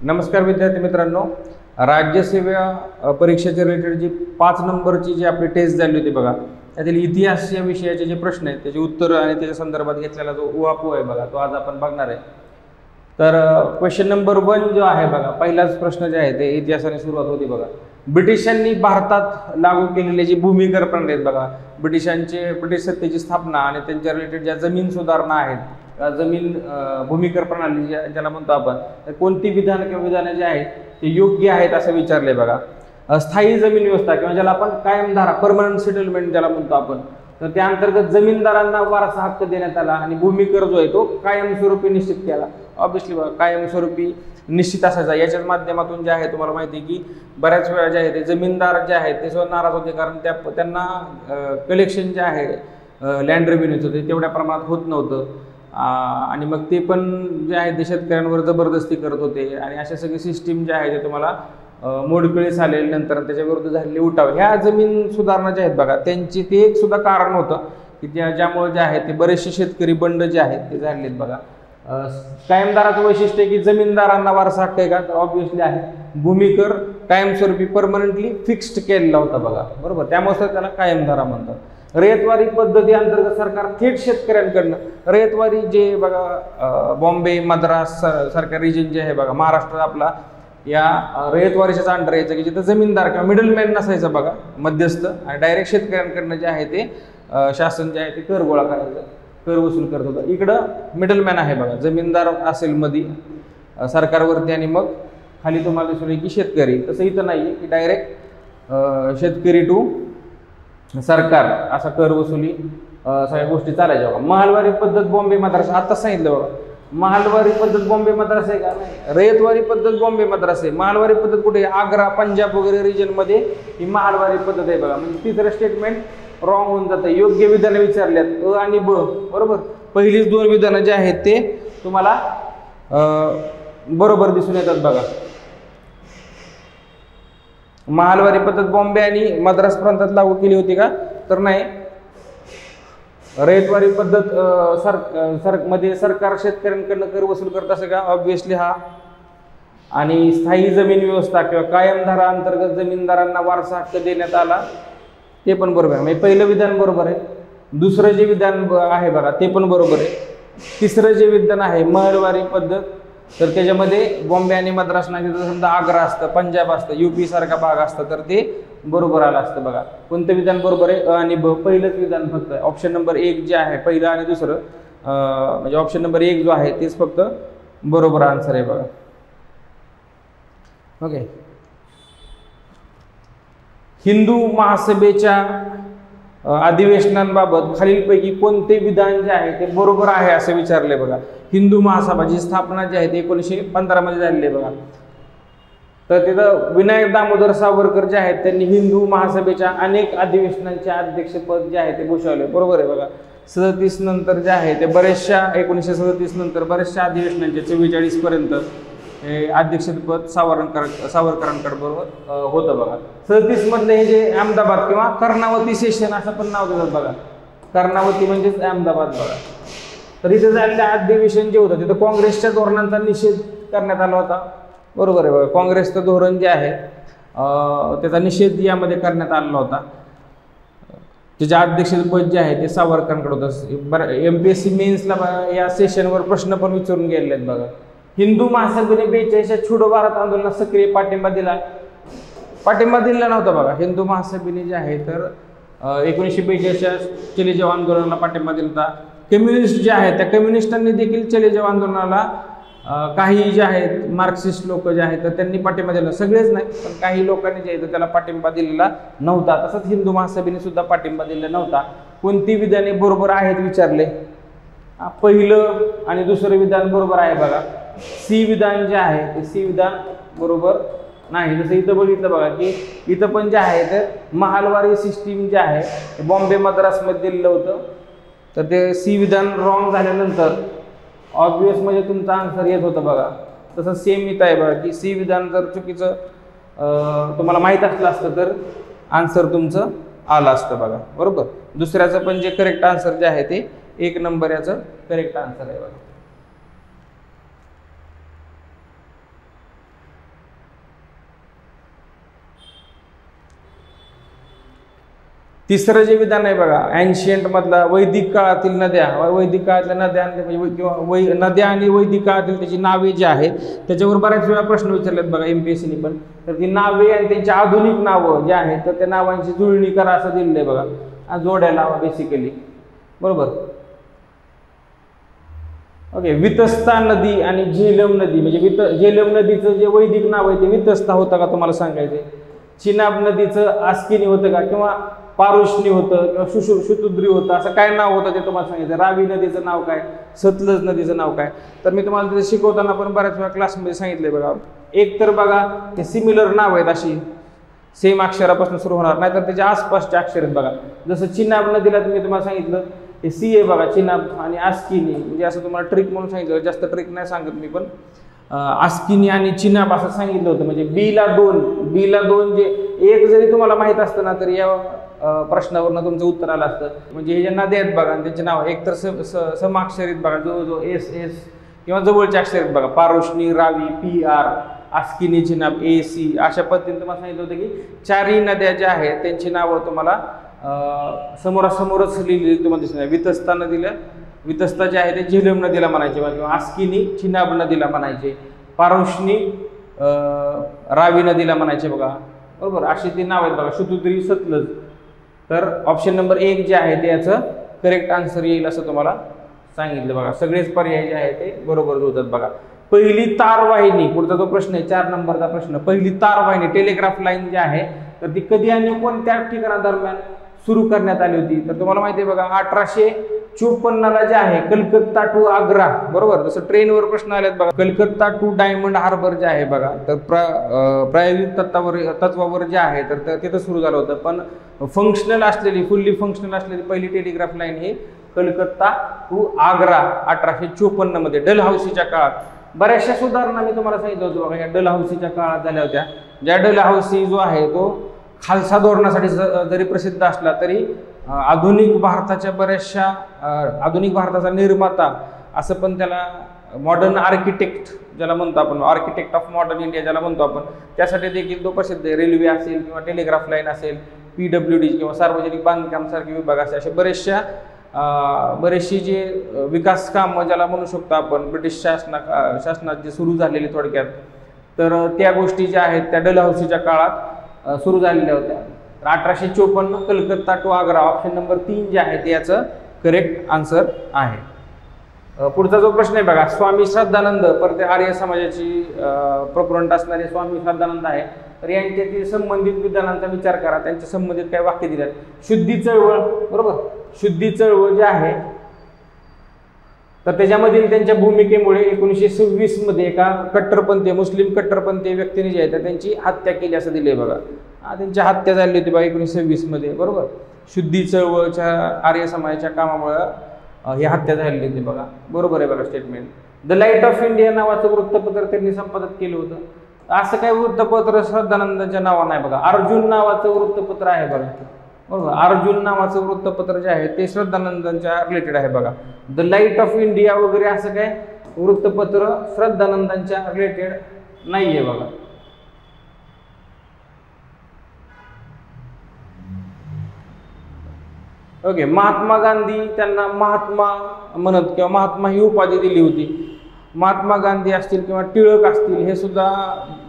नमस्कार विद्यार्थी मित्रांनो, राज्यसेवा परीक्षेचे रिलेटेड जी 5 नंबरची जी आपली टेस्ट झाली होती बघा, त्यातील इतिहास या विषयाचे जे प्रश्न आहेत त्याची उत्तरं आणि त्याच्या संदर्भात घेतलेला जो उहापोह आहे बघा, तो आज आपण बघणार आहे. तर क्वेश्चन नंबर 1 जो आहे बघा, पहिलाच प्रश्न जे आहे ते इतिहासाने सुरुवात होती बघा. ब्रिटिशांनी भारतात लागू केलेले जे भूमिकर प्रणाली आहेत बघा, ब्रिटिश सत्तेची स्थापना आणि त्यांच्या रिलेटेड ज्या जमीन सुधारणा आहेत, जमीन भूमिकर प्रणाली ज्याला म्हणतो आपण, तर कोणती विधान किंवा विधाने जे आहेत ते योग्य आहेत असं विचारले बघा. स्थायी जमीन व्यवस्था किंवा ज्याला आपण कायमधारा परमनंट सेटलमेंट ज्याला म्हणतो आपण, तर त्या अंतर्गत जमीनदारांना वारसा हक्क देण्यात आला आणि भूमिकर जो आहे तो कायमस्वरूपी निश्चित केला. ऑब्विसली बघा, कायमस्वरूपी निश्चित असायचा. याच्याच माध्यमातून जे आहे तुम्हाला माहिती आहे की बऱ्याच वेळा जे आहे ते जमीनदार जे आहेत ते सुद्धा नाराज होते, कारण त्यांना कलेक्शन जे आहे लँड रेव्हेन्यूचं ते तेवढ्या प्रमाणात होत नव्हतं आणि मग ते पण जे आहे ते शेतकऱ्यांवर जबरदस्ती करत होते आणि अशा सगळी सिस्टीम जे आहे ते तुम्हाला मोडकळीस आलेले नंतर त्याच्या विरुद्ध झालेले उठाव, ह्या जमीन सुधारणा ज्या आहेत बघा, त्यांची ते एक सुद्धा कारण होतं की ज्यामुळे जे आहे ते बरेचसे शेतकरी बंड जे आहेत ते झालेले आहेत बघा. कायमदाराचं वैशिष्ट्य आहे की जमीनदारांना वारसा हक्क आहे का, तर ऑब्व्हियसली आहे. भूमिकर कायमस्वरूपी परमनंटली फिक्स्ड केलेला होता बघा, बरोबर, त्यामुळे त्याला कायमधारा म्हणतात. रयतवारी पद्धती अंतर्गत सरकार थेट शेतकऱ्यांकडनं, रयतवारी जे बघा बॉम्बे मद्रास सारख्या रिजन जे आहे बघा, महाराष्ट्र आपला या रयतवारीच्याच अंडर यायचं की जिथं जमीनदार किंवा मिडलमॅन नसायचं बघा, मध्यस्थ, आणि डायरेक्ट शेतकऱ्यांकडनं जे आहे ते शासन जे आहे ते कर गोळा करायचं, कर वसूल करत होतं. इकडं मिडलमॅन आहे बघा, जमीनदार असेल मध्ये सरकारवरती आणि मग खाली तुम्हाला दिसून की शेतकरी. तसं इथं नाही आहे की डायरेक्ट शेतकरी टू सरकार असा कर वसुली सगळ्या गोष्टी चालायच्या बघा. महालवारी पद्धत बॉम्बे मद्रास, आत्ताच सांगितलं बघा, महालवारी पद्धत बॉम्बे मद्रास आहे का, नाही. रयतवारी पद्धत बॉम्बे मद्रास आहे. महालवारी पद्धत कुठे, आग्रा पंजाब वगैरे रिजनमध्ये ही महालवारी पद्धत आहे बघा. म्हणजे तिसरं स्टेटमेंट रॉंग होऊन जातं. योग्य विधानं विचारल्यात अ आणि ब, बरोबर. पहिलीच 2 विधानं जे आहेत ते तुम्हाला बरोबर दिसून येतात बघा. महालवारी पद्धत बॉम्बे आणि मद्रास प्रांतात लागू केली होती का, तर नाही. रयतवारी पद्धत मध्ये सरकार शेतकऱ्यांकडनं कर वसूल करत असं का, ऑब्व्हियसली हा. आणि स्थायी जमीन व्यवस्था किंवा कायमधारा अंतर्गत जमीनदारांना वारसा हक्क देण्यात आला, ते पण बरोबर आहे. म्हणजे पहिलं विधान बरोबर आहे. दुसरं जे विधान आहे बघा ते पण बरोबर आहे. तिसरं जे विधान आहे महलवारी पद्धत, तर त्याच्यामध्ये बॉम्बे आणि मद्रास नाही, समजा आग्रा असतं, पंजाब असतं, यूपी सारखा भाग असतं, तर ते बरोबर आलं असतं बघा. कोणतं विधान बरोबर आहे, अ आणि ब, पहिलंच विधान फक्त. ऑप्शन नंबर 1 जे आहे पहिलं आणि दुसरं, म्हणजे ऑप्शन नंबर 1 जो आहे तेच फक्त बरोबर आन्सर आहे बघा. ओके. हिंदू महासभेच्या अधिवेशनांबाबत खालीलपैकी कोणते विधान जे आहे ते बरोबर आहे असं विचारले बघा. हिंदू महासभाची स्थापना जी आहे ते 1915 मध्ये झालेली आहे बघा. तर तिथं विनायक दामोदर सावरकर जे आहेत त्यांनी हिंदू महासभेच्या अनेक अधिवेशनांचे अध्यक्षपद जे आहे ते भूषवले, बरोबर आहे बघा. 37 नंतर जे आहे ते बऱ्याचशा 1937 नंतर बऱ्याचशा अधिवेशनांचे 44 पर्यंत हे अध्यक्षपद सावरकरांकडे बरोबर होतं बघा. 37 मधले हे जे अहमदाबाद किंवा कर्णावती सेशन असं पण नाव देतात बघा. कर्णावती म्हणजेच अहमदाबाद बघा. तर इथे झालेलं अधिवेशन जे होतं तिथं काँग्रेसच्या धोरणांचा निषेध करण्यात आला होता, बरोबर आहे बघा. काँग्रेसचं धोरण जे आहे त्याचा निषेध यामध्ये करण्यात आलेला होता. त्याच्या अध्यक्षपद जे आहे ते सावरकरांकडे होतं. बरं, MPSC मेन्सला या सेशनवर प्रश्न पण विचारून गेलेले आहेत बघा. हिंदू महासभेने 42 छोडो भारत आंदोलनाला सक्रिय पाठिंबा दिला. पाठिंबा दिला नव्हता बघा. हिंदू महासभेने जे आहे तर 1942च्या चले जाव आंदोलनाला पाठिंबा दिला होता. कम्युनिस्ट जे आहेत त्या कम्युनिस्टांनी देखील चले जाव आंदोलनाला काही जे आहेत मार्क्सिस्ट लोक जे आहेत तर त्यांनी पाठिंबा दिला. सगळेच नाही, पण काही लोकांनी जे आहे त्याला पाठिंबा दिलेला नव्हता. तसंच हिंदू महासभेने सुद्धा पाठिंबा दिलेला नव्हता. कोणती विधाने बरोबर आहेत विचारले. पहिलं आणि दुसरं विधान बरोबर आहे बघा. सी विधान जे आहे ते सी विधान बरोबर नाही. जसं इथं बघितलं बघा की इथं पण जे आहे तर महालवारी सिस्टीम जे आहे ते बॉम्बे मद्रासमध्ये दिलेलं होतं, तर ते सी विधान रॉंग झाल्यानंतर ऑब्वियस म्हणजे तुमचा आन्सर येत होतं बघा. तसं सेम इथं आहे बघा की सी विधान जर चुकीचं तुम्हाला माहीत असलं असतं तर आन्सर तुमचं आलं असतं बघा, बरोबर. दुसऱ्याचं पण जे करेक्ट आन्सर जे आहे ते 1 नंबर याचं करेक्ट आन्सर आहे बघा. तिसरं जे विधान आहे बघा, एन्शियंट मधला वैदिक काळातील नद्या, वैदिक काळातल्या नद्या किंवा नद्या आणि वैदिक काळातील त्याची नावे जी आहेत त्याच्यावर बऱ्याच वेळा प्रश्न विचारलेत बघा MPSCने पण. तर ती नावे आणि त्यांची आधुनिक नावं जे आहेत तर त्या नावांची जुळणी करा असं दिलेलं आहे बघा, जोड्या लावा बेसिकली, बरोबर. ओके, वितस्ता नदी आणि झेलम नदी, म्हणजे झेलम नदीचं जे वैदिक नाव आहे ते वितस्ता होतं का तुम्हाला सांगायचे. चिनाब नदीचं आस्किनी होतं का, किंवा पारुष्णी होतं, किंवा शुतुद्री होतं, असं काय नाव होतं ते तुम्हाला सांगायचं. रावी नदीचं नाव काय, सतलज नदीचं नाव काय. तर मी तुम्हाला तिथे शिकवताना पण बऱ्याच वेळा क्लासमध्ये सांगितलंय बघा, एक तर बघा ते सिमिलर नाव आहेत, अशी सेम अक्षरापासून सुरू होणार, नाहीतर त्याच्या आसपासचे अक्षर आहेत बघा. जसं चिनाब नदीला मी तुम्हाला सांगितलं हे सी आहे बघा, चिनाब, आणि आस्किनी म्हणजे असं तुम्हाला ट्रिक म्हणून सांगितलं, जास्त ट्रिक नाही सांगत मी, पण आस्किनी आणि चिनाब असं सांगितलं होतं. म्हणजे बीला दोन जे एक जरी तुम्हाला माहित असतं ना तरी या प्रश्नावरनं तुमचं उत्तर आलं असतं. म्हणजे हे जे नद्या आहेत बघा त्यांचे नाव एक तर समाक्षरित बघा, जवळजवळ एस किंवा जवळचे अक्षर आहेत बघा, पारुष्णी, रावी, PR, आस्किनी, चिनाब, AC, अशा पद्धतीने तुम्हाला सांगितलं होतं की चारही नद्या ज्या आहेत त्यांची नावं तुम्हाला समोरासमोरच लिहिलेली तुम्हाला दिसणार. वितस्ता नदीला, वितस्ता जे आहे ते झेलम नदीला म्हणायचे, किंवा आस्किनी चिनाब नदीला म्हणायचे, पारुष्णी रावी नदीला म्हणायचे बघा, बरोबर. अशी ती नाव आहेत बघा, शुतुद्री, सतलज. तर ऑप्शन नंबर 1 जे आहे ते याचं करेक्ट आन्सर येईल असं तुम्हाला सांगितलं बघा. सगळेच पर्याय जे आहे ते बरोबर जुळतात बघा. पहिली तार वाहिनी, पुढचा जो प्रश्न आहे 4 नंबरचा प्रश्न, पहिली तार वाहिनी टेलिग्राफ लाईन जी आहे तर ती कधी आणि कोणत्या ठिकाणादरम्यान सुरू करण्यात आली होती. तर तुम्हाला माहिती आहे बघा 1854 जे आहे कलकत्ता टू आग्रा, बरोबर. जसं ट्रेनवर प्रश्न आलेत बघा, कलकत्ता टू डायमंड हार्बर जे आहे बघा, तर प्रायोगिक तत्वावर जे आहे तर तिथं सुरू झालं होतं. पण फंक्शनल असलेली, फुल्ली फंक्शनल असलेली पहिली टेलिग्राफ लाईन ही कलकत्ता टू आग्रा 1854 मध्ये डलहौसीच्या काळात. बऱ्याचशा सुधारणा मी तुम्हाला सांगितलं होतं बघा, या डलहौसीच्या काळात झाल्या होत्या. ज्या डलहौसी जो आहे तो खालसा धोरणासाठी जरी प्रसिद्ध असला तरी आधुनिक भारताच्या बऱ्याचशा आधुनिक भारताचा निर्माता असं पण त्याला, मॉडर्न आर्किटेक्ट ज्याला म्हणतो आपण, आर्किटेक्ट ऑफ मॉडर्न इंडिया ज्याला म्हणतो आपण, त्यासाठी देखील तो प्रसिद्ध आहे. रेल्वे असेल किंवा टेलिग्राफ लाईन असेल, PWD किंवा सार्वजनिक बांधकाम सारखे विभाग असे असे बरेचशी जे विकास कामं ज्याला म्हणू शकतो आपण ब्रिटिश शासनात जे सुरू झालेले थोडक्यात, तर त्या गोष्टी ज्या आहेत त्या डलहौसीच्या काळात सुरू झालेल्या होत्या. 1854 Calcutta to Agra, option number 3 जे आहे ते याचं करेक्ट आन्सर आहे. पुढचा जो प्रश्न आहे बघा, स्वामी श्रद्धानंद, परत आर्य समाजाची प्रपुरंट असणारे स्वामी श्रद्धानंद आहे, तर यांच्यातील संबंधित विधानांचा विचार करा. त्यांच्या संबंधित काय वाक्य दिल्यात. शुद्धी चळवळ, बरोबर, शुद्धी चळवळ जे आहे तर त्याच्यामधील त्यांच्या भूमिकेमुळे 1926 मध्ये एका कट्टरपंथी मुस्लिम कट्टरपंथी व्यक्तीने जे आहे तर त्यांची हत्या केली असं दिले बघा. त्यांची हत्या झाली होती बघा 1926 मध्ये, बरोबर. शुद्धी चळवळच्या आर्य समाजाच्या कामामुळे ही हत्या झालेली होती बघा, बरोबर आहे बघा statement. The light of India नावाचं वृत्तपत्र त्यांनी संपादित केलं होतं. असं काही वृत्तपत्र श्रद्धानंदांच्या नावा नाही बघा. अर्जुन नावाचं वृत्तपत्र आहे बघा, बरोबर. अर्जुन नावाचं वृत्तपत्र जे आहे ते श्रद्धानंदांच्या रिलेटेड आहे बघा. द लाईट ऑफ इंडिया वगैरे असं काय वृत्तपत्र श्रद्धानंदांच्या रिलेटेड नाहीये बघा. ओके, महात्मा गांधी त्यांना महात्मा म्हणत किंवा महात्मा ही उपाधी दिली होती. महात्मा गांधी असतील किंवा टिळक असतील हे सुद्धा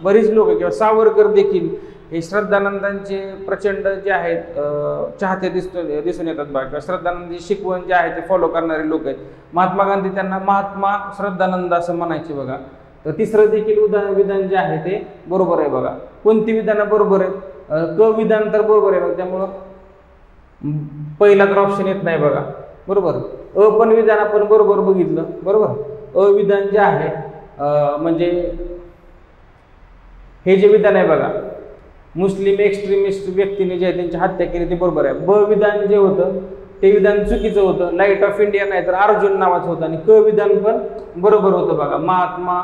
बरीच लोक किंवा सावरकर देखील हे श्रद्धानंदांचे प्रचंड जे आहेत चाहते दिसून येतात बघा, किंवा श्रद्धानंदांची शिकवण जे आहे ते फॉलो करणारे लोक आहेत. महात्मा गांधी त्यांना महात्मा श्रद्धानंद असं म्हणायचे बघा. तर तिसरं देखील विधान जे आहे ते बरोबर आहे बघा. कोणती विधानं बरोबर आहेत? क विधान तर बरोबर आहे बघा, त्यामुळं पहिला तर ऑप्शन येत नाही बघा, बरोबर. पण विधान आपण बरोबर बघितलं, बरोबर. विधान जे आहे म्हणजे हे जे विधान आहे बघा, मुस्लिम एक्स्ट्रीमिस्ट व्यक्तीने जे आहे त्यांची हत्या केली ते बरोबर आहे. विधान जे होतं ते विधान चुकीचं होतं. लाईट ऑफ इंडिया नाही तर अर्जुन नावाचं होतं. आणि विधान पण बरोबर होतं बघा. महात्मा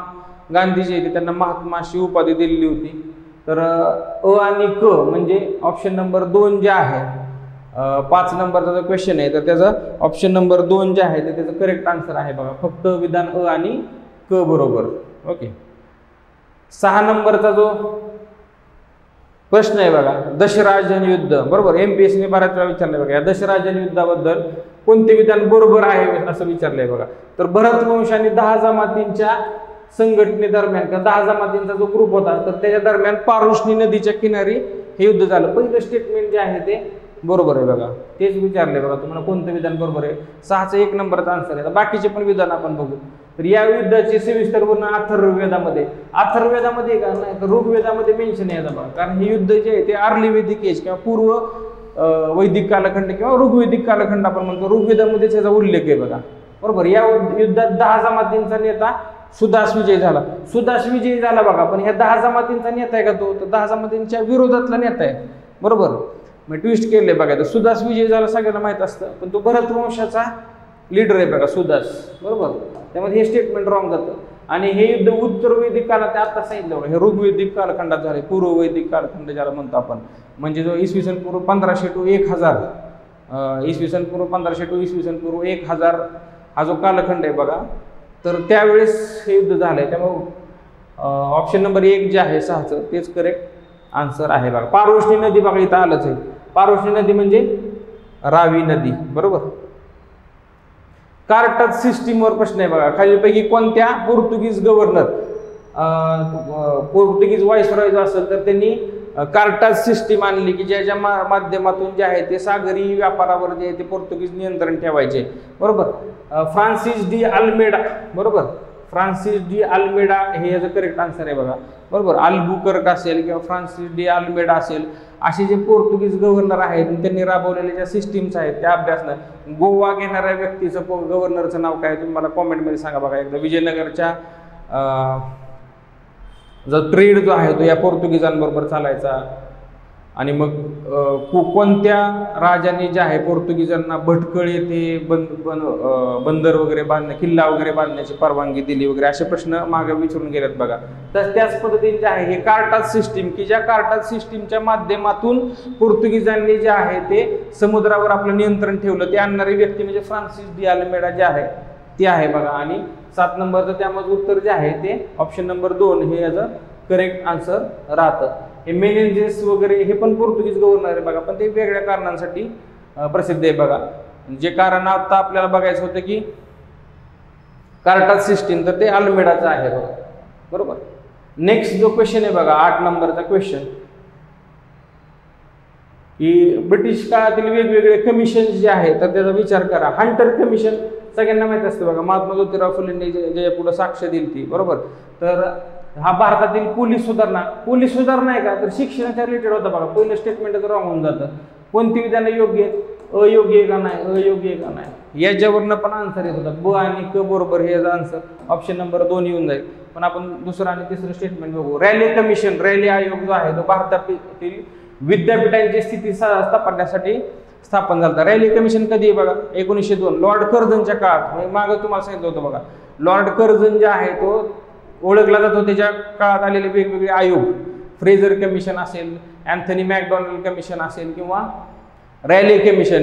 गांधी जे आहे त्यांना महात्मा अशी उपाधी दिलेली होती. तर आणि म्हणजे ऑप्शन नंबर 2 जे आहे 5 नंबरचा जो क्वेश्चन आहे तर त्याचा ऑप्शन नंबर 2 जे आहे त्याचं करेक्ट आन्सर आहे बघा. फक्त विधान आणि बरोबर. ओके, 6 नंबरचा जो प्रश्न आहे बघा, दशराजन युद्ध, बरोबर, MPSC ने बऱ्याच वेळा विचारलंय बघा. या दशराजन युद्धाबद्दल कोणते विधान बरोबर आहे असं विचारलंय बघा. तर भरतवंश आणि 10 जमातींच्या संघटनेदरम्यान किंवा 10 जमातींचा जो ग्रुप होता तर त्याच्या दरम्यान पारुष्णी नदीच्या किनारी हे युद्ध झालं. पहिलं स्टेटमेंट जे आहे ते बरोबर आहे बघा. तेच विचारले बघा तुम्हाला कोणतं विधान बरोबर आहे. 6चा 1 नंबरचा आन्सर आहे. बाकीचे पण विधान आपण बघू. तर या युद्धाची सविस्तर वर्णन अथर्ववेदामध्ये का नाही तर ऋग्वेदामध्ये मेन्शन आहे बघा. कारण हे युद्ध जे आहे ते अर्ली वैदिक एज किंवा पूर्व वैदिक कालखंड किंवा ऋग्वेदिक कालखंड आपण म्हणतो, ऋग्वेदामध्ये त्याचा उल्लेख आहे बघा. बरोबर. या युद्धात 10 जमातींचा नेता सुदास विजयी झाला बघा. पण ह्या 10 जमातींचा नेता आहे का तो, तर 10 जमातींच्या विरोधातला नेता आहे. बरोबर. मग ट्विस्ट केले बघा. तर सुदास विजयी झाला सगळ्यांना माहित असतं, पण तो भरतवंशाचा लीडर आहे बघा सुदास. बरोबर. त्यामध्ये हे स्टेटमेंट रॉंग जातं. आणि हे युद्ध उत्तर वैदिक काळात आता सांगितलं बघा, हे ऋग्वैदिक कालखंडात झाले. पूर्व वैदिक कालखंड ज्याला म्हणतो आपण, म्हणजे जो इसवी सन पूर्व 1500 to 1000, इसवी सन पूर्व 1500 to इसवी सन पूर्व 1000 हा जो कालखंड आहे बघा, तर त्यावेळेस हे युद्ध झालंय. त्यामुळे ऑप्शन नंबर 1 जे आहे 6चं तेच करेक्ट आन्सर आहे बघा. पारुष्णी नदी बघा इथं आलंच आहे. पारुष्णी नदी म्हणजे रावी नदी. बरोबर. कार्टाज सिस्टीमवर प्रश्न आहे बघा. खालीलपैकी कोणत्या पोर्तुगीज गव्हर्नर, पोर्तुगीज व्हाईसरॉय जो असेल तर त्यांनी कार्टाज सिस्टीम आणली की ज्याच्या माध्यमातून जे आहे ते सागरी व्यापारावर जे आहे ते पोर्तुगीज नियंत्रण ठेवायचे. बरोबर. Francis de Almeida. बरोबर. फ्रान्सिस डी अल्मेडा हे याचं करेक्ट आन्सर आहे बघा. बरोबर. अल्बुकर्क असेल किंवा फ्रान्सिस डी अल्मेडा असेल, असे जे पोर्तुगीज गव्हर्नर आहेत त्यांनी राबवलेल्या ज्या सिस्टीम्स आहेत त्या अभ्यासनं. गोवा घेणाऱ्या व्यक्तीचं गव्हर्नरचं नाव काय तुम्ही मला कॉमेंटमध्ये सांगा बघा एकदा. विजयनगरच्या जो ट्रेड जो आहे तो या पोर्तुगीजांबरोबर चालायचा. आणि मग कोणत्या राजाने जे आहे पोर्तुगीजांना भटकळ येथे बंदर वगैरे किल्ला वगैरे बांधण्याची परवानगी दिली वगैरे, असे प्रश्न मागे विचारून गेलेत बघा. तर त्याच पद्धतीने जे आहे हे कार्टाज सिस्टीम, की ज्या कार्टाज सिस्टीमच्या माध्यमातून पोर्तुगीजांनी जे आहे ते समुद्रावर आपलं नियंत्रण ठेवलं, ते आणणारी व्यक्ती म्हणजे फ्रान्सिस डी अल्मेडा जे आहे ते आहे बघा. आणि 7 नंबरचं त्यामध्ये उत्तर जे आहे ते ऑप्शन नंबर 2 हे याचं करेक्ट आन्सर राहतं. हे मेनेंजेस वगैरे हे पण पोर्तुगीज गव्हर्नर आहे बघा, पण ते वेगळ्या कारणांसाठी प्रसिद्ध आहे बघा. जे कारण आता आपल्याला बघायचं होतं की कार्टाज सिस्टीम, तर ते अल्मेडाचं आहे बघा. बरोबर. नेक्स्ट जो क्वेश्चन आहे बघा 8 नंबरचा क्वेश्चन, की ब्रिटिश काळातील वेगवेगळे कमिशन जे आहे तर त्याचा विचार करा. हंटर कमिशन सगळ्यांना माहिती असतं बघा, महात्मा ज्योतिराव फुलेंनी जे पुढे साक्ष दिली ती. बरोबर. तर हा भारतातील पोलीस सुधारणा आहे का, तर शिक्षणाच्या रिलेटेड होता बघा. पहिलं स्टेटमेंटच रॉंग होऊन जातं. कोणती विधानं योग्य आहेत, अयोग्य आहे का नाही, याच्यावरनं पण आन्सर येत होता. ब आणि क बरोबर हे याचा आन्सर ऑप्शन नंबर 2 येऊन जाईल. पण आपण दुसरं आणि तिसरं स्टेटमेंट बघू. रॅले कमिशन, रॅले आयोग जो आहे तो भारतातील विद्यापीठांची स्थिती तपासण्यासाठी स्थापन झाला. रॅली कमिशन कधी आहे बघा 1902 लॉर्ड कर्झनच्या काळात. मागं तुम्हाला सांगितलं होतं बघा, लॉर्ड कर्झन जे आहे तो ओळखला जातो त्याच्या काळात आलेले वेगवेगळे आयोग, फ्रेझर कमिशन असेल, अँथनी मॅकडॉनल्ड कमिशन असेल किंवा Raleigh commission,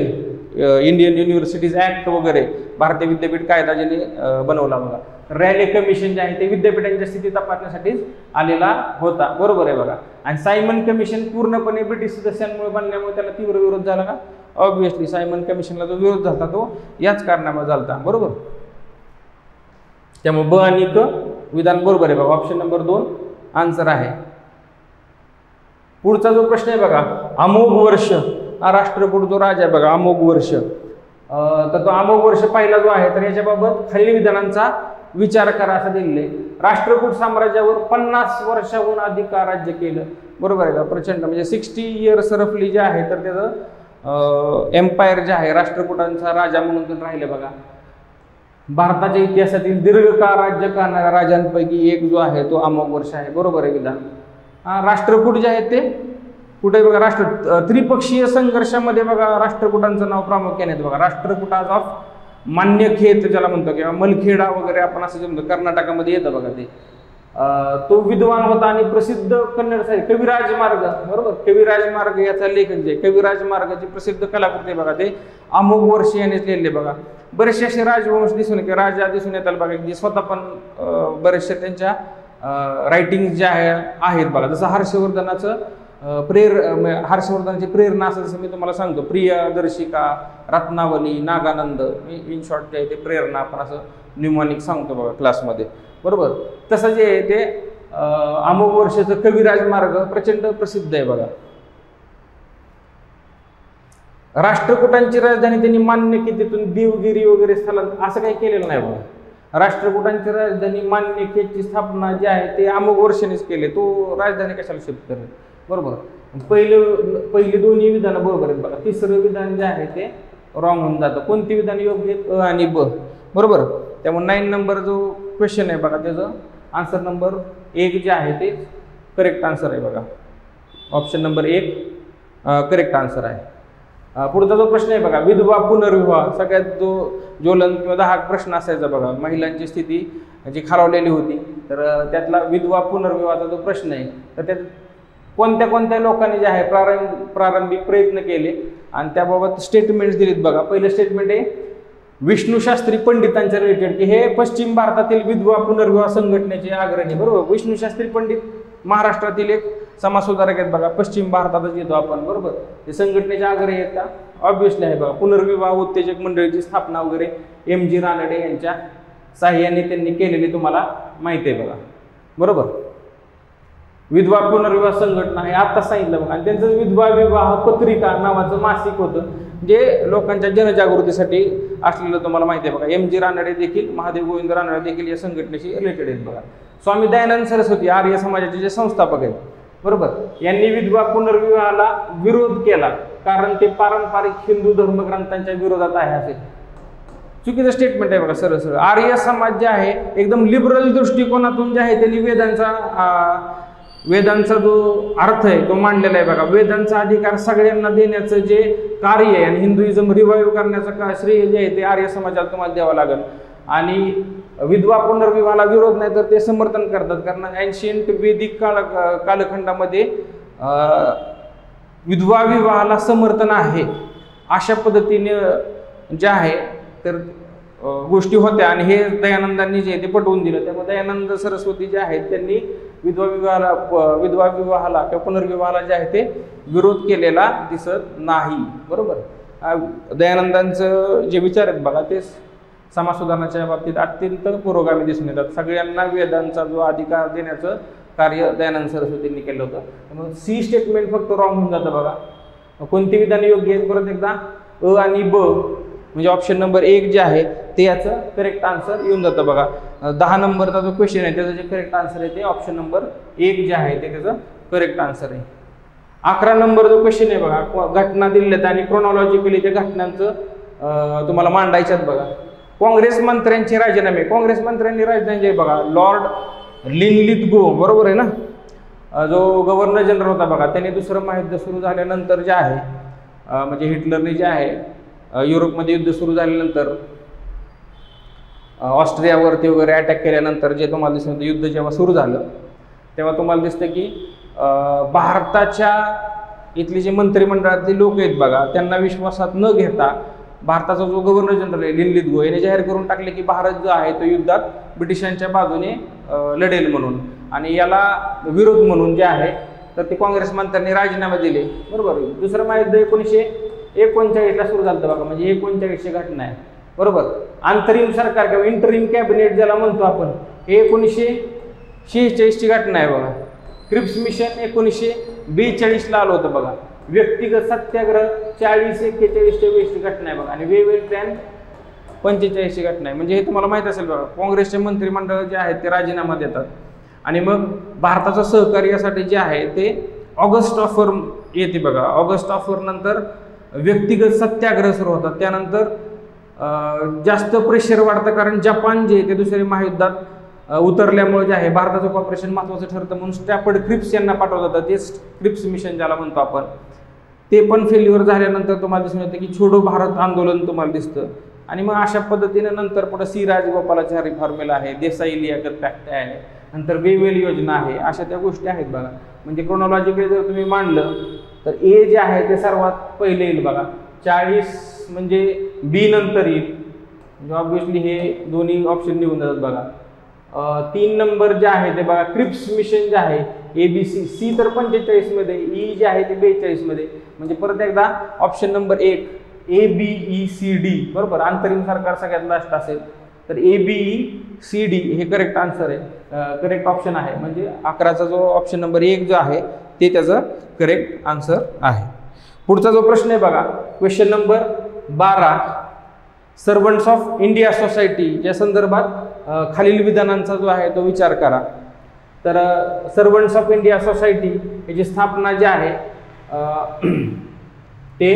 Indian universities act वगैरे, भारतीय विद्यापीठ कायदा ज्याने बनवला बघा. रॅले कमिशन जे आहे ते विद्यापीठांच्या स्थिती तपासण्यासाठीच आलेला होता. बरोबर आहे बघा. आणि सायमन कमिशन पूर्णपणे ब्रिटिश सदस्यांमुळे बनल्यामुळे त्याला तीव्र विरोध झाला का, ऑब्व्हियसली सायमन कमिशनला जो विरोध झाला तो याच कारणामुळे झाला. बरोबर. त्यामुळे ब आणि क विधान बरोबर आहे बघा. ऑप्शन नंबर 2 आन्सर आहे. पुढचा जो प्रश्न आहे बघा, अमोघ वर्ष हा राष्ट्रकूट जो राजा आहे बघा, अमोघ वर्ष, तर तो अमोघ वर्ष पहिला जो आहे तर याच्याबाबत खालील विधानांचा विचार करा असं दिलेलं आहे. राष्ट्रकूट साम्राज्यावर 50 वर्षाहून अधिक राज्य केलं. बरोबर आहे का. प्रचंड म्हणजे 60 इयर्स रफली जे आहे तर त्याचं एम्पायर जे आहे राष्ट्रकूटांचा राजा म्हणून राहिले बघा. भारताच्या इतिहासातील दीर्घकाळ राज्य करणाऱ्या राजांपैकी एक जो आहे तो अमोघ वर्ष आहे. बरोबर आहे विधान. राष्ट्रकूट जे आहेत ते कुठे बघा, त्रिपक्षीय संघर्षामध्ये बघा राष्ट्रकूटांचं नाव प्रामुख्याने येतं बघा. राष्ट्रकूटाज ऑफ मान्यखेत ज्याला म्हणतो किंवा मलखेडा वगैरे आपण असं जे म्हणतो कर्नाटकामध्ये येतं बघा ते. तो विद्वान होता आणि प्रसिद्ध कन्नड साहित्य कविराज मार्ग. बरोबर. कविराज मार्ग याचा लेखक जे कविराज मार्गाची प्रसिद्ध कलाकृती बघा ते अमोघ वर्ष यानेच लिहिले बघा. बरेचसे असे राजवंश दिसून येते, राजा दिसून येतात बघा, जे स्वतः पण बरेचसे त्यांच्या रायटिंग ज्या आहेत बघा. जसं हर्षवर्धनाचं हर्षवर्धनाची प्रेरणा असेल जसं मी तुम्हाला सांगतो, प्रियदर्शिका, रत्नावली, नागानंद, इन शॉर्ट जे आहे ते प्रेरणा आपण असं न्यूमॉनिक सांगतो बघा क्लासमध्ये, बरोबर. तसं जे आहे ते अमोघ वर्षाचं कविराज मार्ग प्रचंड प्रसिद्ध आहे बघा. राष्ट्रकूटांची राजधानी त्यांनी मान्य केली, देवगिरी वगैरे स्थलांतर असं काही केलेलं नाही बघा. राष्ट्रकूटांची राजधानी मान्यतेची स्थापना जी आहे ते अमोघ वर्षानेच केले. तो राजधानी कशाला शिफ्ट करेल, बरोबर. पहिली दोन्ही विधानं बरोबर आहेत बघा. तिसरं विधान जे आहे ते रॉंग होऊन जातं. कोणती विधान योग्य आहेत? अ आणि ब, बरोबर. त्यामुळे 9 नंबर जो क्वेश्चन आहे बघा त्याचं आन्सर नंबर 1 जे आहे ते करेक्ट आन्सर आहे बघा. ऑप्शन नंबर 1 करेक्ट आन्सर आहे. पुढचा जो प्रश्न आहे बघा, विधवा पुनर्विवाह, सगळ्यात जो ज्वलन किंवा 10 प्रश्न असायचा बघा. महिलांची स्थिती जी खालावलेली होती, तर त्यातला विधवा पुनर्विवाहाचा जो प्रश्न आहे, तर त्यात कोणत्या कोणत्या लोकांनी जे आहे प्रारंभिक प्रयत्न केले आणि त्याबाबत स्टेटमेंट्स दिलीत बघा. पहिलं स्टेटमेंट आहे विष्णुशास्त्री पंडितांच्या रिलेटेड, की हे पश्चिम भारतातील विधवा पुनर्विवाह संघटनेचे अग्रणी, बरोबर. विष्णुशास्त्री पंडित महाराष्ट्रातील एक समाजसुधारक आहेत बघा, पश्चिम भारतातच येतो आपण, बरोबर. ते संघटनेच्या आग्रही आहेत का? ऑब्व्हियसली आहे बघा. पुनर्विवाह उत्तेजक मंडळीची स्थापना वगैरे MG रानडे यांच्या साह्याने त्यांनी केलेली तुम्हाला माहिती आहे बघा, बरोबर. विधवा पुनर्विवाह संघटना हे आता सांगितलं बघा. आणि त्यांचं विधवा विवाह पत्रिका नावाचं मासिक होतं, जे लोकांच्या जनजागृतीसाठी असलेलं तुम्हाला माहिती आहे बघा. MG रानडे देखील, महादेव गोविंद रानडे देखील या संघटनेशी रिलेटेड आहेत बघा. स्वामी दयानंद सरस्वती आर्य समाजाचे जे संस्थापक आहेत, बरोबर, यांनी विधवा पुनर्विवाहाला विरोध केला, कारण ते पारंपरिक हिंदू धर्मग्रंथांच्या विरोधात आहे असे. चुकीचं स्टेटमेंट आहे बघा, सरळ सरळ. आर्य समाज जे आहे एकदम लिबरल दृष्टिकोनातून जे आहे त्यांनी वेदांचा जो अर्थ आहे तो मांडलेला आहे बघा. वेदांचा अधिकार सगळ्यांना देण्याचं जे कार्य आहे आणि हिंदुइझम रिवाईव्ह करण्याचं श्रेय जे आहे ते आर्य समाजाला तुम्हाला द्यावं लागेल. आणि विधवा पुनर्विवाहाला विरोध नाही तर ते समर्थन करतात, कारण एन्शियंट वेदिक कालखंडामध्ये विधवा विवाहाला समर्थन आहे अशा पद्धतीने जे आहे तर गोष्टी होत्या. आणि हे दयानंदांनी जे ते पटवून दिलं. त्यामुळे दयानंद सरस्वती जे आहेत त्यांनी विधवा विवाहाला किंवा पुनर्विवाहाला जे आहे ते विरोध केलेला दिसत नाही, बरोबर. दयानंदांचं जे विचार आहेत बघा ते समाज सुधारणाच्या बाबतीत अत्यंत पुरोगामी दिसून येतात. सगळ्यांना वेदांचा जो अधिकार देण्याचं कार्य दयानंद सरस्वतींनी केलं होतं. त्यामुळे C स्टेटमेंट फक्त रॉंग होऊन जातं बघा. कोणती विधान योग्य आहेत? परत एकदा अ आणि ब, म्हणजे ऑप्शन नंबर 1 जे आहे ते याचं करेक्ट आन्सर येऊन जातं बघा. 10 नंबरचा जो क्वेश्चन आहे त्याचं जे करेक्ट आन्सर आहे ते ऑप्शन नंबर 1 जे आहे ते त्याचं करेक्ट आन्सर आहे. 11 नंबर जो क्वेश्चन आहे बघा, घटना दिलेल्या आहेत आणि क्रोनॉलॉजिकली त्या घटनांचं तुम्हाला मांडायच्यात बघा. काँग्रेस मंत्र्यांचे राजीनामे. काँग्रेस मंत्र्यांनी राजीनामे जे बघा, लॉर्ड लिनलिथगो, बरोबर आहे ना, जो गव्हर्नर जनरल होता बघा, त्याने दुसरं महायुद्ध सुरू झाल्यानंतर जे आहे म्हणजे हिटलरने जे आहे युरोपमध्ये युद्ध सुरू झाल्यानंतर ऑस्ट्रियावरती वगैरे अटॅक केल्यानंतर जे तुम्हाला दिसतं युद्ध जेव्हा सुरू झालं तेव्हा तुम्हाला दिसतं की भारताच्या इथले जे मंत्रिमंडळातले लोक आहेत बघा, त्यांना विश्वासात न घेता भारताचा जो गव्हर्नर जनरल आहे लिनलिथगो याने जाहीर करून टाकले की भारत जो आहे तो युद्धात ब्रिटिशांच्या बाजूने लढेल म्हणून. आणि याला विरोध म्हणून जे आहे तर ते काँग्रेस मंत्र्यांनी राजीनामे दिले, बरोबर. दुसरं महायुद्ध 1939ला सुरू झालं बघा, म्हणजे 1939ची घटना आहे, बरोबर. अंतरिम सरकार किंवा इंटरिम कॅबिनेट ज्याला म्हणतो आपण, हे 1946ची घटना आहे बघा. क्रिप्स मिशन 1942ला आलं होतं बघा. व्यक्तिगत सत्याग्रह 40-41च्या वेळची घटना आहे बघा. आणि वेवेल प्लॅन 45ची घटना आहे. म्हणजे हे तुम्हाला माहित असेल बघा, काँग्रेसचे मंत्रिमंडळ जे आहेत ते राजीनामा देतात आणि मग भारताचं सहकार्यासाठी जे आहे ते ऑगस्ट ऑफर येते बघा. ऑगस्ट ऑफर नंतर व्यक्तिगत सत्याग्रह सुरू होतात. त्यानंतर जास्त प्रेशर वाढतं, कारण जपान जे ते दुसऱ्या महायुद्धात उतरल्यामुळे जे आहे भारताचं कॉपरेशन महत्त्वाचं ठरतं म्हणून स्टॅफर्ड क्रिप्स यांना पाठवलं जातं. ते क्रिप्स मिशन ज्याला म्हणतो आपण, ते पण फेल्युअर झाल्यानंतर तुम्हाला दिसून येतं की छोडो भारत आंदोलन तुम्हाला दिसतं. आणि मग अशा पद्धतीने नंतर पुढे C राजगोपालाचारी फॉर्म्युला आहे, देसाई लियाकत पॅक्ट आहे, नंतर वेवेल योजना आहे, अशा त्या गोष्टी आहेत बघा. म्हणजे क्रोनॉलॉजिकली जर तुम्ही मांडलं तर A जे आहे ते सर्वात पहिले येईल बघा. 40 म्हणजे B नंतर येईल. म्हणजे ऑब्व्हियसली हे दोन्ही ऑप्शन निघून जातात बघा. 3 नंबर जे आहे ते बघा क्रिप्स मिशन जे आहे ABC, सी तर 45 मध्ये, ई जे आहे ते 42 मध्ये. म्हणजे परत एकदा ऑप्शन नंबर 1 ABECD बरोबर, अंतरिम सरकार सगळ्यात लास्ट असेल तर ABECD हे करेक्ट आन्सर आहे, करेक्ट ऑप्शन आहे. म्हणजे 11चा जो ऑप्शन नंबर 1 जो आहे ते त्याचं करेक्ट आन्सर आहे. पुढचा जो प्रश्न आहे बघा question number 12, servants of India society या संदर्भात खालील विधानांचा जो आहे तो विचार करा. तर सर्वंट्स ऑफ इंडिया सोसायटी याची स्थापना जी आहे ते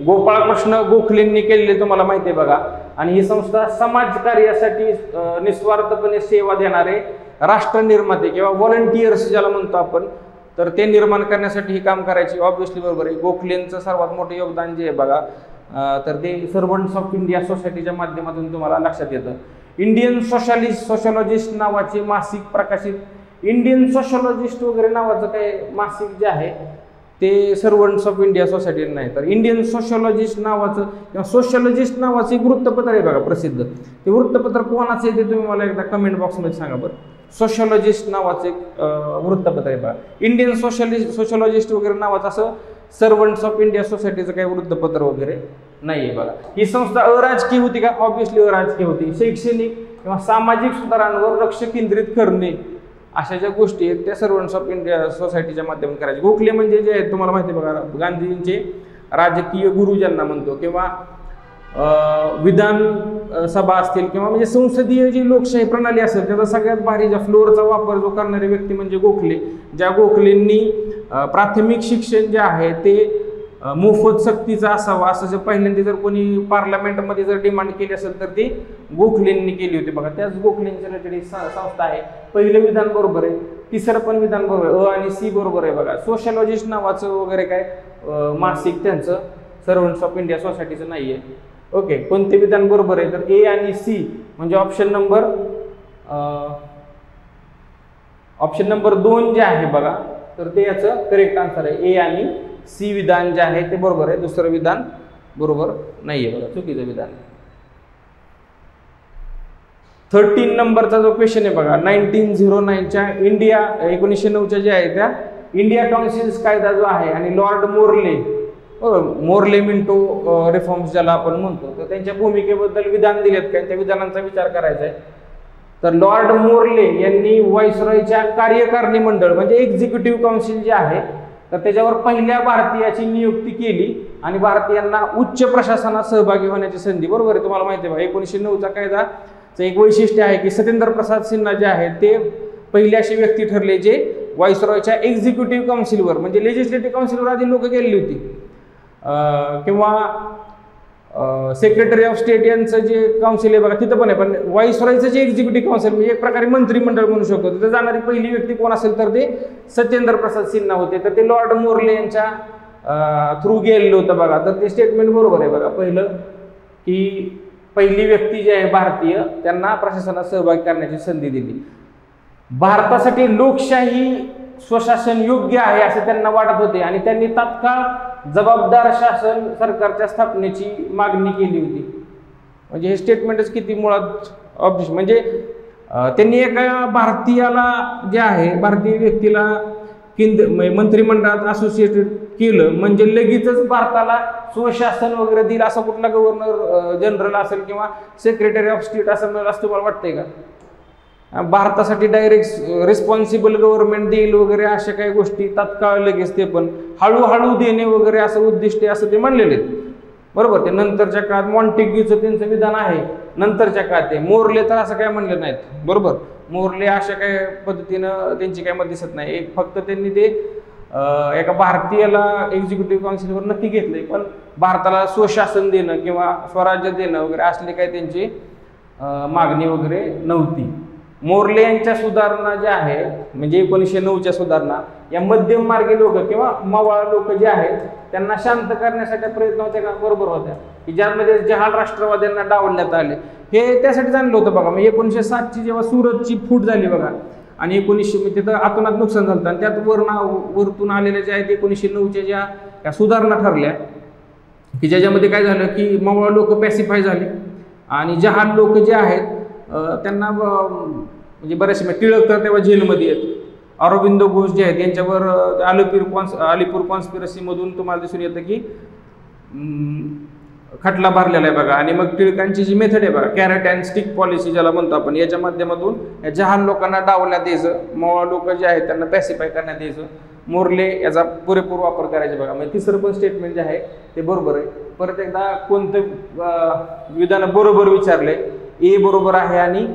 गोपाळकृष्ण गोखलेंनी केलेले तुम्हाला माहिती आहे बघा. आणि ही संस्था समाजकार्यासाठी निस्वार्थपणे सेवा देणारे राष्ट्र निर्माते किंवा व्हॉलंटियर्स ज्याला म्हणतो आपण, तर ते निर्माण करण्यासाठी ही काम करायची. ऑब्व्हियसली बरोबर आहे. गोखलेंचं सर्वात मोठं योगदान जे आहे बघा तर ते सर्वंट्स ऑफ इंडिया सोसायटीच्या माध्यमातून तुम्हाला लक्षात येतं. इंडियन सोशॉलॉजिस्ट नावाचे मासिक प्रकाशित, इंडियन सोशॉलॉजिस्ट वगैरे नावाचं काय मासिक जे आहे ते सर्वंट्स ऑफ इंडिया सोसायटी नाही, तर इंडियन सोशॉलॉजिस्ट नावाचं किंवा सोशॉलॉजिस्ट नावाचं एक वृत्तपत्र आहे बघा प्रसिद्ध. ते वृत्तपत्र कोणाचं आहे ते तुम्ही मला एकदा कमेंट बॉक्समध्ये सांगा बरं. सोशॉलॉजिस्ट नावाचं एक वृत्तपत्र आहे बघा. इंडियन सोशॉलॉजिस्ट वगैरे नावाचं असं सर्वंट्स ऑफ इंडिया सोसायटीचं काही वृत्तपत्र वगैरे नाही आहे बघा. ही संस्था अराजकीय होती का? ऑब्व्हियसली अराजकीय होती. शैक्षणिक किंवा सामाजिक सुधारांवर लक्ष केंद्रित करणे अशा ज्या गोष्टी आहेत त्या सर्वंट्स ऑफ इंडिया सोसायटीच्या माध्यमातून करायचे. गोखले म्हणजे जे आहेत तुम्हाला माहिती आहे बघा गांधीजींचे राजकीय गुरु ज्यांना म्हणतो, किंवा विधान सभा असतील किंवा म्हणजे संसदीय जी लोकशाही प्रणाली असेल त्याचा सगळ्यात भारी ज्या फ्लोअरचा वापर जो करणारी व्यक्ती म्हणजे गोखले. ज्या गोखलेंनी प्राथमिक शिक्षण जे आहे ते मोफत सक्तीचं असावं असं जर पहिल्यांदा जर कोणी पार्लमेंटमध्ये जर डिमांड केली असेल तर ती गोखलेंनी केली होती बघा. त्याच गोखलेंच्या रिलेटेड संस्था आहे. पहिलं विधान बरोबर आहे, तिसरं पण विधान बरोबर आहे, अ आणि सी बरोबर आहे बघा. सोशॉलॉजिस्ट नावाचं वगैरे काय मासिक त्यांचं सर्वंट्स ऑफ इंडिया सोसायटीचं नाही आहे. ओके, कोणते विधान बरोबर आहे तर ए आणि सी म्हणजे ऑप्शन नंबर 2 जे आहे बघा तर ते याचं करेक्ट आन्सर आहे. ए आणि सी विधान जे आहे ते बरोबर आहे, दुसरं विधान बरोबर नाही आहे बघा, चुकीचं विधान. 13 नंबरचा जो क्वेश्चन आहे बघा 1909च्या 1909च्या जे आहे त्या इंडिया काउन्सिल्स कायदा जो आहे आणि लॉर्ड मोर्ले मिंटो रिफॉर्म्स ज्याला आपण म्हणतो तर त्यांच्या भूमिकेबद्दल विधान दिलेत काय, त्या विधानांचा विचार करायचा आहे. तर लॉर्ड मोर्ले यांनी व्हाईसरॉयच्या कार्यकारिणी मंडळ म्हणजे एक्झिक्युटिव्ह काउन्सिल जे आहे तर त्याच्यावर पहिल्या भारतीयाची नियुक्ती केली आणि भारतीयांना उच्च प्रशासनात सहभागी होण्याची संधी. बरोबर आहे, तुम्हाला माहिती आहे 1909चा कायदाचं एक वैशिष्ट्य आहे की सत्येंद्र प्रसाद सिन्हा जे आहे ते पहिले अशी व्यक्ती ठरले जे व्हाईसरॉयच्या एक्झिक्युटिव्ह काउन्सिलवर म्हणजे लेजिस्लेटिव्ह काउन्सिलवर आधी लोक गेलेली होती किंवा सेक्रेटरी ऑफ स्टेट यांचं जे काउन्सिल आहे बघा तिथं पण आहे, पण व्हाईसरॉयचं जे एक्झिक्युटिव्ह काउन्सिल म्हणजे एक प्रकारे मंत्रिमंडळ म्हणू शकतो तिथं जाणारी पहिली व्यक्ती कोण असेल तर ते सत्येंद्र प्रसाद सिन्हा होते. तर ते लॉर्ड मोर्ले यांच्या थ्रू गेलेलं होतं बघा. तर ते स्टेटमेंट बरोबर आहे बघा. पहिलं की पहिली व्यक्ती जी आहे भारतीय त्यांना प्रशासनात सहभागी करण्याची संधी दिली. भारतासाठी लोकशाही स्वशासन योग्य आहे असे त्यांना वाटत होते आणि त्यांनी तात्काळ जबाबदार शासन सरकारच्या स्थापनेची मागणी केली होती. म्हणजे हे स्टेटमेंटच किती मुळात ऑब्जेक्ट म्हणजे त्यांनी एका भारतीयाला जे आहे भारतीय व्यक्तीला मंत्रिमंडळात असोसिएटेड केलं म्हणजे लगेचच भारताला स्वशासन वगैरे दिलं असं कुठला गव्हर्नर जनरल असेल किंवा सेक्रेटरी ऑफ स्टेट असं मिळेल असं तुम्हाला वाटतंय का? भारतासाठी डायरेक्ट रिस्पॉन्सिबल गव्हर्नमेंट देईल वगैरे अशा काही गोष्टी तात्काळ लगेच ते पण हळूहळू देणे वगैरे असं उद्दिष्ट असं ते म्हणलेले बरोबर. ते नंतरच्या काळात मॉन्टेग्यूचं त्यांचं विधान आहे नंतरच्या काळात. ते मोर्ले तर असं काय म्हणले नाहीत बरोबर. मोर्ले अशा काही पद्धतीनं त्यांची काय मत दिसत नाही. एक फक्त त्यांनी ते एका भारतीयाला एक्झिक्युटिव्ह काउन्सिलवर नक्की घेतले पण भारताला स्वशासन देणं किंवा स्वराज्य देणं वगैरे असले काही त्यांची मागणी वगैरे नव्हती. मोर्ले यांच्या सुधारणा ज्या आहे म्हणजे 1909च्या सुधारणा या मध्यम मार्गी लोक किंवा मवाळ लोक जे आहेत त्यांना शांत करण्यासाठी प्रयत्न होते का? बरोबर होत्या की ज्यामध्ये जहाल राष्ट्रवाद्यांना डावलण्यात आले. हे त्यासाठी जाणलं होतं बघा. मग 1907ची जेव्हा सुरतची फूट झाली बघा आणि 1900 तिथं आतोनात नुकसान झालं आणि त्यात वरतून आलेल्या ज्या आहेत 1909च्या ज्या सुधारणा ठरल्या की ज्याच्यामध्ये काय झालं की मवाळ लोक पॅसिफाय झाले आणि जहाल लोक जे आहेत त्यांना म्हणजे बरेचसे टिळक तर तेव्हा जेलमध्ये आहेत. अरविंद घोष जे आहेत यांच्यावर अलीपूर कॉन्स्पिरसीमधून तुम्हाला दिसून येतं की खटला भरलेला आहे बघा. आणि मग टिळकांची जी मेथड आहे बघा, कॅरेट अँड स्टिक पॉलिसी ज्याला म्हणतो आपण, याच्या माध्यमातून या जहाल लोकांना डावण्यात द्यायचं, मवा लोक जे आहेत त्यांना पॅसिफाय करण्यात द्यायचं, मोर्ले याचा पुरेपूर वापर करायचा बघा. म्हणजे तिसरं पण स्टेटमेंट जे आहे ते बरोबर आहे. परत एकदा कोणतं विधान बरोबर विचारले, ए बरोबर आहे आणि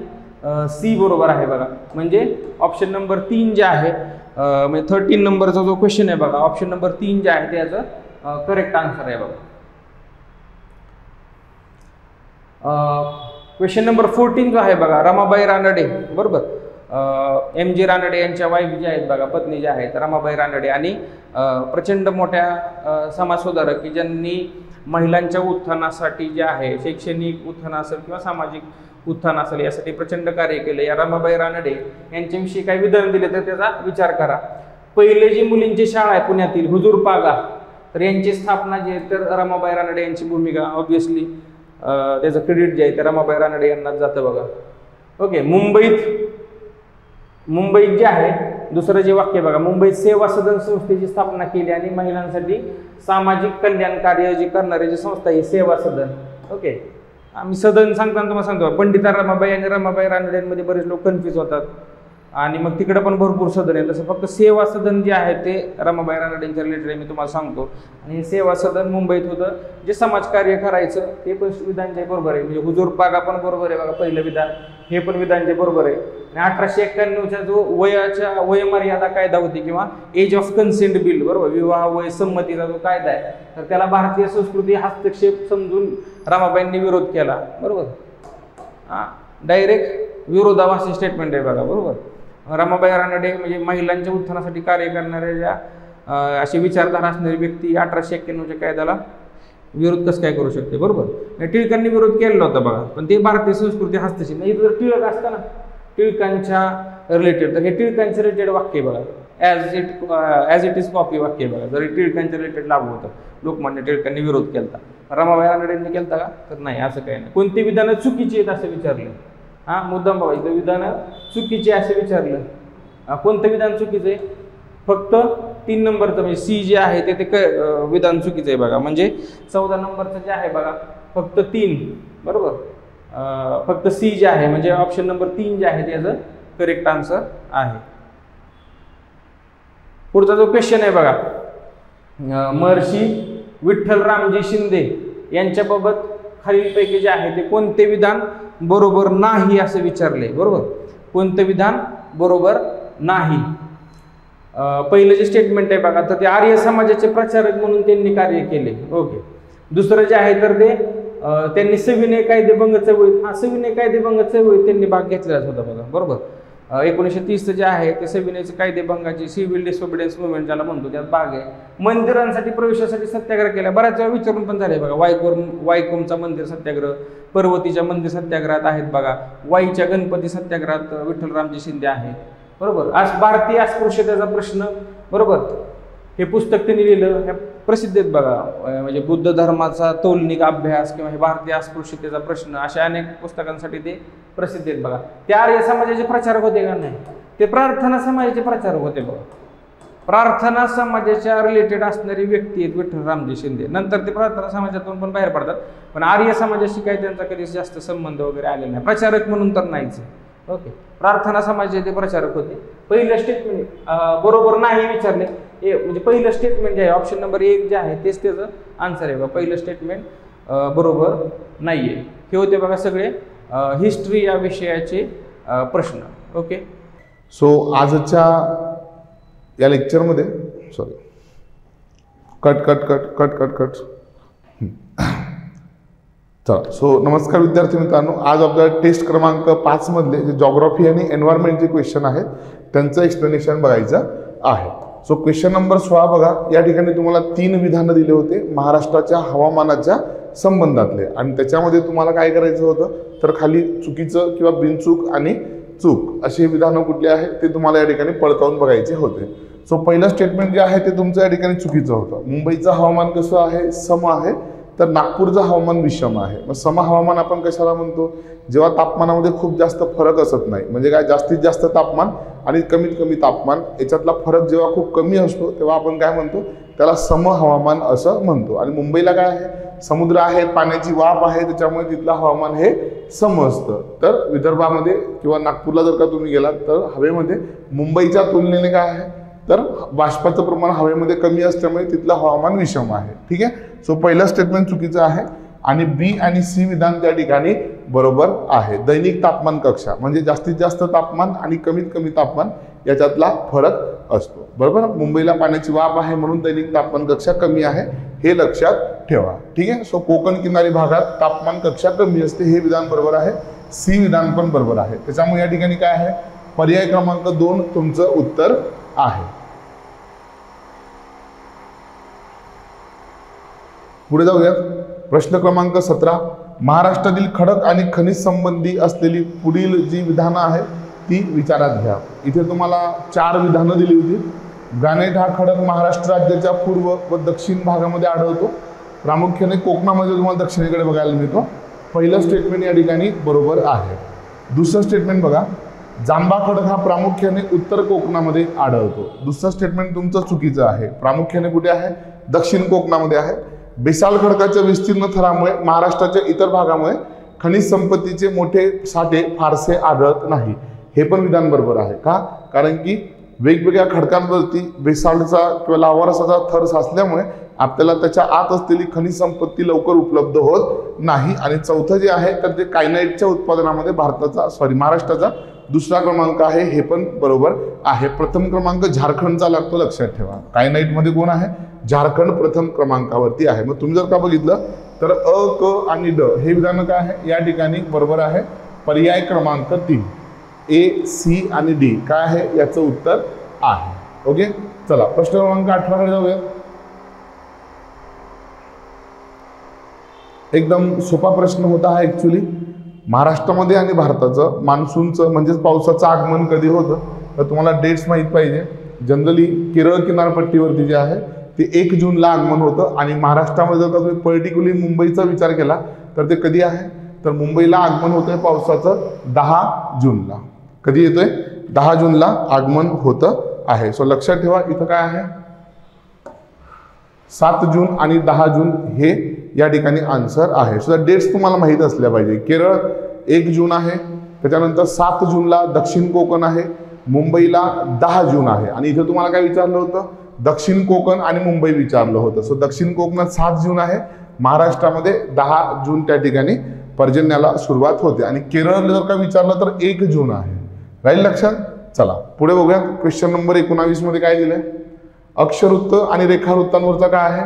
सी बरोबर आहे बघा. म्हणजे ऑप्शन नंबर 3 जे आहे म्हणजे 13 नंबरचा जो क्वेश्चन आहे बघा, ऑप्शन नंबर 3 जे आहे ते याचं करेक्ट आन्सर आहे बघा. क्वेश्चन नंबर 14 जो आहे बघा, रमाबाई रानडे बरोबर, MG रानडे यांच्या वाईफ ज्या आहेत बघा, पत्नी ज्या आहेत रमाबाई रानडे, आणि प्रचंड मोठ्या समाजसुधारक की ज्यांनी महिलांच्या उत्थानासाठी जे आहे, शैक्षणिक उत्थान असेल किंवा सामाजिक उत्थान असेल, यासाठी प्रचंड कार्य केले. या रमाबाई रानडे यांच्याविषयी काही विधान दिले तर त्याचा विचार करा. पहिले जी मुलींची शाळा आहे पुण्यातील हुजूर पागा, तर यांची स्थापना जी आहे तर रमाबाई रानडे यांची भूमिका ऑब्विसली त्याचं क्रेडिट जे आहे ते रमाबाई रानडे यांनाच जातं बघा. ओके. मुंबईत जे आहे दुसरं जे वाक्य बघा, मुंबईत सेवा सदन संस्थेची स्थापना केली आणि महिलांसाठी सामाजिक कल्याण कार्य जे करणारे जी संस्था आहे सेवा सदन. ओके. आम्ही सदन सांगताना तुम्हाला सांगतो, पंडिता रमाबाई आणि रमाबाई रानडेंमध्ये बरेच लोक कन्फ्यूज होतात आणि मग तिकडे पण भरपूर सदन आहे. तसं फक्त सेवा सदन जे आहे ते रमाबाई रानडेंच्या रिलेटेड मी तुम्हाला सांगतो. आणि हे सेवा सदन मुंबईत होतं, जे समाजकार्य करायचं ते पण विधान जे बरोबर आहे. म्हणजे हुजूर पागा पण बरोबर आहे बघा, पहिलं विधान, हे पण विधान जे बरोबर आहे. आणि 1891चा जो वयमर्यादा कायदा होती किंवा एज ऑफ कन्सेंट बिल बरोबर, विवाह वय संमतीचा जो कायदा आहे, तर त्याला भारतीय संस्कृती हस्तक्षेप समजून रमाबाईंनी विरोध केला बरोबर. डायरेक्ट विरोधाभासी स्टेटमेंट आहे बघा बरोबर. रमाबाई रानडे म्हणजे महिलांच्या उत्थानासाठी कार्य करणाऱ्या ज्या अशी विचारधारा असणारी व्यक्ती 1891च्या कायद्याला विरोध कसं काय करू शकते बरोबर. टिळकांनी विरोध केलेला होता बघा, पण ते भारतीय संस्कृती हस्तक्षेप नाही. जर टिळक असतं ना टिळकांच्या रिलेटेड, तर हे टिळकांच्या रिलेटेड वाक्य बघा, ॲज इट इज कॉपी वाक्य बघा. जर टिळकांच्या रिलेटेड लागू होतं, लोकमान्य टिळकांनी विरोध केला, रमाबाई रानडेंनी केला का, तर नाही, असं काही नाही. कोणती विधानं चुकीची आहेत असं विचारलं, मुद्दाम बघा इथं विधानं चुकीचे असं विचारलं. कोणतं विधान चुकीचं आहे, फक्त 3 नंबरचं म्हणजे सी जे आहे ते विधान चुकीचं आहे बघा. म्हणजे 14 नंबरचं जे आहे बघा फक्त 3 बरोबर, फक्त सी जे आहे म्हणजे ऑप्शन नंबर 3 जे आहे त्याचं करेक्ट आन्सर आहे. पुढचा जो क्वेश्चन आहे बघा, महर्षी विठ्ठलरामजी शिंदे यांच्याबाबत खालीलपैकी जे आहे ते कोणते विधान बरोबर नाही असं विचारले बरोबर. कोणतं विधान बरोबर नाही. पहिलं जे स्टेटमेंट आहे बघा, तर ते आर्य समाजाचे प्रचारक म्हणून त्यांनी कार्य केले. ओके. दुसरं जे आहे तर ते त्यांनी सविनय कायदेभंग चळवळीत, सविनय कायदेभंग चळवळीत त्यांनी भाग घेतलेलाच होता बघा बरोबर. 1930 जे आहे ते सविनयचे कायदेभंगाची सिव्हिल डिसओबिडियन्स मुवमेंट ज्याला म्हणतो त्यात भाग आहे. मंदिरांसाठी प्रवेशासाठी सत्याग्रह केला, बऱ्याच वेळा विचारून पण झाले बघा. वायकोमचा मंदिर सत्याग्रह, पर्वतीच्या मंदिर सत्याग्रहात आहेत बघा, वाईच्या गणपती सत्याग्रहात विठ्ठलरामजी शिंदे आहेत बरोबर. आज भारतीय अस्पृश्यतेचा प्रश्न बरोबर, हे पुस्तक त्यांनी लिहिलं, हे प्रसिद्ध आहेत बघा. म्हणजे बुद्ध धर्माचा तौलनिक अभ्यास किंवा हे भारतीय अस्पृश्यतेचा प्रश्न, अशा अनेक पुस्तकांसाठी ते प्रसिद्ध आहेत बघा. ते आर्य समाजाचे प्रचारक होते का नाही, ते प्रार्थना समाजाचे प्रचारक होते बघा. प्रार्थना समाजाच्या रिलेटेड असणारी व्यक्ती आहेत विठ्ठलरामजी शिंदे. नंतर ते प्रार्थना समाजातून पण बाहेर पडतात, पण आर्य समाजाशी काही त्यांचा कधी जास्त संबंध वगैरे आलेला नाही, प्रचारक म्हणून तर नाहीच. ओके. प्रार्थना समाजाचे ते प्रचारक होते. पहिलं स्टेटमेंट बरोबर नाही विचारले, म्हणजे पहिलं स्टेटमेंट जे आहे ऑप्शन नंबर 1 जे आहे तेच त्याचं आन्सर आहे बघा. पहिलं स्टेटमेंट बरोबर नाही आहे. हे होते बघा सगळे हिस्ट्री या विषयाचे प्रश्न. ओके. सो आजच्या या लेक्चरमध्ये कट चला. सो नमस्कार विद्यार्थी मित्रांनो, आज आपल्याला टेस्ट क्रमांक 5 मधले जे जॉग्राफी आणि एन्व्हायरमेंटचे क्वेश्चन आहेत त्यांचं एक्सप्लेनेशन बघायचं आहे. सो क्वेश्चन नंबर 16 बघा. या ठिकाणी तुम्हाला 3 विधानं दिले होते महाराष्ट्राच्या हवामानाच्या संबंधातले, आणि त्याच्यामध्ये तुम्हाला काय करायचं होतं तर खाली चुकीचं किंवा बिनचूक आणि चूक अशी विधानं कुठली आहेत ते तुम्हाला या ठिकाणी पडताळून बघायचे होते. सो पहिलं स्टेटमेंट जे आहे ते तुमचं या ठिकाणी चुकीचं होतं. मुंबईचं हवामान कसं आहे, सम आहे तर नागपूरचं हवामान विषम आहे. मग सम हवामान आपण कशाला म्हणतो? जेव्हा तापमानामध्ये खूप जास्त फरक असत नाही, म्हणजे काय जास्तीत जास्त तापमान आणि कमीत कमी तापमान याच्यातला फरक जेव्हा खूप कमी असतो तेव्हा आपण काय म्हणतो? त्याला सम हवामान असं म्हणतो. आणि मुंबईला काय आहे? समुद्र आहे, पाण्याची वाफ आहे, त्याच्यामुळे तिथलं हवामान हे सम असतं. तर विदर्भामध्ये किंवा नागपूरला जर का तुम्ही गेलात तर हवेमध्ये मुंबईच्या तुलनेने काय आहे? तर बाष्पाचं प्रमाण हवेमध्ये कमी असल्यामुळे तिथलं हवामान विषम आहे. ठीक आहे. सो पहिलं स्टेटमेंट चुकीचं आहे आणि बी आणि सी विधान त्या ठिकाणी बरोबर आहे. दैनिक तापमान कक्षा म्हणजे जास्तीत जास्त तापमान आणि कमीत कमी तापमान याच्यातला फरक असतो. बरोबर. मुंबईला पाण्याची वाफ आहे म्हणून दैनिक तापमान कक्षा कमी आहे, हे लक्षात ठेवा. ठीक आहे. सो कोकण किनारी भागात तापमान कक्षा कमी असते, हे विधान बरोबर आहे. सी विधान पण बरोबर आहे. त्याच्यामुळे या ठिकाणी काय आहे? पर्याय क्रमांक 2 तुमचं उत्तर आहे. पुढे जाऊयात. प्रश्न क्रमांक 17. महाराष्ट्रातील खडक आणि खनिज संबंधी असलेली पुढील जी विधानं आहेत ती विचारात घ्या. इथे तुम्हाला 4 विधानं दिली होती. ग्रॅनाइट हा खडक महाराष्ट्र राज्याच्या पूर्व व दक्षिण भागामध्ये आढळतो. प्रामुख्याने कोकणामध्ये तुम्हाला दक्षिणेकडे बघायला मिळतो. पहिलं स्टेटमेंट या ठिकाणी बरोबर आहे. दुसरं स्टेटमेंट बघा. जांभा खडक हा प्रामुख्याने उत्तर कोकणामध्ये आढळतो. दुसरं स्टेटमेंट तुमचं चुकीचं आहे. प्रामुख्याने कुठे आहे? दक्षिण कोकणामध्ये आहे. बेसाल्ट खडकाच्या विस्तीर्ण थरामुळे महाराष्ट्राच्या इतर भागामुळे खनिज संपत्तीचे मोठे साठे फारसे आढळत नाही, हे पण विधान बरोबर आहे. का? कारण की वेगवेगळ्या खडकांवरती बेसाल्टचा किंवा लाव्हारसाचा थर साचल्यामुळे आपल्याला त्याच्या आत असलेली खनिज संपत्ती लवकर उपलब्ध होत नाही. आणि चौथं जे आहे तर ते कायनाइटच्या उत्पादनामध्ये महाराष्ट्राचा दुसरा क्रमांक आहे, हे पण बरोबर आहे. प्रथम क्रमांक झारखंडचा लागतो, लक्षात ठेवा. कायनाइटमध्ये कोण आहे? झारखंड प्रथम क्रमांकावरती आहे. मग तुम्ही जर का बघितलं तर अ, क आणि ड हे विधान काय आहे? या ठिकाणी बरोबर आहे. पर्याय क्रमांक 3 ए, सी आणि डी काय आहे? याचं उत्तर आहे. ओके. चला प्रश्न क्रमांक 18 कडे जाऊया. एकदम सोपा प्रश्न होता हा ऍक्च्युली. महाराष्ट्रामध्ये आणि भारताचं मान्सूनचं म्हणजेच पावसाचं आगमन कधी होतं तर तुम्हाला डेट्स माहीत पाहिजे. जनरली केरळ किनारपट्टीवरती जे आहे ते 1 जूनला आगमन होतं आणि महाराष्ट्रामध्ये जर का तुम्ही पर्टिक्युलरली मुंबईचा विचार केला तर ते कधी आहे? तर मुंबईला आगमन होतंय पावसाचं 10 जूनला. कधी येतोय? 10 जूनला आगमन होतं आहे. सो लक्षात ठेवा इथं काय आहे? 7 जून आणि 10 जून हे या ठिकाणी आन्सर आहे. सो डेट्स तुम्हाला माहीत असल्या पाहिजे. केरळ 1 जून आहे, त्याच्यानंतर 7 जूनला दक्षिण कोकण आहे, मुंबईला 10 जून आहे. आणि इथे तुम्हाला काय विचारलं होतं? दक्षिण कोकण आणि मुंबई विचारलं होतं. सो दक्षिण कोकणात 7 जून आहे, महाराष्ट्रामध्ये 10 जून त्या ठिकाणी पर्जन्याला सुरुवात होते. आणि केरळ जर का विचारलं तर 1 जून आहे. राहील लक्षात. चला पुढे बघूया. क्वेश्चन नंबर 19 मध्ये काय दिलंय? अक्षवृत्त आणि रेखावृत्तांवरचा काय आहे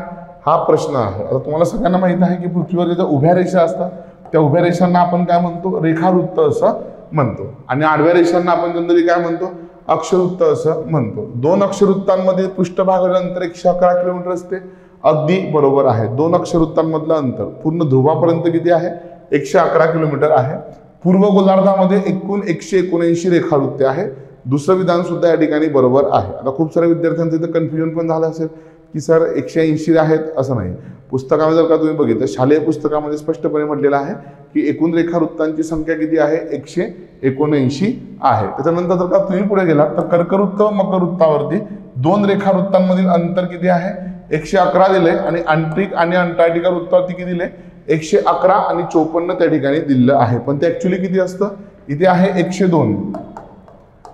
हा प्रश्न आहे. आता तुम्हाला सगळ्यांना माहित आहे की पृथ्वीवर ज्या उभ्या रेषा असतात त्या उभ्या रेषांना आपण काय म्हणतो? रेखावृत्त असं म्हणतो. आणि आडव्या रेषांना आपण जनरली काय म्हणतो? अक्षवृत्त असं म्हणतो. 2 अक्षवृत्तांमध्ये पृष्ठभागाचे अंतर 111 किलोमीटर असते. अगदी बरोबर आहे. 2 अक्षवृत्तांमधलं अंतर पूर्ण ध्रुवापर्यंत किती आहे? 111 किलोमीटर आहे. पूर्व गोलार्धामध्ये एकूण 179 रेखावृत्ते आहे. दुसरं विधान सुद्धा या ठिकाणी बरोबर आहे. आता खूप साऱ्या विद्यार्थ्यांचं इथं कन्फ्युजन पण झालं असेल की सर 180 आहेत असं नाही. पुस्तकामध्ये जर का तुम्ही बघितलं शालेय पुस्तकामध्ये स्पष्टपणे म्हटलेलं आहे की एकूण रेखावृत्तांची संख्या किती आहे? 179 आहे. त्याच्यानंतर जर का तुम्ही पुढे गेलात तर कर्कवृत्त व मकरवृत्तावरती 2 रेखावृत्तांमधील अंतर किती आहे? 111 दिले. आणि आंतरिक आणि अंटार्क्टिका वृत्तावरती किती दिले? 111 आणि 54 त्या ठिकाणी दिलेलं आहे. पण ते ऍक्च्युली किती असतं? इथे आहे 102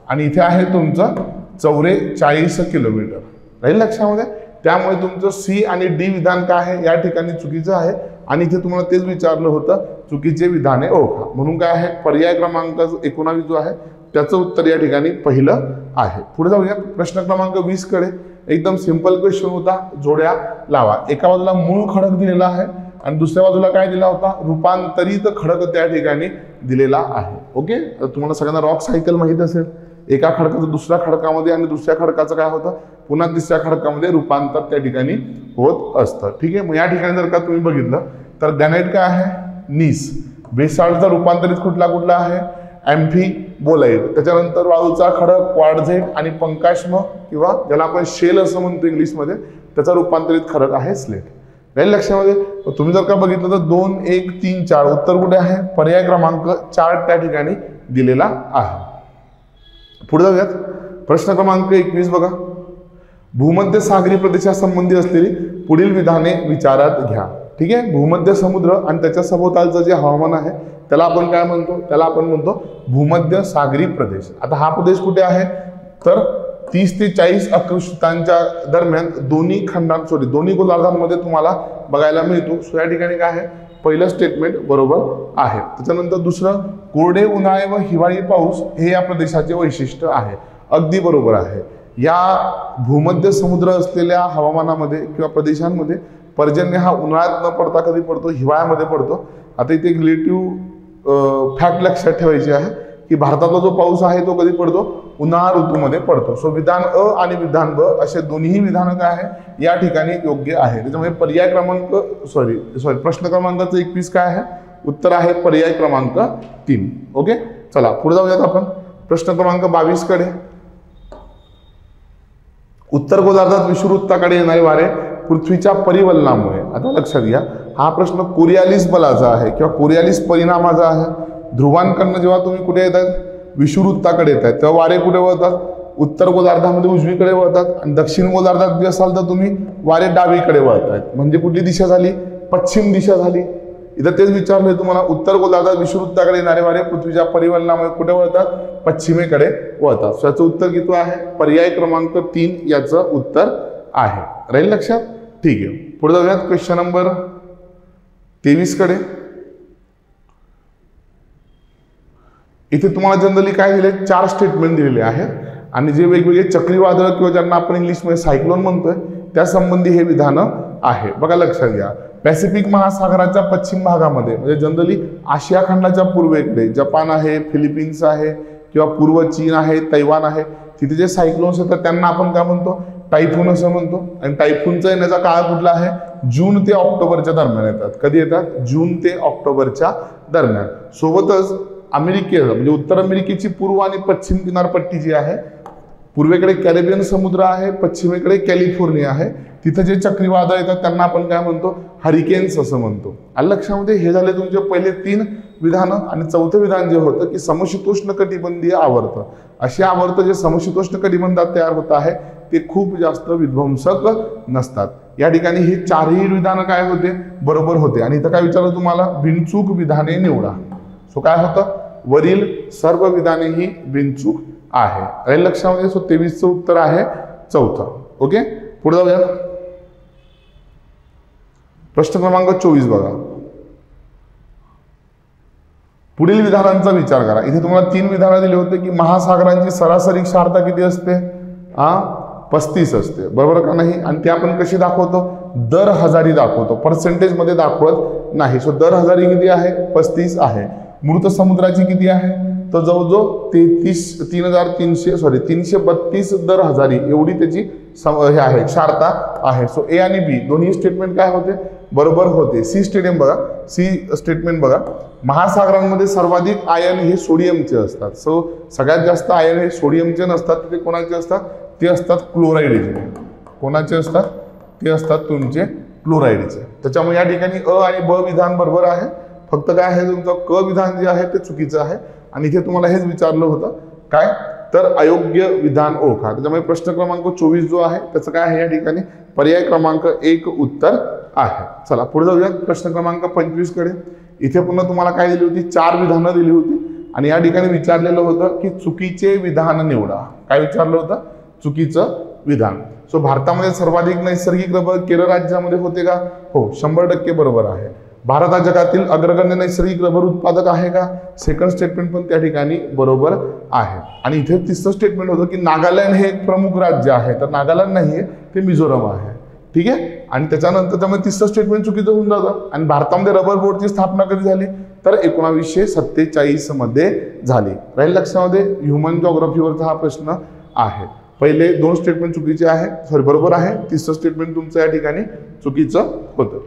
आणि इथे आहे तुमचं 44 किलोमीटर. राहील लक्षामध्ये. त्यामुळे तुमचं सी आणि डी विधान काय आहे? या ठिकाणी चुकीचं आहे. आणि इथे तुम्हाला तेच विचारलं होतं चुकीचे विधाने ओळखा. म्हणून काय आहे? पर्याय क्रमांक 19 जो आहे त्याचं उत्तर या ठिकाणी पहिलं आहे. पुढे जाऊया. प्रश्न क्रमांक 20 कडे. एकदम सिंपल क्वेश्चन होता. जोड्या लावा. एका बाजूला मूळ खडक दिलेला आहे आणि दुसऱ्या बाजूला काय दिला होता? रूपांतरित खडक त्या ठिकाणी दिलेला आहे. ओके. तुम्हाला सगळ्यांना रॉक सायकल माहित असेल. एका खडकाचं दुसऱ्या खडकामध्ये आणि दुसऱ्या खडकाचं काय होतं? पुन्हा तिसऱ्या खडकामध्ये रूपांतर त्या ठिकाणी होत असतं. ठीक आहे. मग या ठिकाणी जर का तुम्ही बघितलं तर ग्रॅनाइट काय आहे? नीस. बेसाल्टचा रूपांतरित कुठला आहे? अँफिबोलाइट. त्याच्यानंतर वाळूचा खडक क्वार्टझाइट आणि पंकाश्म किंवा ज्याला आपण शेल असं म्हणतो इंग्लिशमध्ये त्याचा रूपांतरित खडक आहे स्लेट. राहील लक्षामध्ये. तुम्ही जर का बघितलं तर 2, 1, 3, 4 उत्तर कुठे आहे? पर्याय क्रमांक 4 त्या ठिकाणी दिलेला आहे. पुढे जाऊयात. प्रश्न क्रमांक 21 बघा. भूमध्य सागरी प्रदेशासंबंधी असलेली पुढील विधाने विचारात घ्या. ठीक आहे. भूमध्य समुद्र आणि त्याच्या सभोवतालचं जे हवामान आहे त्याला आपण काय म्हणतो? त्याला आपण म्हणतो भूमध्य सागरी प्रदेश. आता हा प्रदेश कुठे आहे? तर 30 ते 40 अक्षांशांच्या दरम्यान दोन्ही गोलार्धांमध्ये तुम्हाला बघायला मिळतो. सो या ठिकाणी काय आहे? पहिलं स्टेटमेंट बरोबर आहे. त्याच्यानंतर दुसरं, कोरडे उन्हाळे व हिवाळी पाऊस हे या प्रदेशाचे वैशिष्ट्य आहे. अगदी बरोबर आहे. या भूमध्य समुद्र असलेल्या हवामानामध्ये किंवा प्रदेशांमध्ये पर्जन्य हा उन्हाळ्यात न पडता कधी पडतो? हिवाळ्यामध्ये पडतो. आता इथे एक रिलेटिव्ह फॅक्ट लक्षात ठेवायची आहे की भारतातला जो पाऊस आहे तो कधी पडतो? उन्हाळा ऋतूमध्ये पडतो. सो विधान अ आणि विधान ब असे दोन्ही विधान काय आहे या ठिकाणी योग्य आहे. त्याच्यामुळे पर्याय क्रमांक प्रश्न क्रमांकाचं 21 काय आहे? उत्तर आहे पर्याय क्रमांक 3. ओके, चला पुढे जाऊयात आपण प्रश्न क्रमांक 22 कडे. उत्तर गोलार्धात विषुववृत्ताकडे येणारे वारे पृथ्वीच्या परिवलनामुळे. आता लक्षात घ्या, हा प्रश्न कोरियालिस बलाचा आहे किंवा कोरियालिस परिणामाचा आहे. ध्रुवांकडनं जेव्हा तुम्ही कुठे येतात? विषुववृत्ताकडे येतात, तेव्हा वारे कुठे वळतात? उत्तर गोलार्धामध्ये उजवीकडे वळतात आणि दक्षिण गोलार्धात जे असाल तर तुम्ही वारे डावीकडे वळतायत. म्हणजे कुठली दिशा झाली? पश्चिम दिशा झाली. इथं तेच विचारलंय तुम्हाला. उत्तर गोलार्धात विषुववृत्ताकडे येणारे वारे पृथ्वीच्या परिवलनामुळे कुठे वळतात? पश्चिमेकडे वळतात. सो याचं उत्तर किती आहे? पर्याय क्रमांक 3 याचं उत्तर आहे. राहील लक्षात? ठीक आहे. पुढे जाऊयात क्वेश्चन नंबर 23 कडे. इथे तुम्हाला जनरली काय दिले? 4 स्टेटमेंट दिलेले आहेत आणि जे वेगवेगळे चक्रीवादळ किंवा ज्यांना आपण इंग्लिशमध्ये सायक्लोन म्हणतोय त्या संबंधी हे विधान आहे. बघा लक्षात घ्या, पॅसिफिक महासागराच्या पश्चिम भागामध्ये म्हणजे जनरली आशिया खंडाच्या पूर्वेकडे जपान आहे, फिलिपिन्स आहे किंवा पूर्व चीन आहे, तैवान आहे, तिथे जे सायक्लोन्स येतात त्यांना आपण काय म्हणतो? टायफून असं म्हणतो. आणि टायफूनचा येण्याचा काळ कुठला आहे? जून ते ऑक्टोबरच्या दरम्यान येतात. कधी येतात? जून ते ऑक्टोबरच्या दरम्यान. सोबतच अमेरिकेला म्हणजे उत्तर अमेरिकेची पूर्व आणि पश्चिम किनारपट्टी जी आहे, पूर्वेकडे कॅरेबियन समुद्र आहे, पश्चिमेकडे कॅलिफोर्निया आहे, तिथे जे चक्रीवादळ येतात त्यांना आपण काय म्हणतो? हरिकेन्स असं म्हणतो. आलं लक्षामध्ये? हे झाले तुमचे पहिले 3 विधानं. आणि चौथं विधान जे होतं की समशीतोष्ण कटिबंधीय आवर्त. अशी आवर्त जे समशीतोष्ण कटिबंधात तयार होत आहे ते खूप जास्त विध्वंसक नसतात. या ठिकाणी हे 4ही विधानं काय होते? बरोबर होते. आणि इथं काय विचारलं तुम्हाला? बिनचूक विधाने निवडा. सो काय होतं? वरील सर्व विधाने ही बिनचूक आहे. राहील लक्षामध्ये? सो 23चं उत्तर आहे चौथं. ओके, पुढे जाऊया. प्रश्न क्रमांक 24 बघा. पुढील विधानांचा विचार करा. इथे तुम्हाला 3 विधानं दिली होते की महासागरांची सरासरी क्षारता किती असते? 35 असते. बरोबर का नाही? आणि ते आपण कशी दाखवतो? दर हजारी दाखवतो, पर्सेंटेज मध्ये दाखवत नाही. सो दर हजारी किती आहे? 35 आहे. मृत समुद्राची किती आहे? तर जवळजवळ 332 दर हजारी एवढी त्याची हे आहे, क्षारता आहे. सो ए आणि बी दोन्ही स्टेटमेंट काय होते? बरोबर होते. सी स्टेटमेंट बघा. महासागरांमध्ये सर्वाधिक आयन हे सोडियमचे असतात. सो सगळ्यात जास्त आयन हे सोडियमचे नसतात, ते कोणाचे असतात? ते असतात क्लोराईडचे. कोणाचे असतात? ते असतात तुमचे क्लोराईडचे. त्याच्यामुळे या ठिकाणी अ आणि ब विधान बरोबर आहे. फक्त काय आहे? तुमचं क विधान जे आहे ते चुकीचं आहे. आणि इथे तुम्हाला हेच विचारलं होतं काय? तर अयोग्य विधान ओळखा. त्याच्यामुळे प्रश्न क्रमांक 24 जो आहे त्याचं काय आहे? या ठिकाणी पर्याय क्रमांक 1 उत्तर आहे. चला पुढे जाऊया प्रश्न क्रमांक 25 कडे. इथे पुन्हा तुम्हाला काय दिली होती? 4 विधानं दिली होती आणि या ठिकाणी विचारलेलं होतं की चुकीचे विधान निवडा. काय विचारलं होतं? चुकीचं विधान. सो भारतामध्ये सर्वाधिक नैसर्गिक रबर केरळ राज्यामध्ये होते का? हो, 100% बरोबर आहे. भारत हा जगातील अग्रगण्य नैसर्गिक रबर उत्पादक आहे का? सेकंड स्टेटमेंट पण त्या ठिकाणी बरोबर आहे. आणि इथे 3रं स्टेटमेंट होतं की नागालँड हे एक प्रमुख राज्य आहे. तर नागालँड नाहीये, ते मिझोरम आहे. ठीक आहे. आणि त्याच्यानंतर त्यामुळे 3रं स्टेटमेंट चुकीचं होऊन जातं. आणि भारतामध्ये रबर बोर्डची स्थापना कधी झाली? तर 1947 मध्ये झाली. राहील लक्षामध्ये? ह्युमन जॉग्राफीवरचा हा प्रश्न आहे. पहिले 2 स्टेटमेंट चुकीचे आहे, बरोबर आहे. 3रं स्टेटमेंट तुमचं या ठिकाणी चुकीचं होतं.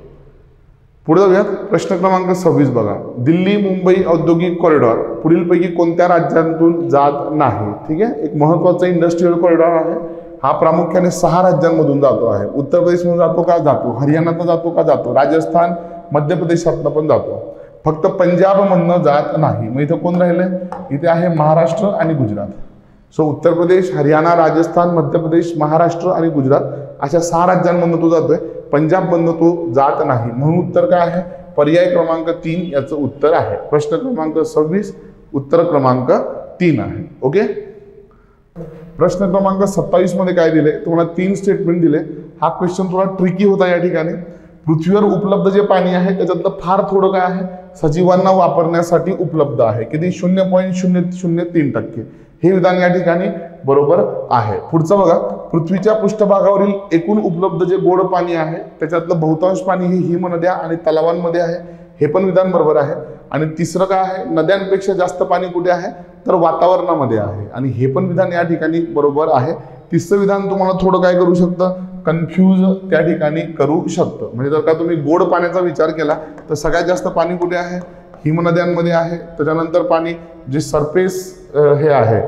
पुढे जाऊयात. प्रश्न क्रमांक 26 बघा. दिल्ली मुंबई औद्योगिक कॉरिडॉर पुढीलपैकी कोणत्या राज्यांतून जात नाही? ठीक आहे. एक महत्वाचा इंडस्ट्रियल कॉरिडॉर आहे हा प्रामुख्याने 6 राज्यांमधून जातो आहे. उत्तर प्रदेशमधून जातो का? जातो. हरियाणातनं जातो का? जातो. राजस्थान, मध्य प्रदेशातनं पण जातो. फक्त पंजाबमधनं जात नाही. मग इथं कोण राहिले? इथे आहे महाराष्ट्र आणि गुजरात. सो उत्तर प्रदेश, हरियाणा, राजस्थान, मध्य प्रदेश, महाराष्ट्र आणि गुजरात अशा 6 राज्यांमधनं तो जातोय. पंजाबमधनं तो जात नाही. म्हणून उत्तर काय आहे? पर्याय क्रमांक 3 याचं उत्तर आहे. प्रश्न क्रमांक 26 उत्तर क्रमांक 3 आहे. ओके. प्रश्न क्रमांक 27 मध्ये काय दिले? तुम्हाला 3 स्टेटमेंट दिले. हा क्वेश्चन थोडा ट्रिकी होता या ठिकाणी. पृथ्वीवर उपलब्ध जे पाणी आहे त्याच्यातलं फार थोडं काय आहे? सजीवांना वापरण्यासाठी उपलब्ध आहे. किती? 0.003%. हे विधान या ठिकाणी बरोबर आहे. पुढचं बघा, पृथ्वीच्या पृष्ठभागावरील एकूण उपलब्ध जे गोड पाणी आहे त्याच्यातलं बहुतांश पाणी हे हिमनद्या आणि तलावांमध्ये आहे. हे पण विधान बरोबर आहे. आणि तिसरं काय आहे? नद्यांपेक्षा जास्त पाणी कुठे आहे? तर वातावरणामध्ये आहे. आणि हे पण विधान या ठिकाणी बरोबर आहे. तिसरं विधान तुम्हाला थोडं काय करू शकतं? कन्फ्यूज त्या ठिकाणी करू शकतं. म्हणजे जर का तुम्ही गोड पाण्याचा विचार केला तर सगळ्यात जास्त पाणी कुठे आहे? हिमनद्यांमध्ये आहे. त्याच्यानंतर पाणी जे सरफेस हे आहे,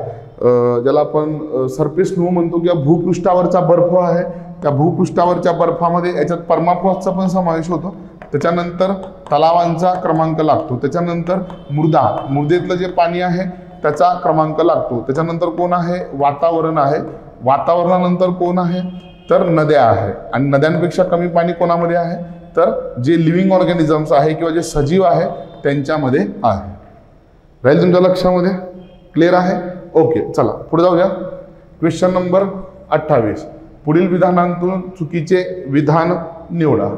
ज्याला आपण सरफेस स्नो म्हणतो किंवा भूपृष्ठावरचा बर्फ आहे, त्या भूपृष्ठावरच्या बर्फामध्ये याच्यात परमाफ्रॉस्टचा पण समावेश होतो. त्याच्यानंतर तलावांचा क्रमांक लागतो. त्याच्यानंतर मृदेतलं जे पाणी आहे त्याचा क्रमांक लागतो. त्याच्यानंतर कोण आहे? वातावरण आहे. वातावरणानंतर कोण आहे? तर नद्या आहे. आणि नद्यांपेक्षा कमी पाणी कोणामध्ये आहे? तर जे लिव्हिंग ऑर्गॅनिझम्स आहे किंवा जे सजीव आहे त्यांच्यामध्ये आहे. राहील तुमच्या लक्षामध्ये? क्लिअर आहे? ओके. चला पुढे जाऊया. Question number 28. पुढील विधानांतून चुकीचे विधान निवडा.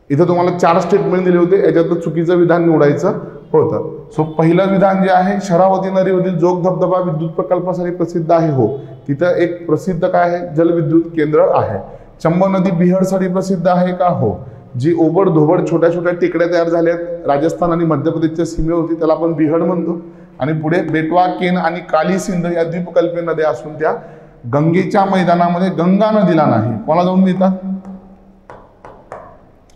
इथं तुम्हाला 4 स्टेटमेंट दिले होते. याच्यातलं चुकीचं विधान निवडायचं होतं. सो पहिलं विधान जे आहे, शरावती नदीवरील जोग धबधबा विद्युत प्रकल्पासाठी प्रसिद्ध आहे. हो, तिथं एक प्रसिद्ध काय आहे? जलविद्युत केंद्र आहे. चंबळ नदी बिहडसाठी प्रसिद्ध आहे का? हो. जी ओबड धोबड छोट्या छोट्या टेकड्या तयार झाल्यात राजस्थान आणि मध्य प्रदेशच्या सीमेवरती त्याला आपण बिहड म्हणतो. आणि पुढे बेटवा, केन आणि काली सिंध या द्वीपकल्पीय नद्या असून त्या गंगेच्या मैदानामध्ये गंगा नदीला नाही, कोणाला जाऊन मिळतात?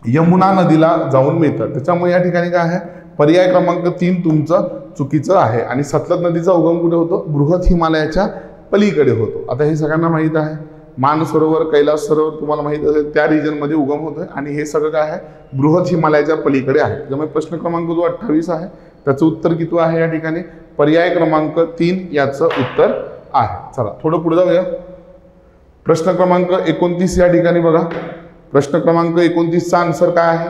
यमुना नदीला जाऊन मिळतात. त्याच्यामुळे या ठिकाणी काय आहे? पर्याय क्रमांक 3 तुमचं चुकीचं आहे. आणि सतलज नदीचा उगम कुठे होतो? बृहत हिमालयाच्या पलीकडे होतो. आता हे सगळ्यांना माहीत आहे. मानसरोवर, कैलास सरोवर तुम्हाला माहित असेल त्या रिजनमध्ये उगम होतोय. आणि हे सगळं काय आहे? बृहत हिमालयाच्या पलीकडे आहे. त्यामुळे प्रश्न क्रमांक जो 28 आहे त्याचं उत्तर किती आहे? या ठिकाणी पर्याय क्रमांक 3 याचं उत्तर आहे. चला थोडं पुढे जाऊया. प्रश्न क्रमांक 29 या ठिकाणी बघा. प्रश्न क्रमांक 29चा आन्सर काय आहे?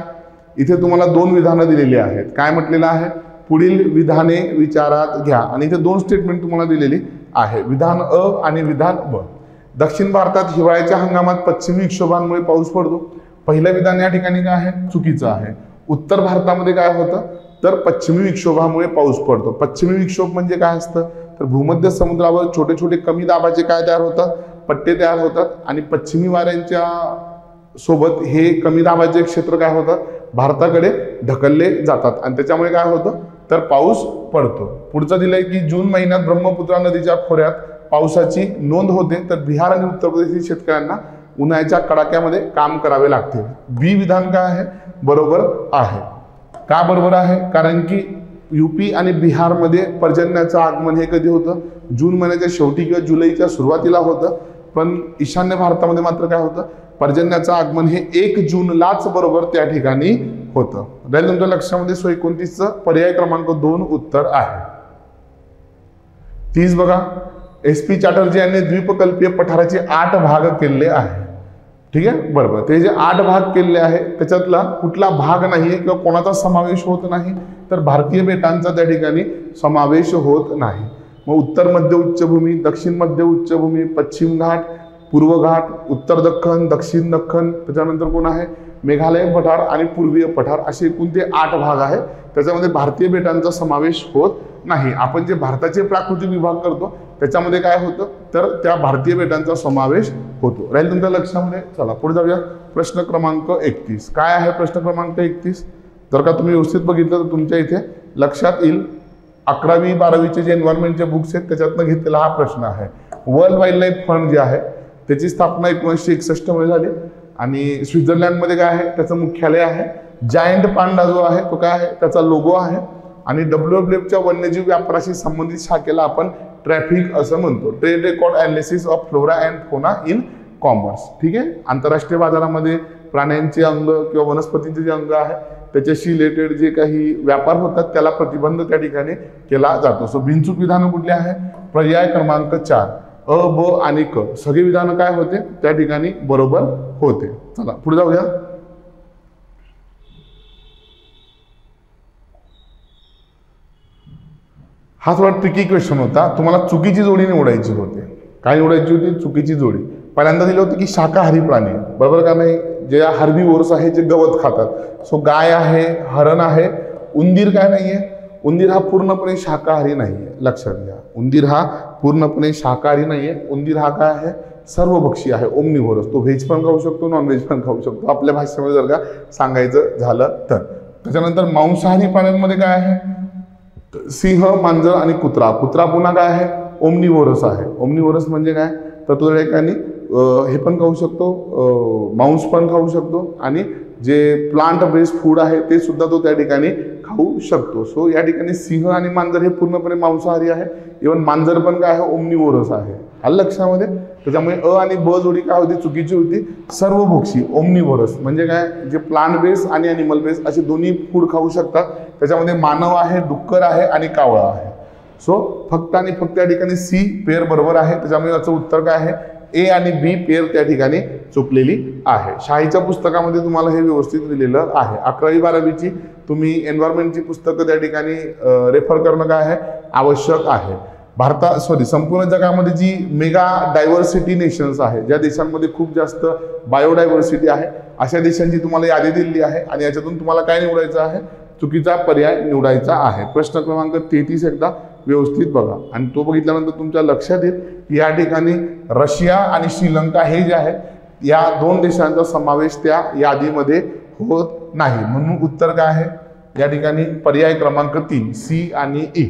इथे तुम्हाला 2 विधानं दिलेली आहेत. काय म्हटलेलं आहे? पुढील विधाने विचारात घ्या. आणि इथे 2 स्टेटमेंट तुम्हाला दिलेली आहे, विधान अ आणि विधान ब. दक्षिण भारतात हिवाळ्याच्या हंगामात पश्चिमी विक्षोभांमुळे पाऊस पडतो. पहिलं विधान या ठिकाणी काय आहे? चुकीचं आहे. उत्तर भारतामध्ये काय होतं? तर पश्चिमी विक्षोभामुळे पाऊस पडतो. पश्चिमी विक्षोभ म्हणजे काय असतं? तर भूमध्य समुद्रावर छोटे छोटे कमी दाबाचे काय तयार होतात? पट्टे तयार होतात. आणि पश्चिमी वाऱ्यांच्या सोबत हे कमी दाबाचे क्षेत्र काय होतात? भारताकडे ढकलले जातात. आणि त्याच्यामुळे काय होतं? तर पाऊस पडतो. पुढचं दिलंय की जून महिन्यात ब्रह्मपुत्रा नदीच्या खोऱ्यात पावसाची नोंद होते. तर बिहार आणि उत्तर प्रदेशच्या शेतकऱ्यांना उन्हाळ्याच्या कडाक्यामध्ये काम करावे लागते. बी विधान काय आहे? बरोबर आहे. का बरोबर आहे? कारण की यूपी आणि बिहारमध्ये पर्जन्याचं आगमन हे कधी होतं? जून महिन्याच्या शेवटी किंवा जुलैच्या सुरुवातीला होतं. पण ईशान्य भारतामध्ये मात्र काय होतं? पर्जन्याचं आगमन हे 1 जूनलाच बरोबर त्या ठिकाणी होतं. राहील तुमच्या लक्षामध्ये. 29चं पर्याय क्रमांक 2 उत्तर आहे. 30 बघा. SP चॅटर्जी यांनी द्वीपकल्पीय पठाराचे 8 भाग केले आहे. ठीक आहे, बरोबर. ते जे 8 भाग केलेले आहे त्याच्यातला कुठला भाग नाहीये किंवा कोणाचा समावेश होत नाही? तर भारतीय बेटांचा त्या ठिकाणी समावेश होत नाही. मग उत्तर मध्य उच्चभूमी, दक्षिण मध्य उच्चभूमी, पश्चिम घाट, पूर्व घाट, उत्तर दख्खन, दक्षिण दख्खन, त्याच्यानंतर कोण आहे? मेघालय पठार आणि पूर्वीय पठार, असे एकूण ते 8 भाग आहेत. त्याच्यामध्ये भारतीय बेटांचा समावेश होत नाही. आपण जे भारताचे प्राकृतिक विभाग करतो त्याच्यामध्ये काय होतं? तर त्या भारतीय बेटांचा समावेश होतो. राहील तुमच्या लक्षामध्ये. चला पुढे जाऊया. प्रश्न क्रमांक 31. काय आहे प्रश्न क्रमांक 31? जर का तुम्ही व्यवस्थित बघितलं तर तुमच्या इथे लक्षात येईल. 11वी 12वीचे जे एन्व्हायरमेंटचे बुक्स आहेत त्याच्यातनं घेतलेला हा प्रश्न आहे. वर्ल्ड वाईल्ड लाईफ फंड जे आहे त्याची स्थापना 1961 मध्ये झाली. आणि स्वित्झर्लंडमध्ये काय आहे? त्याचं मुख्यालय आहे. जायंट पांडा जो आहे तो काय आहे? त्याचा लोगो आहे. आणि WWFच्या वन्यजीव व्यापाराशी संबंधित शाखेला आपण ट्रॅफिक असं म्हणतो. Trade record analysis of flora and फोना इन कॉमर्स. ठीक आहे. आंतरराष्ट्रीय बाजारामध्ये प्राण्यांचे अंग किंवा वनस्पतींचे जे अंग आहे त्याच्याशी रिलेटेड जे काही व्यापार होतात त्याला प्रतिबंध त्या ठिकाणी केला जातो. सो बिनचूक विधानं कुठली आहे? पर्याय क्रमांक 4 अ, ब आणि क सगळे विधानं काय होते त्या ठिकाणी बरोबर होते. चला पुढे जाऊया. हा थोडा ट्रिकी क्वेश्चन होता. तुम्हाला चुकीची जोडी निवडायची होती. काय निवडायची होती? चुकीची जोडी. पहिल्यांदा दिलं होतं की शाकाहारी प्राणी, बरोबर का नाही? जे हार्बिवोर्स आहे, जे गवत खातात. सो गाय आहे, हरण आहे, उंदीर काय नाहीये? उंदीर हा पूर्णपणे शाकाहारी नाहीये, लक्षात घ्या. उंदीर हा पूर्णपणे शाकाहारी नाहीये. उंदीर हा काय आहे? सर्वभक्षी आहे, ओमनिव्होरस. तो व्हेज पण खाऊ शकतो, नॉन व्हेज पण खाऊ शकतो, आपल्या भाषेमध्ये जर का सांगायचं झालं तर. त्याच्यानंतर मांसाहारी प्राण्यांमध्ये काय आहे? सिंह, मांजर आणि कुत्रा. कुत्रा पुन्हा काय आहे? ओमनिव्होरस आहे. ओमनिव्होरस म्हणजे काय? तर तो त्या ठिकाणी हे पण खाऊ शकतो, मांस पण खाऊ शकतो आणि जे प्लांट बेस्ड फूड आहे ते सुद्धा तो त्या ठिकाणी खाऊ शकतो. सो या ठिकाणी सिंह आणि मांजर हे पूर्णपणे मांसाहारी आहे. इव्हन मांजर पण काय आहे? ओमनिव्होरस आहे. आलं लक्षामध्ये? त्याच्यामुळे अ आणि ब जोडी काय होती? चुकीची होती. सर्वभक्षी ओमनिव्होरस म्हणजे काय? जे प्लांट बेस आणि अॅनिमल बेस असे दोन्ही फूड खाऊ शकतात. त्याच्यामध्ये मानव आहे, डुक्कर आहे आणि कावळा आहे. सो फक्त आणि फक्त या ठिकाणी सी पेअर बरोबर आहे. त्याच्यामुळे याचं उत्तर काय आहे? ए आणि बी पेअर त्या ठिकाणी चुकलेली आहे. शाहीच्या पुस्तकामध्ये तुम्हाला हे व्यवस्थित दिलेलं आहे. 11वी-12वीची तुम्ही एन्व्हायरमेंटची पुस्तकं त्या ठिकाणी रेफर करणं काय आहे? आवश्यक आहे. संपूर्ण जगामध्ये जी मेगा डायव्हर्सिटी नेशन्स आहे, ज्या देशांमध्ये खूप जास्त बायोडायव्हर्सिटी आहे, अशा देशांची तुम्हाला यादी दिलेली आहे आणि याच्यातून तुम्हाला काय निवडायचं आहे? चुकीचा पर्याय निवडायचा आहे. प्रश्न क्रमांक 33 एकदा व्यवस्थित बघा आणि तो बघितल्यानंतर तुमच्या लक्षात येईल की या ठिकाणी रशिया आणि श्रीलंका हे जे आहेत या दोन देशांचा समावेश त्या यादीमध्ये होत नाही. म्हणून उत्तर काय आहे? या ठिकाणी पर्याय क्रमांक 3 सी आणि ई.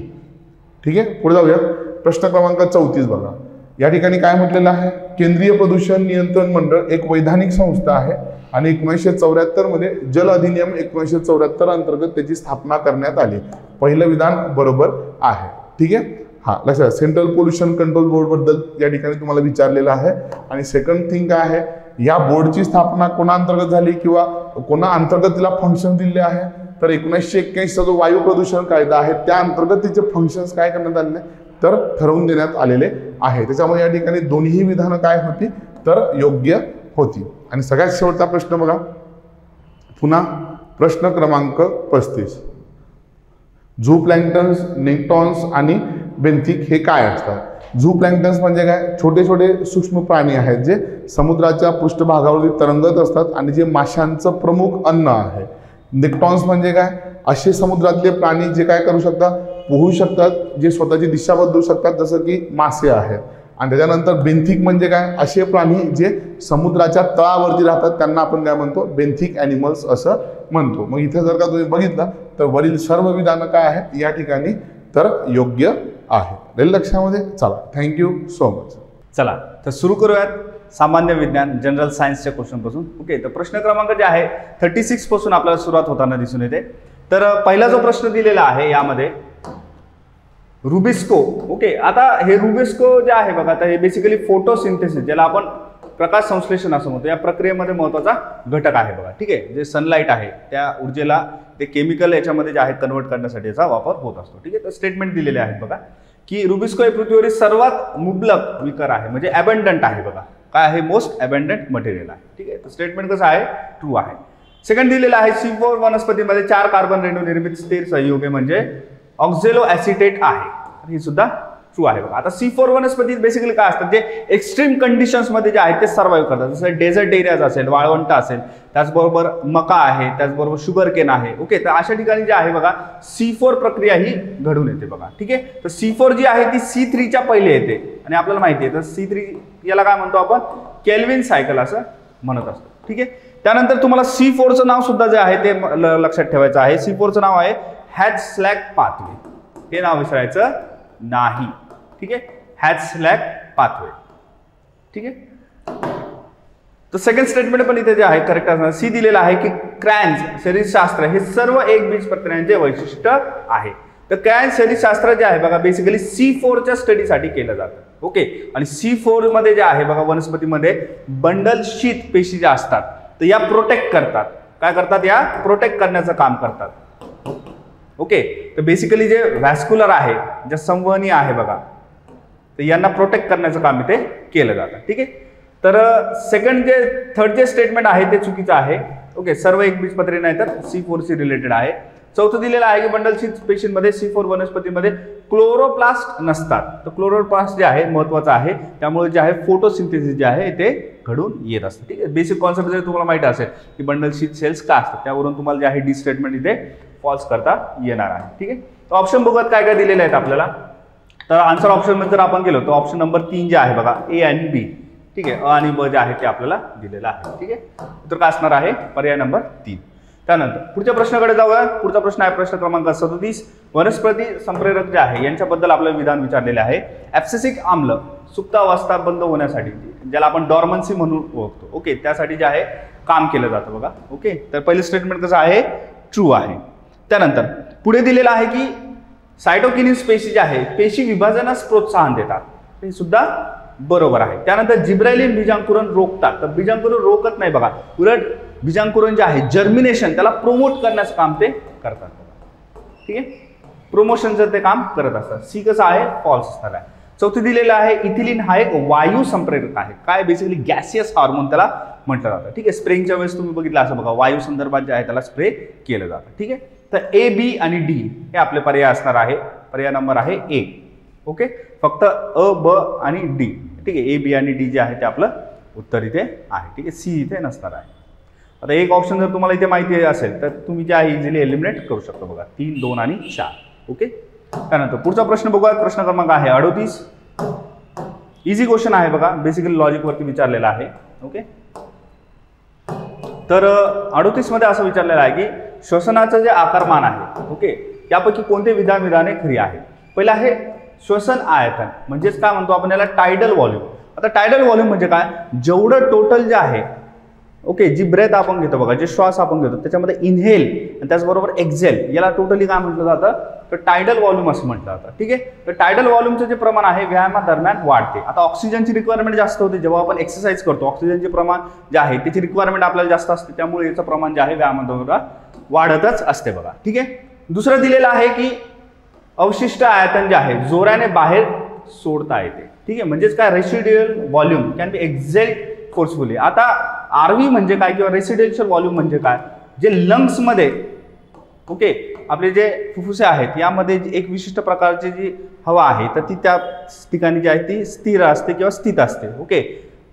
ठीक आहे. पुढे जाऊया. प्रश्न क्रमांक 34 बघा. या ठिकाणी काय म्हटलेलं आहे? केंद्रीय प्रदूषण नियंत्रण मंडळ एक वैधानिक संस्था आहे आणि 1974 मध्ये जल अधिनियम 1974 अंतर्गत त्याची स्थापना करण्यात आली. पहिलं विधान बरोबर आहे. ठीक आहे. हा लक्षात. सेंट्रल पोल्युशन कंट्रोल बोर्ड बद्दल या ठिकाणी तुम्हाला विचारलेलं आहे. आणि सेकंड थिंग काय आहे? या बोर्डची स्थापना कोणा अंतर्गत झाली किंवा कोणा अंतर्गत तिला फंक्शन दिले आहे? तर 1981चा जो वायू प्रदूषण कायदा आहे त्या अंतर्गत तिचे फंक्शन्स काय करण्यात आलेले तर ठरवून देण्यात आलेले आहे. त्याच्यामुळे या ठिकाणी दोन्ही विधानं काय होती तर योग्य होती. आणि सगळ्यात शेवटचा प्रश्न बघा. पुन्हा प्रश्न क्रमांक 35. झूप्लॅन्क्टन्स, नेक्टॉन्स आणि बेंथिक हे काय असतात? झूप्लॅन्क्टन्स म्हणजे काय? छोटे छोटे सूक्ष्म प्राणी आहेत जे समुद्राच्या पृष्ठभागावरती तरंगत असतात आणि जे माशांचं प्रमुख अन्न आहे. नेक्टॉन्स म्हणजे काय? असे समुद्रातले प्राणी जे काय करू शकतात? पोहू शकतात, जे स्वतःची दिशा बदलू शकतात, जसं की मासे आहेत. आणि त्याच्यानंतर बेंथिक म्हणजे काय? असे प्राणी जे समुद्राच्या तळावरती राहतात त्यांना आपण काय म्हणतो? बेंथिक ॲनिमल्स असं म्हणतो. मग इथे जर का तुम्ही बघितलं तर वरील सर्व विधानं काय आहेत या ठिकाणी तर योग्य आहे. रेल लक्षामध्ये. चला थँक्यू सो मच. चला तर सुरू करूयात सामान्य विज्ञान जनरल सायन्सच्या क्वेश्चनपासून. ओके. तर प्रश्न क्रमांक जे आहे 36 पासून आपल्याला सुरुवात होताना दिसून येते. तर पहिला जो प्रश्न दिलेला आहे यामध्ये रुबिस्को. ओके. आता हे रुबिस्को जे आहे बघा, तर हे बेसिकली फोटोसिंथेसिस ज्याला आपण प्रकाश संश्लेषण असं म्हणतो या प्रक्रियेमध्ये महत्त्वाचा घटक आहे बघा. ठीक आहे. जे सनलाईट आहे त्या ऊर्जेला ते केमिकल याच्यामध्ये जे आहे कन्वर्ट करण्यासाठी याचा वापर होत असतो. ठीक आहे. तर स्टेटमेंट दिलेले आहेत बघा की रुबिस्को हे पृथ्वीवरील सर्वात मुबलक विकर आहे, म्हणजे अबंडंट आहे बघा. काय आहे? मोस्ट अबंडंट मटेरियल आहे. ठीक आहे. तर स्टेटमेंट कसं आहे? ट्रू आहे. सेकंड दिलेलं आहे C4 वनस्पतीमध्ये 4 कार्बन रेणू निर्मित स्थिर संयुगे म्हणजे ऑक्झॅलो ॲसिटेट आहे. ही सुद्धा ट्रू आहे बघा. आता C4 वनस्पती बेसिकली काय असतात? जे एक्स्ट्रीम कंडिशन्समध्ये जे आहेत ते सर्वाइव्ह करतात. जसं डेझर्ट एरियाज असेल, वाळवंट असेल, त्याचबरोबर मका आहे, त्याचबरोबर शुगर केन आहे. ओके. तर अशा ठिकाणी जे आहे बघा C4 प्रक्रिया ही घडून येते बघा. ठीक आहे. तर C4 जी आहे ती C3च्या पहिले येते आणि आपल्याला माहिती आहे तर C3 याला काय म्हणतो आपण? केल्विन सायकल असं म्हणत असतो. ठीक आहे. त्यानंतर तुम्हाला C4चं नाव सुद्धा जे आहे ते लक्षात ठेवायचं आहे. C4चं नाव आहे हॅच-स्लॅग पाथवे. हे नाव विसरायचं नाही. ठीक आहे. Hash-slag pathway. ठीक आहे. तर सेकंड स्टेटमेंट पण इथे जे आहे करेक्ट असणार. सी दिलेलं आहे की क्रॅन्स शरीरशास्त्र हे सर्व एक बीजपत्र्यांचे वैशिष्ट्य आहे. तर कॅन शरीरशास्त्र जे आहे बघा बेसिकली C4च्या स्टडीसाठी केलं जातं. ओके, आणि C4 मध्ये जे आहे बघा वनस्पतीमध्ये बंडल शीत पेशी ज्या असतात तर या प्रोटेक्ट करतात. काय करतात? या प्रोटेक्ट करण्याचं काम करतात. ओके, तर बेसिकली जे व्हॅस्क्युलर आहे, जे संवहनीय आहे बघा, तर यांना प्रोटेक्ट करण्याचं काम इथे केलं जातं. ठीक आहे, तर थर्ड जे स्टेटमेंट आहे ते चुकीचं आहे. ओके, सर्व एकबीजपत्री नाही तर C4शी रिलेटेड आहे. चौथं दिलेलं आहे की बंडल शीत पेशींमध्ये C4 वनस्पतीमध्ये क्लोरोप्लास्ट नसतात. तर क्लोरोप्लास्ट जे आहे महत्वाचं आहे, त्यामुळे जे आहे फोटोसिंथेसिस जे आहे ते घडून येत असतं. ठीक आहे, बेसिक कॉन्सेप्ट जर तुम्हाला माहिती असेल की बंडल शीत सेल्स का असतात, त्यावरून तुम्हाला जे आहे डी स्टेटमेंट इथे फॉल्स करता येणार आहे. ठीक आहे, तर ऑप्शन बघत काय काय दिलेले आहेत आपल्याला. तर आन्सर ऑप्शन मध्ये जर आपण गेलो तर ऑप्शन नंबर 3 जे आहे बघा A आणि B. ठीक आहे, अ आणि ब जे आहे ते आपल्याला दिलेलं आहे. ठीक आहे, तर काय असणार आहे? पर्याय नंबर 3. त्यानंतर पुढच्या प्रश्नाकडे जाऊया. पुढचा प्रश्न आहे प्रश्न क्रमांक 37. वनस्पती संप्रेरक जे आहे यांच्याबद्दल आपलं विधान विचारलेले आहे. ऍब्सिसिक आम्ल सुप्तावस्था बंद होण्यासाठी, ज्याला आपण डॉर्मन्सी म्हणून ओळखतो, ओके, त्यासाठी जे आहे काम केलं जातं बघा. ओके, तर पहिलं स्टेटमेंट कसं आहे? ट्रू आहे. त्यानंतर पुढे दिलेलं आहे की सायटोकिनिन्स पेशी जे आहे पेशी विभाजनास प्रोत्साहन देतात, हे सुद्धा बरोबर आहे. त्यानंतर जिब्रायलिन बीजांकुरण रोखतात, तर बीजांकुरण रोखत नाही बघा, उलट बीजांकुरण जे आहे जर्मिनेशन त्याला प्रोमोट करण्याचं काम ते करतात. ठीक आहे, प्रोमोशनचं ते काम करत असतात. सी कसं आहे? फॉल्स असणार आहे. चौथं दिलेलं आहे इथिलीन हा एक वायू संप्रेरक आहे. काय? बेसिकली गॅसियस हार्मोन त्याला म्हटलं जातं. ठीक आहे, स्प्रेइंगच्या वेळेस तुम्ही बघितलं असं बघा, वायू संदर्भात जे आहे त्याला स्प्रे केलं जातं. ठीक आहे, तर A, B आणि D हे आपले पर्याय असणार आहे. पर्याय नंबर आहे A. ओके, फक्त अ, ब आणि D. ठीक आहे, A, B आणि D जे आहे ते आपलं उत्तर इथे आहे. ठीक आहे, C इथे नसणार आहे. आता एक ऑप्शन जर तुम्हाला इथे माहिती असेल तर तुम्ही जे आहे इझिली एलिमिनेट करू शकता बघा, 3, 2 आणि 4. ओके, त्यानंतर पुढचा प्रश्न बघूया. प्रश्न क्रमांक आहे 38. इझी क्वेश्चन आहे बघा, बेसिकली लॉजिक वरती विचारलेला आहे. ओके, तर 38 मध्ये असं विचारलेलं आहे की श्वसनाचं जे आकारमान आहे, ओके, यापैकी कोणते विधाने खरी आहे? पहिलं आहे श्वसन आयतन, म्हणजेच काय म्हणतो आपण याला? Tidal volume. आता टायडल व्हॉल्यूम म्हणजे काय? जेवढं टोटल जे आहे, ओके, जी ब्रेथ आपण घेतो बघा, जे श्वास आपण घेतो त्याच्यामध्ये इनहेल आणि त्याचबरोबर एक्झेल, याला टोटली काय म्हटलं जातं? तर टायडल व्हॉल्यूम असं म्हटलं जातं. ठीक आहे, तर टायडल व्हॉल्यूमचं जे प्रमाण आहे व्यायामादरम्यान वाढते. आता ऑक्सिजनची रिक्वायरमेंट जास्त होते जेव्हा आपण एक्सरसाइज करतो, ऑक्सिजनचे प्रमाण जे आहे त्याची रिक्वायरमेंट आपल्याला जास्त असते, त्यामुळे याचं प्रमाण जे आहे व्यायामादरम्यान वाढतच असते बघा. ठीक आहे, दुसरं दिलेलं आहे की अवशिष्ट आयतन जे आहे जोराने बाहेर सोडता येते. ठीक आहे, म्हणजेच काय? Residual volume can be exhale forcefully. आता आरव्ही म्हणजे काय किंवा रेसिडेन्शियल व्हॉल्यूम म्हणजे काय? जे लंग्समध्ये, ओके, आपले जे फुफ्फुसे आहेत यामध्ये एक विशिष्ट प्रकारची जी हवा आहे तर ती त्या ठिकाणी जी आहे ती स्थिर असते किंवा स्थित असते. ओके,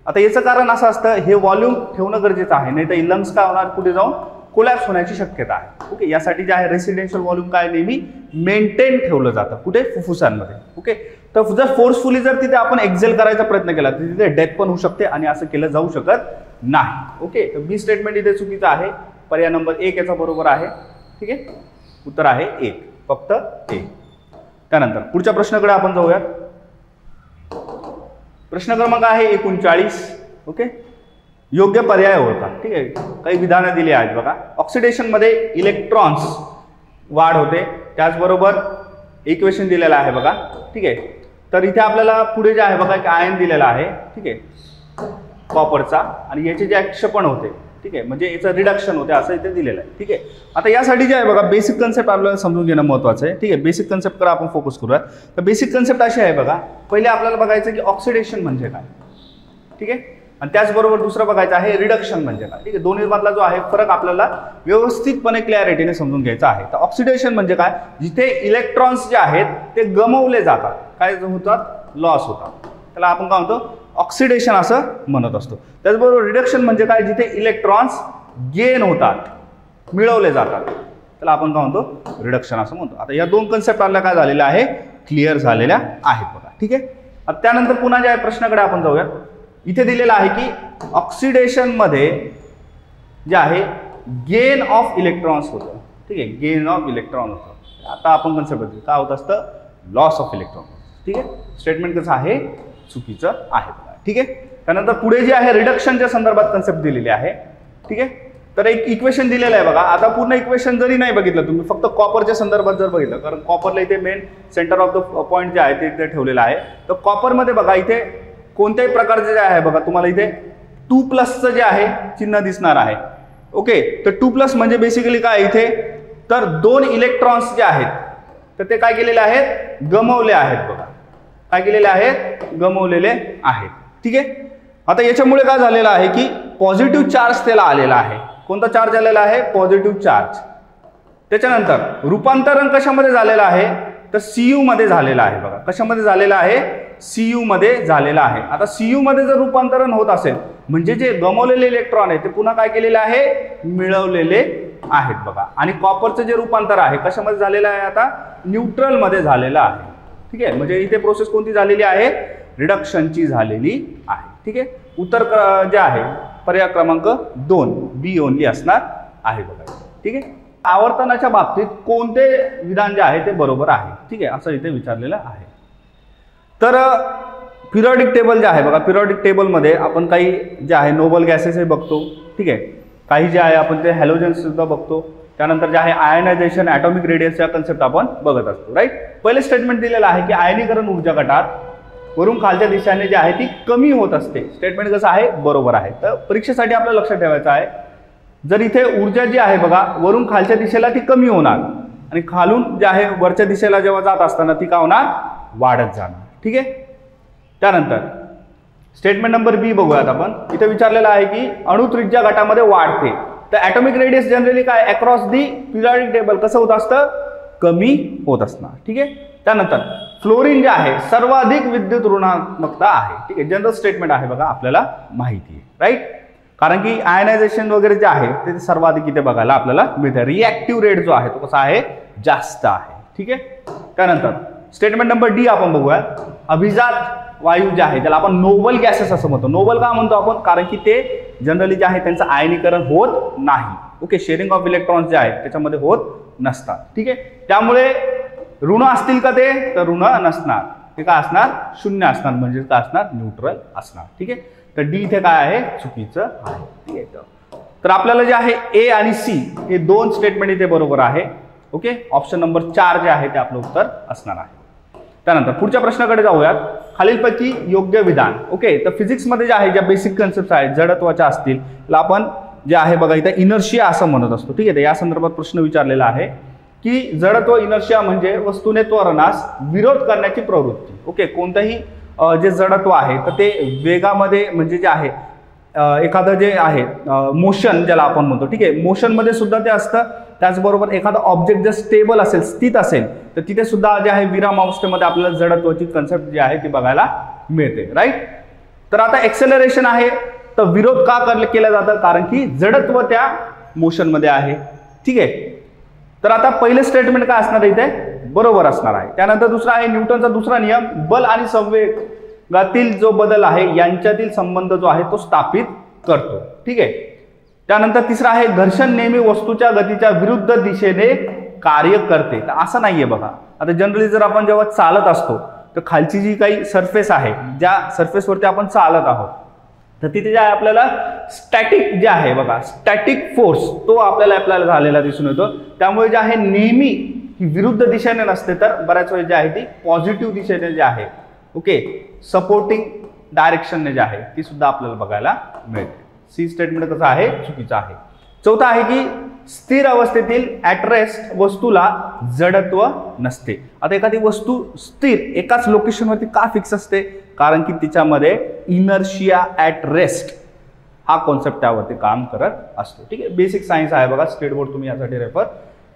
आता याचं कारण असं असतं, हे व्हॉल्यूम ठेवणं गरजेचं आहे, नाही तर लंग्स काय होणार? पुढे जाऊन कोलॅप्स होण्याची शक्यता आहे. ओके, यासाठी जे आहे रेसिडेन्शियल व्हॉल्यूम काय नेहमी मेंटेन ठेवलं जातं. कुठे? फुफ्फुसांमध्ये. ओके, तर जर फोर्सफुली जर तिथे आपण एक्झेल करायचा प्रयत्न केला तर तिथे डेथ पण होऊ शकते आणि असं केलं जाऊ शकत नाही. ओके, तर बी स्टेटमेंट इथे चुकीचं आहे. पर्याय नंबर 1 याचा बरोबर आहे. ठीक आहे, उत्तर आहे 1, फक्त 1. त्यानंतर पुढच्या प्रश्नाकडे आपण जाऊया. प्रश्न क्रमांक आहे 39. ओके, योग्य पर्याय ओळखा. ठीक आहे, काही विधानं दिली आहेत बघा. ऑक्सिडेशन मध्ये इलेक्ट्रॉन्स वाढ होते, त्याचबरोबर इक्वेशन दिलेलं आहे बघा. ठीक आहे, तर इथे आपल्याला पुढे जे आहे बघा एक आयन दिलेला आहे. ठीक आहे, कॉपरचा, आणि याचे जे क्षपण होते, ठीक आहे, म्हणजे याचं रिडक्शन होते असं इथे दिलेलं आहे. ठीक आहे, आता यासाठी जे आहे बघा बेसिक कन्सेप्ट आपल्याला समजून घेणं महत्त्वाचं आहे. ठीक आहे, बेसिक कन्सेप्टकडे आपण फोकस करूया. तर बेसिक कन्सेप्ट अशी आहे बघा, पहिले आपल्याला बघायचं की ऑक्सिडेशन म्हणजे काय. ठीक आहे, आणि त्याचबरोबर दुसरं बघायचं आहे रिडक्शन म्हणजे काय. ठीक आहे, दोन्ही मधला जो आहे फरक आपल्याला व्यवस्थितपणे क्लॅरिटीने समजून घ्यायचा आहे. तर ऑक्सिडेशन म्हणजे काय? जिथे इलेक्ट्रॉन्स जे आहेत ते गमावले जातात, काय होतात? लॉस होतात, त्याला आपण काय म्हणतो? ऑक्सिडेशन असं म्हणत असतो. त्याचबरोबर रिडक्शन म्हणजे काय? जिथे इलेक्ट्रॉन्स गेन होतात, मिळवले जातात, त्याला आपण काय म्हणतो? रिडक्शन असं म्हणतो. आता या दोन कन्सेप्ट आपल्याला काय झालेल्या आहे? क्लिअर झालेल्या आहेत बघा. ठीक आहे, आता त्यानंतर पुन्हा ज्या प्रश्नाकडे आपण जाऊया. इथे दिलेलं आहे की ऑक्सिडेशन मध्ये जे आहे गेन ऑफ इलेक्ट्रॉन्स होतं. ठीक आहे, गेन ऑफ इलेक्ट्रॉन होतं. आता आपण कन्सेप्ट बघू काय होत असतं? Loss of electron. ठीक आहे, स्टेटमेंट कसं आहे? चुकीचं आहे. ठीक आहे, त्यानंतर पुढे जे आहे रिडक्शनच्या संदर्भात कन्सेप्ट दिलेली आहे. ठीक आहे, तर एक इक्वेशन दिलेलं आहे बघा. आता पूर्ण इक्वेशन जरी नाही बघितलं तुम्ही, फक्त कॉपरच्या संदर्भात जर बघितलं, कारण कॉपरला इथे main centre of the point जे आहे ते इथे ठेवलेलं आहे. तर कॉपरमध्ये बघा इथे कोणत्याही प्रकारचे जे आहे बघा तुम्हाला इथे 2+ जे आहे चिन्ह दिसणार आहे. ओके, तर 2+ म्हणजे बेसिकली काय इथे तर 2 इलेक्ट्रॉन्स जे आहेत तर ते काय केलेले आहेत, गमावले आहेत बघा. काय केलेले आहेत, गमावलेले आहेत. ठीक आहे. आता याच्यामुळे काय झालेलं आहे की पॉझिटिव्ह चार्ज त्याला आलेला आहे. कोणता चार्ज आलेला आहे, पॉझिटिव्ह चार्ज. त्याच्यानंतर रूपांतरण कशामध्ये झालेलं आहे तर Cu मध्ये झालेलं आहे बघा. कशामध्ये झालेलं आहे, Cu मध्ये झालेलं आहे. आता Cu मध्ये जर रूपांतरण होत असेल म्हणजे जे गमावलेले इलेक्ट्रॉन आहे ते पुन्हा काय केलेले आहे, मिळवलेले आहेत बघा. आणि कॉपरचं जे रूपांतर आहे कशामध्ये झालेलं आहे, आता न्यूट्रल मध्ये झालेलं आहे. ठीक आहे, म्हणजे इथे प्रोसेस कोणती झालेली आहे, रिडक्शनची झालेली आहे. ठीक आहे. उत्तर जे आहे पर्याय क्रमांक 2 बी ओनली असणार आहे बघा. ठीक आहे. आवर्तनाच्या बाबतीत कोणते विधान जे आहे ते बरोबर आहे. ठीक आहे, असं इथे विचारलेलं आहे. तर पिरियॉडिक टेबल जे आहे बघा, पिरियॉडिक टेबलमध्ये आपण काही जे आहे नोबल गॅसेस बघतो. ठीक आहे, काही जे आहे आपण ते हॅलोजन्स सुद्धा बघतो. त्यानंतर जे आहे आयनायझेशन, ॲटॉमिक रेडियसच्या कन्सेप्ट आपण बघत असतो. राईट. पहिले स्टेटमेंट दिलेलं आहे की आयनीकरण ऊर्जा गटात वरून खालच्या दिशेने जी आहे ती कमी होत असते. स्टेटमेंट कसं आहे, बरोबर आहे. तर परीक्षेसाठी आपल्याला लक्षात ठेवायचं आहे, जर इथे ऊर्जा जी आहे बघा वरून खालच्या दिशेला ती कमी होणार आणि खालून जे आहे वरच्या दिशेला जेव्हा जात असताना ती काय होणार, वाढत जाणार. ठीक आहे. त्यानंतर स्टेटमेंट नंबर बी बघूयात आपण. इथे विचारलेलं आहे की अणुत्रिज्या गटामध्ये वाढते. तर ॲटॉमिक रेडियस जनरली काय अक्रॉस दी पिरियॉडिक टेबल कसं होत असतं, कमी होत असणार. ठीक आहे. त्यानंतर फ्लोरीन जे आहे सर्वाधिक विद्युत ऋणात्मकता आहे. ठीक आहे, जनरल स्टेटमेंट आहे बघा, आपल्याला माहिती आहे. राईट. कारण की आयनायझेशन वगैरे जे आहे ते सर्वाधिक इथे बघायला आपल्याला मिळतं. रिॲक्टिव्ह रेट जो आहे तो कसा आहे, जास्त आहे. ठीक आहे. त्यानंतर स्टेटमेंट नंबर डी आपण बघूया. अभिजात वायू जे आहे ज्याला आपण नोबल गॅसेस असं म्हणतो. नोबल का म्हणतो आपण, कारण की ते जनरली जे आहे त्यांचं आयनीकरण होत नाही. ओके, शेअरिंग ऑफ इलेक्ट्रॉन्स जे आहेत त्याच्यामध्ये होत नसतात. ठीक आहे. त्यामुळे ऋण असतील का ते, तर ऋण नसणार. ते काय असणार, 0 असणार, म्हणजे काय असणार, न्यूट्रल असणार. ठीक आहे. तर डी इथे काय आहे, चुकीचं आहे. ठीक आहे. तर आपल्याला जे आहे ए आणि सी हे 2 स्टेटमेंट इथे बरोबर आहे. ओके, ऑप्शन नंबर 4 जे आहे ते आपलं उत्तर असणार आहे. त्यानंतर पुढच्या प्रश्नाकडे जाऊयात. खालीलपैकी योग्य विधान. ओके, तर फिजिक्समध्ये जे आहे ज्या बेसिक कन्सेप्ट आहेत जडत्वाच्या असतील, त्याला आपण जे आहे बघा इथे इनर्शिया असं म्हणत असतो. ठीक आहे. तर या संदर्भात प्रश्न विचारलेला आहे की जडत्व इनर्शिया म्हणजे वस्तूने त्वरणास विरोध करण्याची प्रवृत्ती. ओके, कोणतंही जे जडत्व आहे तर ते वेगामध्ये म्हणजे जे आहे एखादं जे आहे मोशन ज्याला आपण म्हणतो. ठीक आहे, मोशनमध्ये सुद्धा ते असतं. त्याचबरोबर एखादा ऑब्जेक्ट जर स्टेबल असेल, स्थित असेल, तर तिथे सुद्धा जे आहे विराम अवस्थेमध्ये आपल्याला जडत्वाची कन्सेप्ट जी आहे ती बघायला मिळते. राईट. तर आता एक्सेलरेशन आहे तर विरोध का केला जातं, कारण की जडत्व त्या मोशनमध्ये आहे. ठीक आहे. तर आता पहिलं स्टेटमेंट काय असणार आहे इथे, बरोबर असणार आहे. त्यानंतर दुसरा आहे न्यूटनचा दुसरा नियम, बल आणि संवेगातील जो बदल आहे यांच्यातील संबंध जो आहे तो स्थापित करतो. ठीक आहे. त्यानंतर तिसरा आहे घर्षण नेहमी वस्तूच्या गतीच्या विरुद्ध दिशेने कार्य करते. तर असं नाहीये बघा. आता जनरली जर आपण जेव्हा चालत असतो तर खालची जी काही सरफेस आहे, ज्या सरफेसवरती आपण चालत आहोत, तर तिथे जे आहे आपल्याला स्टॅटिक जे आहे बघा, स्टॅटिक फोर्स तो आपल्याला झालेला दिसून येतो. त्यामुळे जे आहे नेहमी ही विरुद्ध दिशेने नसते, तर बऱ्याच वेळेस जे आहे ती पॉझिटिव्ह दिशेने जे आहे, ओके, सपोर्टिंग डायरेक्शनने जे आहे ती सुद्धा आपल्याला बघायला मिळते. सी स्टेटमेंट कसं आहे, चुकीचं आहे. चौथा आहे की स्थिर अवस्थेतील ॲट रेस्ट वस्तूला जडत्व नसते. आता एखादी वस्तू स्थिर एकाच लोकेशनवरती का फिक्स असते, कारण की तिच्यामध्ये इनर्शिया ॲट रेस्ट हा कॉन्सेप्ट त्यावरती काम करत असतो. ठीक आहे. बेसिक सायन्स आहे बघा, स्टेट बोर्ड तुम्ही यासाठी रेफर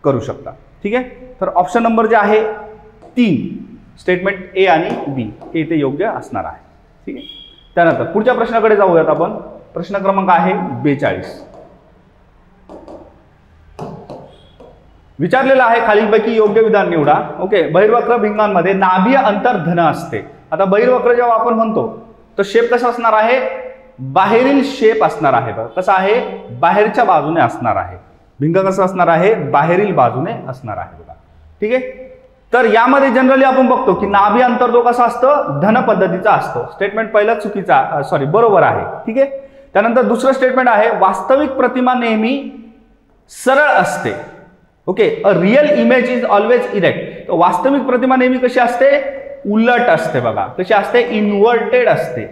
करू शकता. ठीक आहे. तर ऑप्शन नंबर जे आहे 3 स्टेटमेंट ए आणि बी हे इथे योग्य असणार आहे. ठीक आहे. त्यानंतर पुढच्या प्रश्नाकडे जाऊयात आपण. प्रश्न क्रमांक आहे 42. विचारलेला आहे खालीलपैकी योग्य विधान निवडा. ओके. बहिर्वक्र भिंगांमध्ये नाभीय अंतर धन असते. आता बहिर्वक्र जेव्हा आपण म्हणतो तर शेप कसा असणार आहे, बाहेरील शेप असणार आहे. कसा आहे, बाहेरच्या बाजूने असणार आहे. भिंग कसं असणार आहे, बाहेरील बाजूने असणार आहे बघा. ठीक आहे. तर यामध्ये जनरली आपण बघतो की नाभी अंतर जो कसा असतो, धन पद्धतीचा असतो. स्टेटमेंट पहिला चुकीचा, बरोबर आहे. ठीक आहे. त्यानंतर दुसरं स्टेटमेंट आहे वास्तविक प्रतिमा नेहमी सरळ असते. Okay, a real image is always erect. तर वास्तविक प्रतिमा नेहमी कशी असते? उलट असते बघा. कशी असते? इन्व्हर्टेड असते.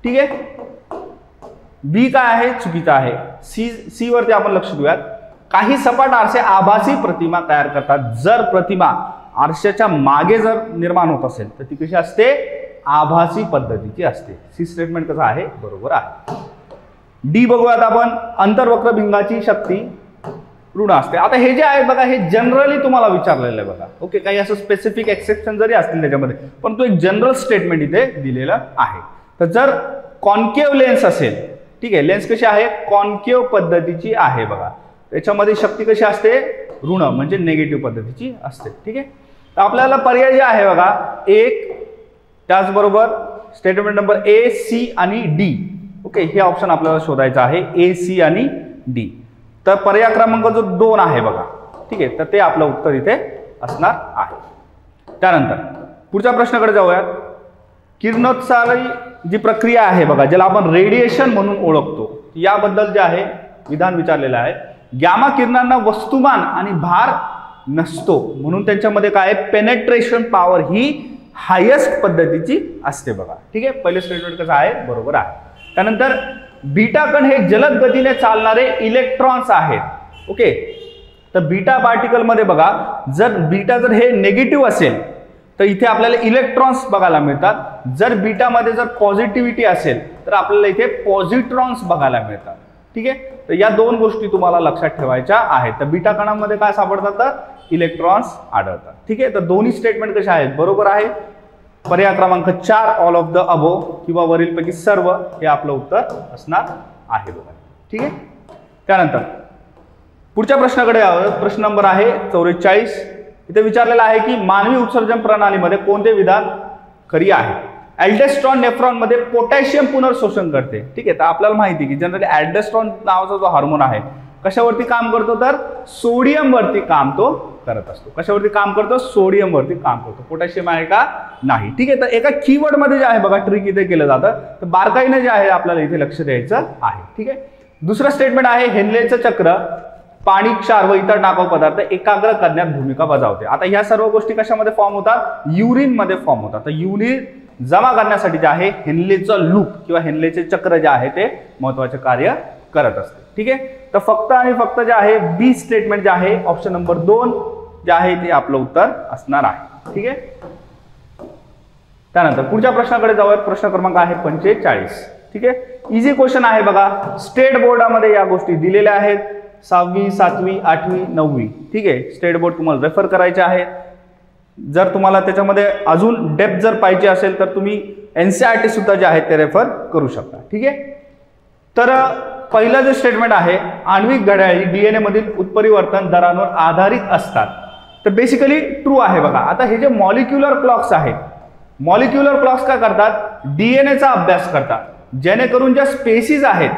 ठीक आहे. बी काय आहे? चुकीचं आहे. सी वरती आपण लक्ष देऊयात. काही सपाट आरसे आभासी प्रतिमा तयार करतात. जर प्रतिमा आरशाच्या मागे जर निर्माण होत असेल तर ती कशी असते? आभासी पद्धतीची असते. सी स्टेटमेंट कसं आहे? बरोबर आहे. डी बघूयात आपण. अंतर्वक्र भिंगाची शक्ती ऋण असते. आता हे जे आहे बघा, हे जनरली तुम्हाला विचारलेलं आहे बघा. ओके, काही असं स्पेसिफिक एक्सेप्शन जरी असतील त्याच्यामध्ये, पण तो एक जनरल स्टेटमेंट इथे दिलेला आहे. तर जर कॉन्केव्ह लेन्स असेल, ठीक आहे, लेन्स कशी आहे? कॉन्केव्ह पद्धतीची आहे बघा. त्याच्यामध्ये शक्ती कशी असते? ऋण म्हणजे निगेटिव्ह पद्धतीची असते. ठीक आहे. तर आपल्याला पर्याय जे आहे बघा, 1, त्याचबरोबर स्टेटमेंट नंबर ए, सी आणि डी. ओके, हे ऑप्शन आपल्याला शोधायचं आहे, ए, सी आणि डी. तर पर्याय क्रमांक जो 2 आहे बघा, ठीक आहे, तर ते आपलं उत्तर इथे असणार आहे. त्यानंतर पुढच्या प्रश्नाकडे जाऊयात. किरणोत्सारी जी प्रक्रिया आहे बघा, ज्याला आपण रेडिएशन म्हणून ओळखतो, याबद्दल जे आहे विधान विचारलेलं आहे. गॅमा किरणांना वस्तुमान आणि भार नसतो म्हणून त्यांच्यामध्ये काय? पेनेट्रेशन पॉवर ही हायेस्ट पद्धतीची असते बघा. ठीक आहे. पहिले स्टेटमेंट कसं आहे? बरोबर आहे. त्यानंतर बीटा कण हे जलद गतीने चालणारे इलेक्ट्रॉन्स आहेत. ओके, तर बीटा पार्टिकल मध्ये बघा, जर बीटा जर हे निगेटिव्ह असेल तर इथे आपल्याला इलेक्ट्रॉन्स बघायला मिळतात. जर बीटा मध्ये जर पॉझिटिव्हिटी असेल तर आपल्याला इथे पॉझिट्रॉन्स बघायला मिळतात. ठीक आहे. तर या 2 गोष्टी तुम्हाला लक्षात ठेवायच्या आहेत. तर बीटा कणामध्ये काय सापडतात? तर इलेक्ट्रॉन्स आढळतात. ठीक आहे. तर दोन्ही स्टेटमेंट कसे आहेत? बरोबर आहे. पर्याय क्रमांक 4 ऑल ऑफ द अबो किंवा वरीलपैकी सर्व हे आपलं उत्तर असणार आहे बघा. ठीक आहे. त्यानंतर पुढच्या प्रश्नाकडे यावं. प्रश्न नंबर आहे 44. इथे विचारलेला आहे की मानवी उत्सर्जन प्रणालीमध्ये कोणते विधान खरी आहे? ॲल्डेस्ट्रॉन नेफ्रॉन मध्ये पोटॅशियम पुनर्शोषण करते. ठीक आहे. तर आपल्याला माहिती की जनरली ॲल्डेस्ट्रॉन नावाचा जो हार्मोन आहे कशावरती काम करतो? तर सोडियम वरती काम तो करत असतो. कशावरती काम करतो? सोडियम वरती काम करतो. पोटॅशियम आहे का? नाही. ठीक आहे. तर एका कीवर्ड मध्ये जे आहे बघा ट्रिक इथे केलं जातं, तर बारकाईने जे आहे आपल्याला इथे लक्ष द्यायचं आहे. ठीक आहे. दुसरं स्टेटमेंट आहे हेनलेचं चक्र पाणी, क्षार व इतर टाकाऊ पदार्थ एकाग्र करण्यात भूमिका बजावते. आता ह्या सर्व गोष्टी कशामध्ये फॉर्म होतात? युरिन मध्ये फॉर्म होतात. तर युरिन जमा करण्यासाठी जे आहे हेनलेचं लूप किंवा हेनलेचे चक्र जे आहे ते महत्वाचे कार्य करत असते. ठीक आहे. तर फक्त आणि फक्त जे आहे बी स्टेटमेंट जे आहे ऑप्शन नंबर 2 जे आहे ते आपलं उत्तर असणार आहे. ठीक आहे. त्यानंतर पुढच्या प्रश्नाकडे जाऊयात. प्रश्न क्रमांक आहे 45. ठीक आहे. इझी क्वेश्चन आहे बघा. स्टेट बोर्डामध्ये या गोष्टी दिलेल्या आहेत. 6वी, 7वी, 8वी, 9वी. ठीक आहे. स्टेट बोर्ड तुम्हाला रेफर करायचे आहे. जर तुम्हाला त्याच्यामध्ये अजून डेप्थ जर पाहिजे असेल तर तुम्ही NCERT सुद्धा जे आहे ते रेफर करू शकता. ठीक आहे. तर पहिलं जे स्टेटमेंट आहे आण्विक घड्याळी DNA मधील उत्परिवर्तन दरांवर आधारित असतात. तर बेसिकली ट्रू आहे बघा. आता हे जे मॉलिक्युलर क्लॉक्स आहेत, मॉलिक्युलर क्लॉक्स काय करतात? DNA चा अभ्यास करतात, जेणेकरून ज्या स्पेसीज आहेत,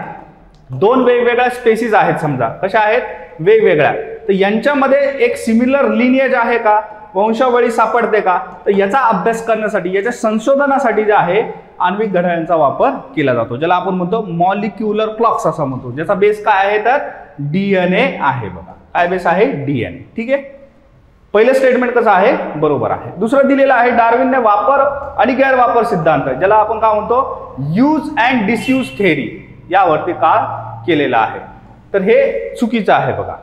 2 वेगवेगळ्या स्पेसीज आहेत समजा, कशा आहेत? वेगवेगळ्या, तर यांच्यामध्ये एक सिमिलर लिनिएज आहे का? वंशावळी सापडते का? तर याचा अभ्यास करण्यासाठी, याच्या संशोधनासाठी जे आहे आण्विक घड्याळांचा वापर केला जातो, ज्याला आपण म्हणतो मॉलिक्युलर क्लॉक्स असं म्हणतो, ज्याचा बेस काय आहे? तर DNA आहे बघा. काय बेस आहे? DNA. ठीक आहे. पहिलं स्टेटमेंट कसं आहे? बरोबर आहे. दुसरं दिलेलं आहे डार्विनने वापर आणि गैरवापर सिद्धांत, ज्याला आपण काय म्हणतो? यूज अँड डिसयूज थेअरी, यावरती का केलेला आहे. तर हे चुकीचं आहे बघा.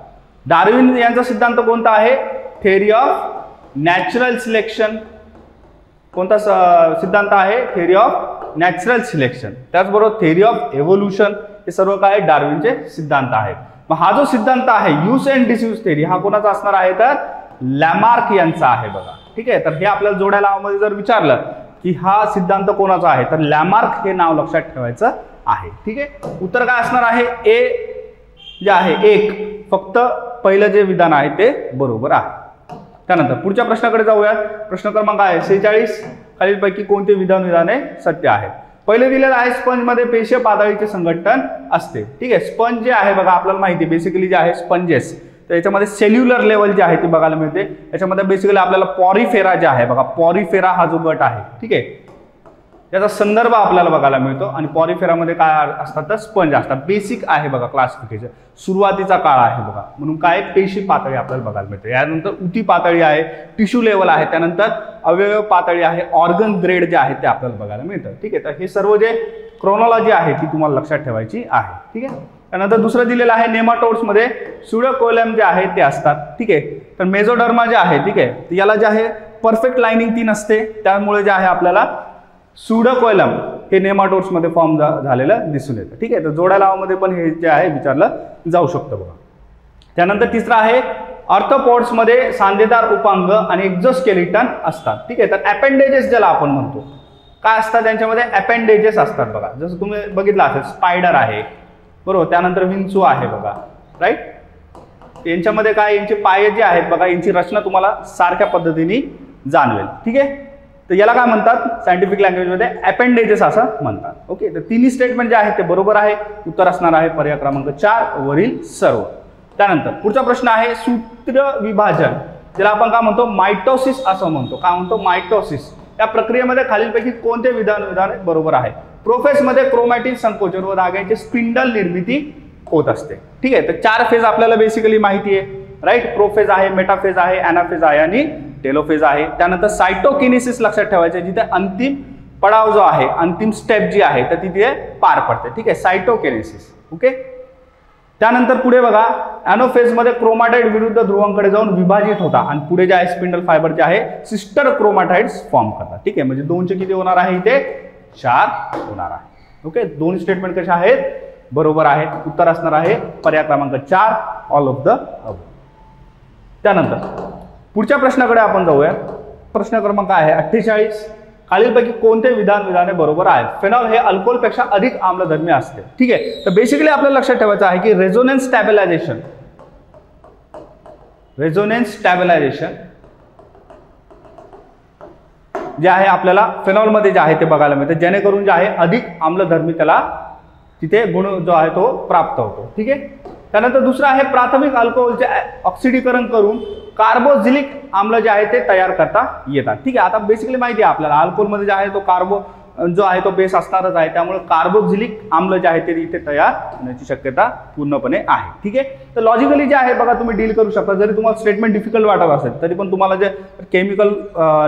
डार्विन यांचा सिद्धांत कोणता आहे? Theory of natural selection. कोणता सिद्धांत आहे? Theory of natural selection. त्याचबरोबर थेअरी ऑफ एव्होल्युशन, हे सर्व काय डार्विनचे सिद्धांत आहेत. मग हा जो सिद्धांत आहे यूज अँड डिसयूज थेअरी, हा कोणाचा असणार आहे? तर लॅमार्क यांचा आहे बघा. ठीक आहे. तर हे आपल्याला जोड्या लावामध्ये जर विचारलं की हा सिद्धांत कोणाचा आहे, तर लॅमार्क हे नाव लक्षात ठेवायचं आहे. ठीक आहे. उत्तर काय असणार आहे? ए जे आहे 1. फक्त पहिलं जे विधान आहे ते बरोबर आहे. त्यानंतर पुढच्या प्रश्नाकडे जाऊया. प्रश्न क्रमांक आहे 46. खालीलपैकी कोणते विधाने सत्य आहे? पहिले दिलेलं आहे स्पंज मध्ये पेशीय पातळीचे संघटन असते. ठीक आहे. स्पंज जे आहे बघा आपल्याला माहिती बेसिकली जे आहे स्पंजेस, तर याच्यामध्ये सेल्युलर लेवल जे आहे ती बघायला मिळते. याच्यामध्ये बेसिकली आपल्याला पॉरिफेरा जे आहे बघा, पॉरिफेरा हा जो गट आहे, ठीक आहे, याचा संदर्भ आपल्याला बघायला मिळतो. आणि पॉलिफेरामध्ये काय असतात तर स्पंज असतात. बेसिक आहे बघा क्लासिफिकेशन, सुरुवातीचा काळ आहे बघा, म्हणून काय पेशी पातळी आपल्याला बघायला मिळते. यानंतर उती पातळी आहे, टिश्यू लेवल आहे, त्यानंतर अवयव पातळी आहे, ऑर्गन ग्रेड जे आहे ते आपल्याला बघायला मिळतं. ठीक आहे, तर हे सर्व जे क्रोनॉलॉजी आहे ती तुम्हाला लक्षात ठेवायची आहे. ठीक आहे, त्यानंतर दुसरं दिलेलं आहे नेमाटोड्समध्ये स्युडोकोइलम जे आहे ते असतात. ठीक आहे, तर मेझोडर्मा जे आहे, ठीक आहे, याला जे आहे परफेक्ट लाइनिंग ती नसते, त्यामुळे जे आहे आपल्याला स्युडोकोइलम हे नेमाटोड्समध्ये फॉर्म झालेलं दिसून येतं. ठीक आहे, तर जोड्या लावामध्ये पण हे जे आहे विचारलं जाऊ शकतं बघा. त्यानंतर तिसरं आहे ऑर्थोपॉड्समध्ये सांधेदार उपांग आणि एक्झोस्केलिटन असतात. ठीक आहे, तर अपेंडेजेस ज्याला आपण म्हणतो काय असतात त्यांच्यामध्ये अपेंडेजेस असतात बघा. जसं तुम्ही बघितलं असेल स्पायडर आहे बरोबर, त्यानंतर विंचू आहे बघा, राईट. यांच्यामध्ये काय यांचे पाय जे आहेत बघा, यांची रचना तुम्हाला सारख्या पद्धतीने जाणवेल. ठीक आहे, तर याला काय म्हणतात सायंटिफिक लँग्वेजमध्ये अपेंडेजेस असं म्हणतात. ओके, तर तिन्ही स्टेटमेंट जे आहेत ते बरोबर आहे. उत्तर असणार आहे पर्याय क्रमांक 4 वरील सर्व. त्यानंतर पुढचा प्रश्न आहे सूत्र विभाजन, ज्याला आपण काय म्हणतो मायटोसिस असं म्हणतो. काय म्हणतो मायटोसिस. या प्रक्रियेमध्ये खालीलपैकी कोणते विधान बरोबर आहे. प्रोफेसमध्ये क्रोमॅटिन संकोचन व धाग्यांची स्पिंडल निर्मिती होत असते. ठीक आहे, तर 4 फेज आपल्याला बेसिकली माहिती आहे, राईट. प्रोफेज आहे, मेटाफेज आहे, ॲनाफेज आहे आणि टेलोफेज आहे. त्यानंतर सायटोकिनेसिस लक्षात ठेवायचं, जिथे अंतिम पडाव जो आहे, अंतिम स्टेप जी आहे तर तिथे पार पडते. ठीक आहे, सायटोकिनेसिस. ओके, त्यानंतर पुढे बघा ॲनोफेजमध्ये क्रोमाटाइड विरुद्ध ध्रुवांकडे जाऊन विभाजित होता आणि पुढे जे आहे स्पिंडल फायबर जे आहे सिस्टर क्रोमाटाइड्स फॉर्म करतात. ठीक आहे, म्हणजे 2चे किती होणार आहे इथे 4 होणार आहे. ओके, 2 स्टेटमेंट कशा आहेत बरोबर आहेत. उत्तर असणार आहे पर्याय क्रमांक 4 ऑल ऑफ द अबव. त्यानंतर पुढच्या प्रश्नाकडे आपण जाऊया. प्रश्न क्रमांक आहे 48. खालीलपैकी कोणते विधाने बरोबर आहेत. फेनॉल हे अल्कोहोलपेक्षा अधिक आम्लधर्मी असते. ठीक आहे, तर बेसिकली आपल्याला लक्षात ठेवायचं आहे की रेझोनन्स स्टॅबिलायझेशन जे आहे आपल्याला फेनॉलमध्ये जे आहे ते बघायला मिळते, जेणेकरून जे आहे अधिक आम्लधर्मी त्याला तिथे गुण जो आहे तो प्राप्त होतो. ठीक आहे, त्यानंतर दुसरं आहे प्राथमिक अल्कोहोलचे ऑक्सिडीकरण करून कार्बोझिलिक आम्ल जे आहे ते तयार करता येतात. ठीक आहे, आता बेसिकली माहिती आहे आपल्याला अल्कोहोलमध्ये जे आहे तो कार्बो जो आहे तो बेस असणारच आहे, त्यामुळे कार्बोझिलिक आम्ल जे आहे ते इथे तयार होण्याची शक्यता पूर्णपणे आहे. ठीक आहे, तर लॉजिकली जे आहे बघा तुम्ही डील करू शकता. जरी तुम्हाला स्टेटमेंट डिफिकल्ट वाटत असेल तरी पण तुम्हाला जे केमिकल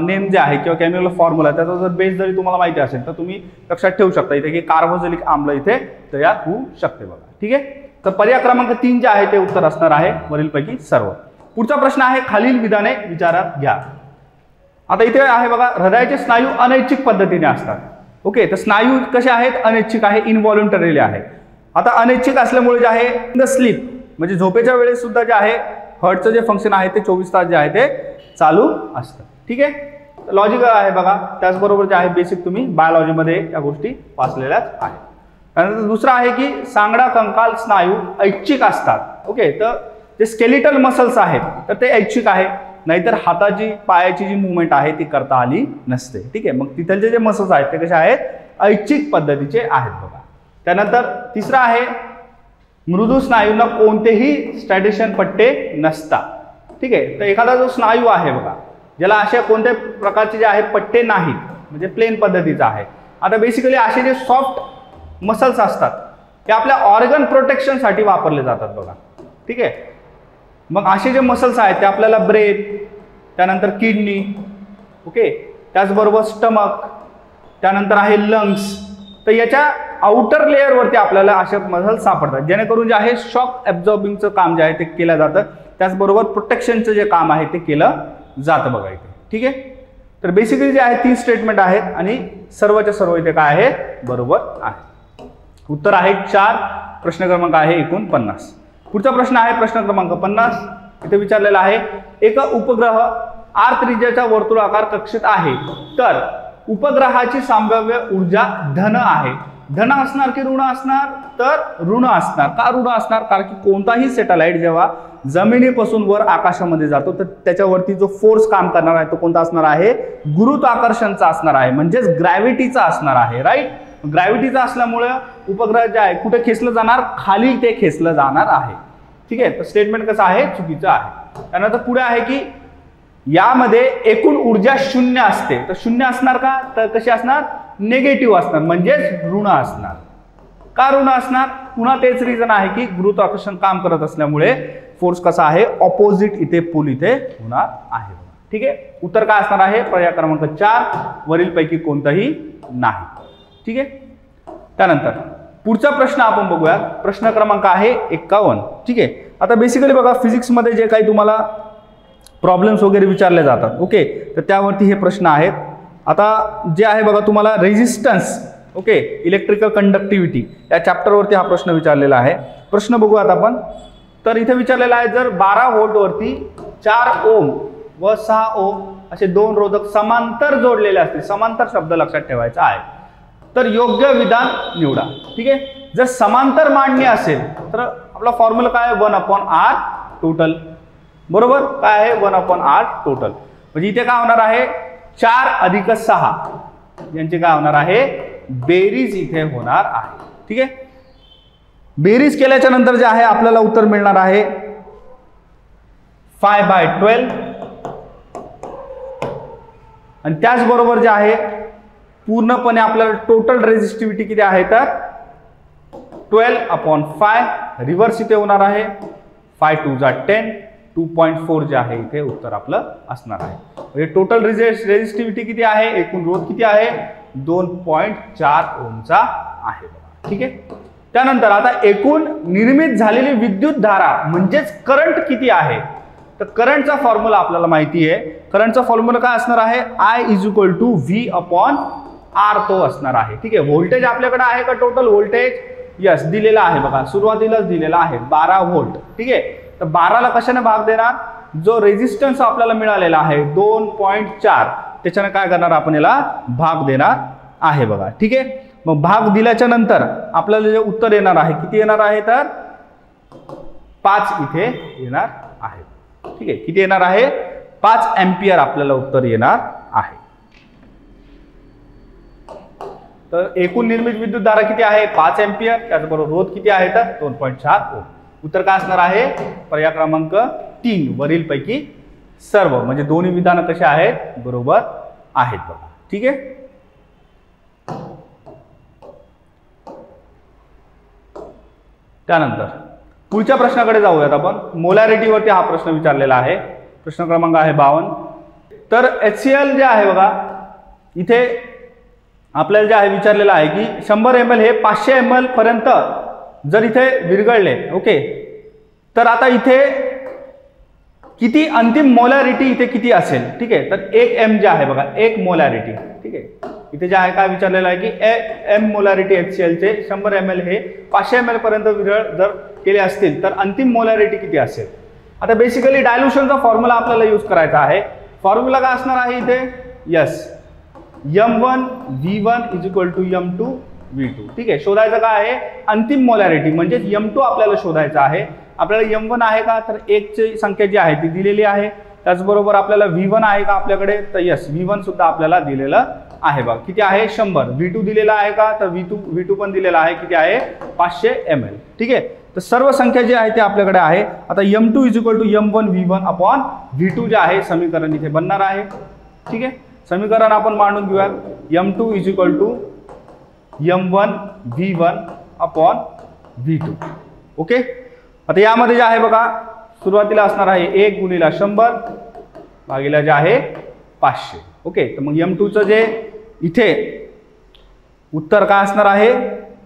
नेम जे आहे किंवा केमिकल फॉर्म्युला त्याचा जर बेस जरी तुम्हाला माहिती असेल तर तुम्ही लक्षात ठेवू शकता इथे की कार्बोझिलिक आम्ल इथे तयार होऊ शकते बघा. ठीक आहे, तर पर्याय क्रमांक 3 जे आहे ते उत्तर असणार आहे वरीलपैकी सर्व. पुढचा प्रश्न आहे खालील विधाने विचारात घ्या. आता इथे आहे बघा हृदयाचे स्नायू अनैच्छिक पद्धतीने असतात. ओके, तर स्नायू कसे आहेत अनैच्छिक आहे, इनव्हॉलंटरीली आहे. आता अनैच्छिक असल्यामुळे जे आहे द स्लीप म्हणजे झोपेच्या वेळेस सुद्धा जे आहे हार्टचं जे फंक्शन आहे ते 24 तास जे आहे ते चालू असतं. ठीक आहे, लॉजिक आहे बघा. त्याचबरोबर जे आहे बेसिक तुम्ही बायोलॉजीमध्ये या गोष्टी वाचलेल्याच आहेत. त्यानंतर दुसरं आहे की सांगडा कंकाल स्नायू ऐच्छिक असतात. ओके, तर जे स्केलिटल मसल्स आहेत तर ते ऐच्छिक आहे, नाहीतर हाताची पायाची जी मुवमेंट आहे ती करता आली नसते. ठीक आहे, मग तिथलचे जे मसल्स आहेत ते कसे आहेत ऐच्छिक पद्धतीचे आहेत बघा. त्यानंतर तिसरं आहे मृदू स्नायूंना कोणतेही स्ट्रॅटेशन पट्टे नसतात. ठीक आहे, तर एखादा जो स्नायू आहे बघा ज्याला अशा कोणत्या प्रकारचे जे आहे पट्टे नाहीत म्हणजे प्लेन पद्धतीचा आहे. आता बेसिकली असे जे सॉफ्ट मसल्स असतात ते आपल्या ऑर्गन प्रोटेक्शनसाठी वापरले जातात बघा. ठीक आहे, मग असे जे मसल्स आहेत ते आपल्याला ब्रेन, त्यानंतर किडनी, ओके, त्याचबरोबर स्टमक, त्यानंतर आहे लंग्स. तर याच्या आउटर लेअरवरती आपल्याला असे मसल्स सापडतात जेणेकरून जे आहे शॉक ॲब्झॉर्बिंगचं काम जे आहे ते केलं जातं, त्याचबरोबर प्रोटेक्शनचं जे काम आहे ते केलं जातं बघा इथे. ठीक आहे, तर बेसिकली जे आहे 3 स्टेटमेंट आहेत आणि सर्वच्या सर्व इथे काय आहे बरोबर आहे. उत्तर आहे 4. प्रश्न क्रमांक आहे 49. पुढचा प्रश्न आहे प्रश्न क्रमांक 50. इथे विचारलेला आहे एक उपग्रह R त्रिज्याच्या वर्तुळाकार कक्षेत आहे तर उपग्रहाची संभाव्य ऊर्जा धन आहे. धन असणार की ऋण असणार तर ऋण असणार. का ऋण असणार, कारण की कोणताही सॅटेलाइट जेव्हा जमिनीपासून वर आकाशामध्ये जातो तर त्याच्यावरती जो फोर्स काम करणार आहे तो कोणता असणार आहे गुरुत्वाकर्षणचा असणार आहे, म्हणजेच ग्रॅव्हिटीचा असणार आहे. राईट, ग्रॅव्हिटीचा असल्यामुळे उपग्रह जे आहे कुठे खेचलं जाणार, खाली ते खेचलं जाणार आहे. ठीक आहे, तर स्टेटमेंट कसं आहे चुकीचं आहे. त्यानंतर पुढे आहे की यामध्ये एकूण ऊर्जा 0 असते. तर 0 असणार का, तर कशी असणार निगेटिव्ह असणार, म्हणजेच ऋण असणार. का ऋण असणार? पुन्हा तेच रिझन आहे की गुरुत्वाकर्षण काम करत असल्यामुळे फोर्स कसा आहे, ऑपोजिट इथे पुल इथे होणार आहे. ठीक आहे, उत्तर काय असणार आहे, पर्याय क्रमांक 4 वरील पैकी कोणताही नाही. ठीक आहे. त्यानंतर पुढचा प्रश्न आपण बघूया. प्रश्न क्रमांक आहे 51. ठीक आहे. आता बेसिकली बघा, फिजिक्समध्ये जे काही तुम्हाला प्रॉब्लेम्स वगैरे विचारले जातात, ओके, तर त्यावरती हे प्रश्न आहेत. आता जे आहे बघा, तुम्हाला रेझिस्टन्स, ओके, इलेक्ट्रिकल कंडक्टिव्हिटी या चॅप्टरवरती हा प्रश्न विचारलेला आहे. प्रश्न बघूयात आपण. तर इथे विचारलेला आहे, जर 12 व्होल्टवरती 4 ओम व 6 ओम असे 2 रोधक समांतर जोडलेले असतील, समांतर शब्द लक्षात ठेवायचा आहे, तर योग्य विधान निवडा. ठीक आहे. जर समांतर मांडणी असेल तर आपला फॉर्म्युला काय आहे, 1/r टोटल. बरोबर, काय आहे, 1/r टोटल. म्हणजे इथे काय होणार आहे, 4 अधिक 6 यांची काय होणार आहे, बेरीज इथे होणार आहे. ठीक आहे. बेरीज केल्याच्या नंतर जे आहे आपल्याला उत्तर मिळणार आहे 5/12. आणि त्याचबरोबर जे आहे पूर्णपणे आपल्याला टोटल रेझिस्टिव्हिटी किती आहे, तर 12/5 रिव्हर्स इथे होणार आहे. 5 2 10, 2.4 जे आहे इथे उत्तर आपलं असणार आहे. म्हणजे टोटल रेझिस्टिव्हिटी किती आहे, एकूण रोध किती आहे, 2.4 ओमचा आहे. ठीक आहे. त्यानंतर आता एकूण निर्मित झालेली विद्युत धारा म्हणजेच करंट किती आहे, तर करंटचा फॉर्म्युला आपल्याला माहिती आहे. करंटचा फॉर्म्युला काय असणार आहे, I = V/R तो असणार आहे. ठीक आहे. व्होल्टेज आपल्याकडे आहे का, टोटल व्होल्टेज, यस, दिलेला आहे बघा, सुरुवातीलाच दिलेला आहे 12 व्होल्ट. ठीक आहे. तर 12ला कशाने भाग देणार, जो रेझिस्टन्स आपल्याला मिळालेला आहे 2.4 त्याच्याने काय करणार आपण, याला भाग देणार आहे बघा. ठीक आहे. मग भाग दिल्याच्या नंतर आपल्याला जे उत्तर येणार आहे किती येणार आहे, तर 5 इथे येणार आहे. ठीक आहे. किती येणार आहे, 5 एम्पियर आपल्याला उत्तर येणार आहे. तर एकूण निर्मित विद्युत धारा किती आहे, 5 एम्पियर. त्याचबरोबर रोध किती आहे, तर 2.4 ओम. उत्तर काय असणार आहे, पर्याय क्रमांक 3 वरील पैकी सर्व, म्हणजे दोन्ही विधानं कशी आहेत, बरोबर आहेत बघा. ठीक आहे. त्यानंतर पुढच्या प्रश्नाकडे जाऊयात आपण. मोलॅरिटीवरती हा प्रश्न विचारलेला आहे. प्रश्न क्रमांक आहे 52. तर HCl जे आहे बघा, इथे आपल्याला जे आहे विचारलेलं आहे की 100 ml हे 500 ml पर्यंत जर इथे विरघळले, ओके, तर आता इथे किती अंतिम मोलॅरिटी इथे किती असेल. ठीक आहे. तर 1 m जे आहे बघा, 1 मोलॅरिटी. ठीक आहे. इथे जे आहे काय विचारलेलं आहे की m मोलॅरिटी HCl चे 100 ml हे 500 ml पर्यंत विरळ जर केले असतील तर अंतिम मोलॅरिटी किती असेल. आता बेसिकली डायल्युशनचा फॉर्म्युला आपल्याला यूज करायचा आहे. फॉर्म्युला काय असणार आहे इथे, yes, m1 v1 = m2 v2. ठीक आहे. शोधायचं काय आहे, अंतिम मोलॅरिटी म्हणजेच m2 आपल्याला शोधायचं आहे. आपल्याला m1 आहे का, तर 1 ची संख्या जी आहे ती दिलेली आहे. त्याचबरोबर आपल्याला v1 आहे का आपल्याकडे, तर यस, v1 सुद्धा आपल्याला दिलेलं आहे बघा. किती आहे, 100. v2 दिलेला आहे का, तर v2 पण दिलेला आहे. किती आहे, 500 ml. ठीक आहे. तर सर्व संख्या जी आहे ती आपल्याकडे आहे. आता m2 = m1 v1 v2 जे आहे समीकरण इथे बनणार आहे. ठीक आहे. समीकरण आपण मांडून घेऊयात. m2 = m1 v1 v2. Okay. आता यामध्ये जे आहे बघा, सुरुवातीला असणार आहे 1 × 100 भागिले जे आहे 500. ओके. तर मग m2चं जे इथे उत्तर काय असणार आहे,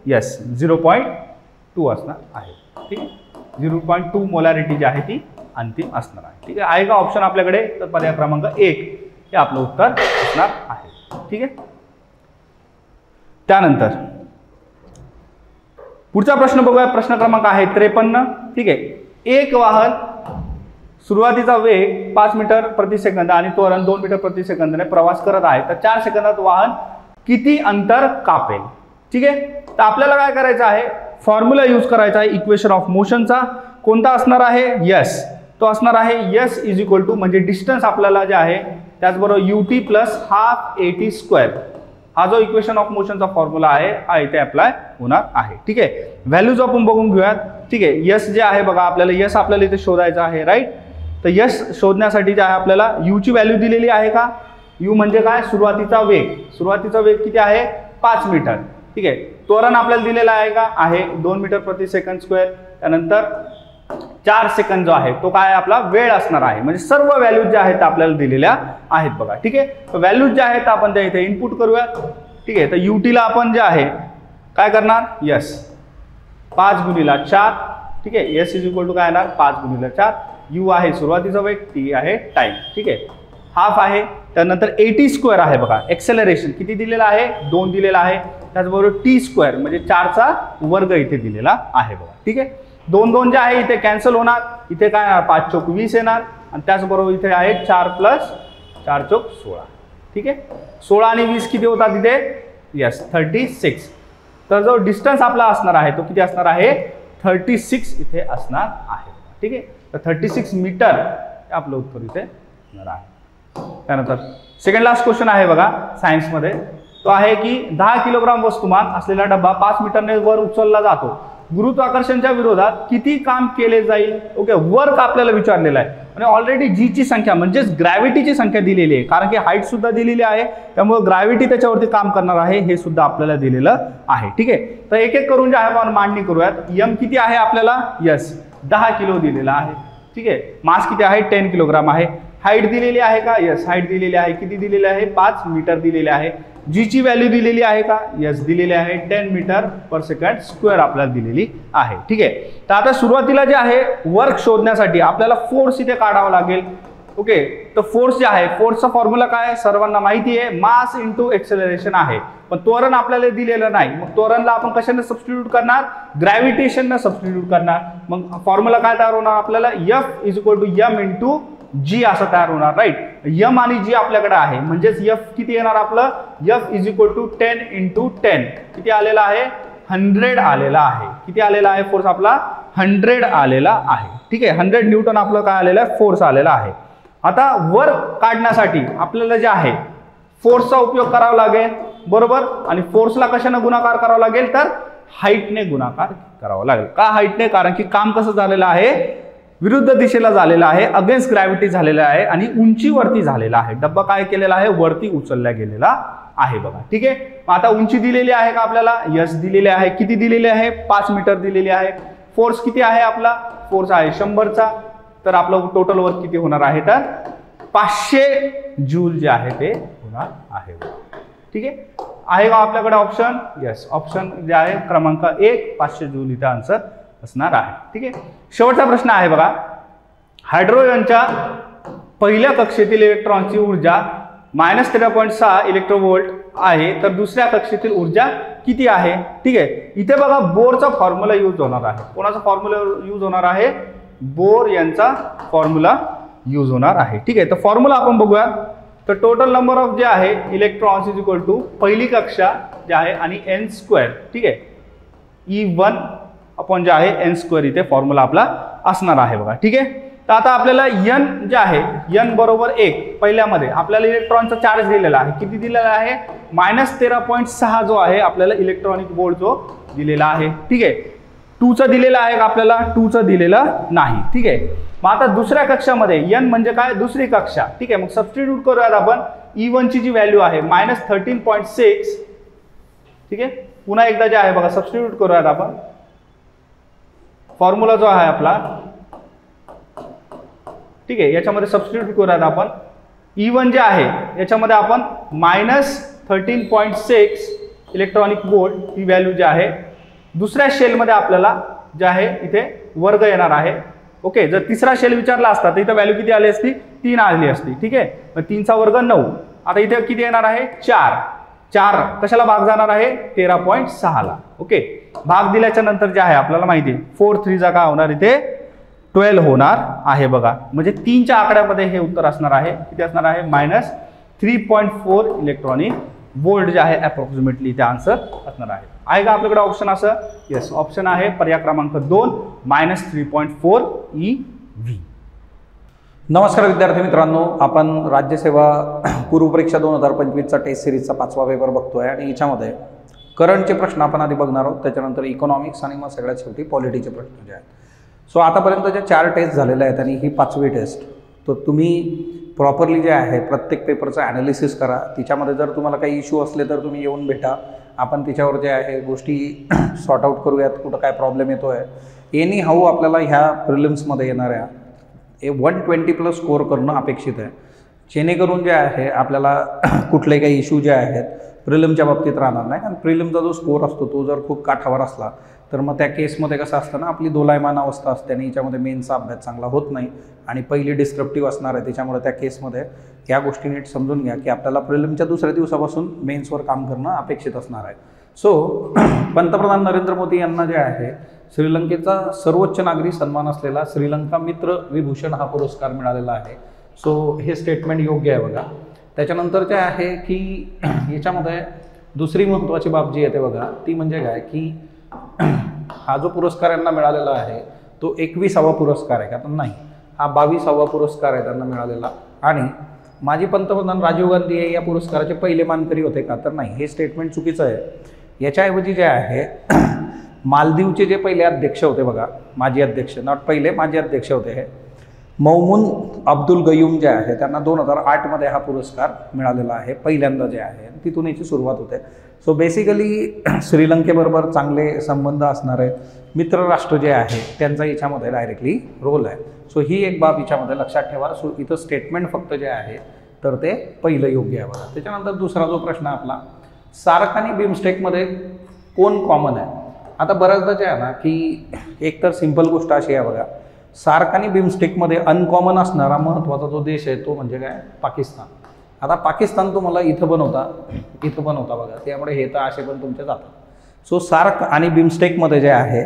यस, 0.2 असणार आहे. ठीक आहे. 0.2 मोलॅरिटी जी आहे ती अंतिम असणार आहे. ठीक आहे का ऑप्शन आपल्याकडे, तर पर्याय क्रमांक 1 हे आपलं उत्तर असणार आहे. ठीक आहे. त्यानंतर पुढचा प्रश्न बघूया. प्रश्न क्रमांक आहे 53. ठीक आहे. एक वाहन सुरुवातीचा वेग 5 मीटर प्रति सेकंद आणि त्वरण 2 मीटर प्रति सेकंदने प्रवास करत आहे, तर 4 सेकंदात वाहन किती अंतर कापेल. ठीक आहे. तर आपल्याला काय करायचं आहे, फॉर्म्युला यूज करायचा आहे इक्वेशन ऑफ मोशनचा. कोणता असणार आहे, यस, तो असणार आहे यस = म्हणजे डिस्टन्स आपल्याला जे आहे त्याचबरोबर ut + ½ at². हा जो इक्वेशन ऑफ मोशनचा फॉर्म्युला आहे हा इथे अप्लाय होणार आहे. ठीक आहे. व्हॅल्यूज आपण बघून घेऊयात. ठीक आहे. यस जे आहे बघा, आपल्याला यस आपल्याला इथे शोधायचं आहे, राईट. तर यस शोधण्यासाठी जे आहे आपल्याला u ची व्हॅल्यू दिलेली आहे का, यू म्हणजे काय, सुरुवातीचा वेग. सुरुवातीचा वेग किती आहे, 5 मीटर. ठीक आहे. त्वरण आपल्याला दिलेला आहे का, आहे 2 मीटर प्रति सेकंड स्क्वेअर. त्यानंतर 4 सेकंद जो आहे तो काय आपला वेळ असणार आहे. म्हणजे सर्व व्हॅल्यूज ज्या आहेत आपल्याला दिलेल्या आहेत बघा. ठीक आहे. व्हॅल्यूज ज्या आहेत आपण त्या इथे इनपुट करूयात. ठीक आहे. तर यूटीला आपण जे आहे काय करणार, यस 5 गुणिला 4. ठीक आहे. एस इज इक्वल टू काय येणार, 5 गुणिला 4. यू आहे सुरुवातीचा वेग, टी आहे टाइम. ठीक आहे. हाफ आहे. त्यानंतर 80 स्क्वेअर आहे बघा. एक्सेलरेशन किती दिलेला आहे, 2 दिलेला आहे. त्याचबरोबर टी स्क्वेअर म्हणजे 4चा वर्ग इथे दिलेला आहे बघा. ठीक आहे. 2 2 जे आहे इथे कॅन्सल होणार. इथे काय येणार, 5 चौक 20 येणार. आणि त्याचबरोबर इथे आहे 4 प्लस 4 चौक 16. ठीक आहे. 16 आणि 20 किती होतात इथे, यस 36. तर जो डिस्टन्स आपला असणार आहे तो किती असणार आहे, 36 इथे असणार आहे. ठीक आहे. तर 36 मीटर आपलं उत्तर इथे असणार आहे. त्यानंतर सेकंड लास्ट क्वेश्चन आहे बघा सायन्समध्ये. तो आहे की 10 किलोग्राम वस्तुमान असलेला डब्बा 5 मीटरने वर उचलला जातो. गुरुत्वाकर्षणाच्या विरोधात किती काम केले जाईल. ओके, वर्क आपल्याला विचारलेला आहे आणि ऑलरेडी जी ची संख्या म्हणजेच ग्रॅव्हिटीची संख्या दिलेली आहे, कारण की हाईट सुद्धा दिलेली आहे, त्यामुळे ग्रॅव्हिटी त्याच्यावरती काम करणार आहे हे सुद्धा आपल्याला दिलेलं आहे. ठीक आहे. तर एक एक करून जे आहे आपण मांडणी करूयात. यम किती आहे आपल्याला, यस 10 किलो दिलेला आहे. ठीक आहे. मास किती आहे, 10 किलोग्राम आहे. हाईट दिलेली आहे का, यस हाईट दिलेली आहे. किती दिलेली आहे, 5 मीटर दिलेले आहे. जी ची व्हॅल्यू दिलेली आहे का, यस दिलेली आहे 10 मीटर पर सेकंड स्क्वेअर आपल्याला दिलेली आहे. ठीक आहे. तर आता सुरुवातीला जे आहे वर्क शोधण्यासाठी आपल्याला फोर्स इथे काढावा लागेल. ओके, तर फोर्स जे आहे, फोर्सचा फॉर्म्युला काय सर्वांना माहिती आहे, मास इंटू एक्सेलरेशन आहे. पण त्वरण आपल्याला दिलेलं नाही. मग त्वरणला आपण कशाने सबस्टिट्यूट करणार, ग्रॅव्हिटेशननं सबस्टिट्यूट करणार. मग फॉर्म्युला काय तयार होणार आपल्याला, F is equal to M into G असं तयार होणार. राईट. यम आणि जी आपल्याकडे आहे म्हणजेच एफ किती येणार आपलं, F is equal to 10 into 10 किती आलेला आहे, 100 आलेला आहे. किती आलेला आहे फोर्स आपला, 100 आलेला आहे. ठीक आहे. 100 न्यूटन आपलं काय आलेलं आहे, फोर्स आलेला आहे. आता वर्क काढण्यासाठी आपल्याला जे आहे फोर्सचा उपयोग करावा लागेल बरोबर. आणि फोर्सला कशाने गुणाकार करावा लागेल, तर हाईटने गुणाकार करावा लागेल. का हाईटने, कारण की काम कसं झालेलं आहे, विरुद्ध दिशेला झालेला आहे, अगेन्स्ट ग्रॅव्हिटी झालेला आहे आणि उंचीवरती झालेला आहे. डब्बा काय केलेला आहे, वरती उचलला गेलेला आहे बघा. ठीक आहे. मग आता उंची दिलेली आहे का आपल्याला, यस दिलेली आहे. किती दिलेली आहे, 5 मीटर दिलेली आहे. फोर्स किती आहे आपला, फोर्स आहे 100चा. तर आपलं टोटल वर्क किती होणार आहे, तर 500 जूल जे आहे ते होणार आहे. ठीक आहे का आपल्याकडे ऑप्शन, यस ऑप्शन जे आहे क्रमांक 1 500 जूल इथे आन्सर असणार आहे. ठीक आहे. शेवटचा प्रश्न आहे बघा. हायड्रोजनच्या पहिल्या कक्षेतील इलेक्ट्रॉनची ऊर्जा -13.6 इलेक्ट्रोवोल्ट आहे, तर दुसऱ्या कक्षेतील ऊर्जा किती आहे. ठीक आहे. इथे बघा बोरचा फॉर्म्युला यूज होणार आहे. कोणाचा फॉर्म्युला यूज होणार आहे, बोर यांचा फॉर्म्युला यूज होणार आहे. ठीक आहे. तर फॉर्म्युला आपण बघूया. तर टोटल नंबर ऑफ जे आहे इलेक्ट्रॉन्स इज इक्वल टू पहिली कक्षा जे आहे आणि n स्क्वेअर. ठीक आहे. E1 आपण जे आहे n स्क्वेअर इथे फॉर्म्युला आपला असणार आहे बघा. ठीक आहे. तर आता आपल्याला n जे आहे n बरोबर 1 पहिल्यामध्ये आपल्याला इलेक्ट्रॉनचा चार्ज दिलेला आहे. किती दिलेला आहे, -13.6 जो आहे आपल्याला इलेक्ट्रॉनिक बोर्ड जो दिलेला आहे. ठीक आहे. 2चं दिलेलं आहे का आपल्याला, 2चं दिलेलं नाही. ठीक आहे. मग आता दुसऱ्या कक्षामध्ये n म्हणजे काय, दुसरी कक्षा. ठीक आहे. मग सबस्टिट्यूट करूयात आपण. E1 ची जी व्हॅल्यू आहे -13.6. ठीक आहे. पुन्हा एकदा जे आहे बघा सबस्टिट्यूट करूयात आपण. फॉर्म्युला जो आहे आपला, ठीक आहे, याच्यामध्ये सबस्टिट्यूट करूयात आपण. E1 जे आहे याच्यामध्ये आपण -13.6 इलेक्ट्रॉनिक वोल्ट ही व्हॅल्यू जी आहे दुसऱ्या शेलमध्ये आपल्याला जे आहे इथे वर्ग येणार आहे. ओके. जर तिसरा शेल विचारला असता तर इथे व्हॅल्यू किती आली असती, 3 आली असती. ठीक आहे. मग 3चा वर्ग 9. आता इथे किती येणार आहे, 4 कशाला भाग जाणार आहे, 13.6 ला. ओके. भाग दिल्याच्या नंतर जे आहे आपल्याला माहिती आहे 4 3 काय होणार इथे 12 होणार आहे बघा. म्हणजे 3च्या आकड्यामध्ये हे उत्तर असणार आहे. किती असणार आहे, -3.4 इलेक्ट्रॉनिक वोल्ट जे आहे अप्रॉक्सिमेटली इथे आन्सर असणार आहे. आहे का आपल्याकडे ऑप्शन असं, येस ऑप्शन आहे पर्याय क्रमांक 2 -3.4 EV. नमस्कार विद्यार्थी मित्रांनो, आपण राज्यसेवा पूर्व परीक्षा 2025चा टेस्ट सिरीजचा 5वा पेपर बघतोय आणि याच्यामध्ये करंटचे प्रश्न आपण आधी बघणार आहोत, त्याच्यानंतर इकॉनॉमिक्स आणि मग सगळ्यात शेवटी पॉलिटीचे प्रश्न जे आहेत. सो आतापर्यंत ज्या 4 टेस्ट झालेल्या आहेत आणि ही 5वी टेस्ट, तर तुम्ही प्रॉपरली जे आहे प्रत्येक पेपरचं ॲनालिसिस करा. तिच्यामध्ये जर तुम्हाला काही इश्यू असले तर तुम्ही येऊन भेटा, आपण तिच्यावर जे आहे गोष्टी सॉर्ट आऊट करूयात, कुठं काय प्रॉब्लेम येतो आहे. एनी हाऊ आपल्याला ह्या प्रिलिम्समध्ये येणाऱ्या 120+ स्कोअर करणं अपेक्षित आहे, जेणेकरून जे आहे आपल्याला कुठले काही इश्यू जे आहेत प्रिलिमच्या बाबतीत राहणार नाही. कारण प्रिलिमचा जो स्कोअर असतो तो जर खूप काठावर असला तर मग त्या केसमध्ये कसं असतं ना, आपली दोलायमान अवस्था असते आणि याच्यामध्ये मेनचा अभ्यास चांगला होत नाही आणि पहिली डिस्क्रिप्टिव्ह असणार आहे. त्याच्यामुळे त्या केसमध्ये या गोष्टी नीट समजून घ्या की आपल्याला प्रिलिमच्या दुसऱ्या दिवसापासून मेन्सवर काम करणं अपेक्षित असणार आहे. सो पंतप्रधान नरेंद्र मोदी यांना जे आहे श्रीलंकेचा सर्वोच्च नागरी सन्मान असलेला श्रीलंका मित्र विभूषण हा पुरस्कार मिळालेला आहे. सो हे स्टेटमेंट योग्य आहे बघा. त्याच्यानंतर जे आहे की याच्यामध्ये दुसरी महत्त्वाची बाब जी येते बघा ती म्हणजे काय की हा जो पुरस्कार यांना मिळालेला आहे तो 21वा पुरस्कार आहे का? तर नाही, हा 22वा पुरस्कार आहे त्यांना मिळालेला. आणि माजी पंतप्रधान राजीव गांधी हे या पुरस्काराचे पहिले मानकरी होते का? तर नाही, हे स्टेटमेंट चुकीचं आहे. याच्याऐवजी जे आहे मालदीवचे जे पहिले अध्यक्ष होते बघा, माजी अध्यक्ष, नॉट पहिले, माजी अध्यक्ष होते हे मौमून अब्दुल गयूम जे आहे त्यांना 2008मध्ये हा पुरस्कार मिळालेला आहे पहिल्यांदा जे आहे. तिथून याची सुरुवात होते. सो बेसिकली श्रीलंकेबरोबर चांगले संबंध असणारे मित्र राष्ट्र जे आहे त्यांचा याच्यामध्ये डायरेक्टली रोल आहे. सो ही एक बाब याच्यामध्ये लक्षात ठेवा. सो इथं स्टेटमेंट फक्त जे आहे तर ते पहिलं योग्य आहे बघा. त्याच्यानंतर दुसरा जो प्रश्न आपला, सार्क आणि बिमस्टेकमध्ये कोण कॉमन आहे? आता बऱ्याचदा जे आहे ना की एक तर सिंपल गोष्ट अशी आहे बघा, सार्क आणि बिमस्टेकमध्ये अनकॉमन असणारा महत्त्वाचा जो देश आहे तो म्हणजे काय? पाकिस्तान. आता पाकिस्तान तुम्हाला इथं बनवता बघा, त्यामुळे हे तर असे पण तुमचे जातात. सो सार्क आणि बिमस्टेकमध्ये जे आहे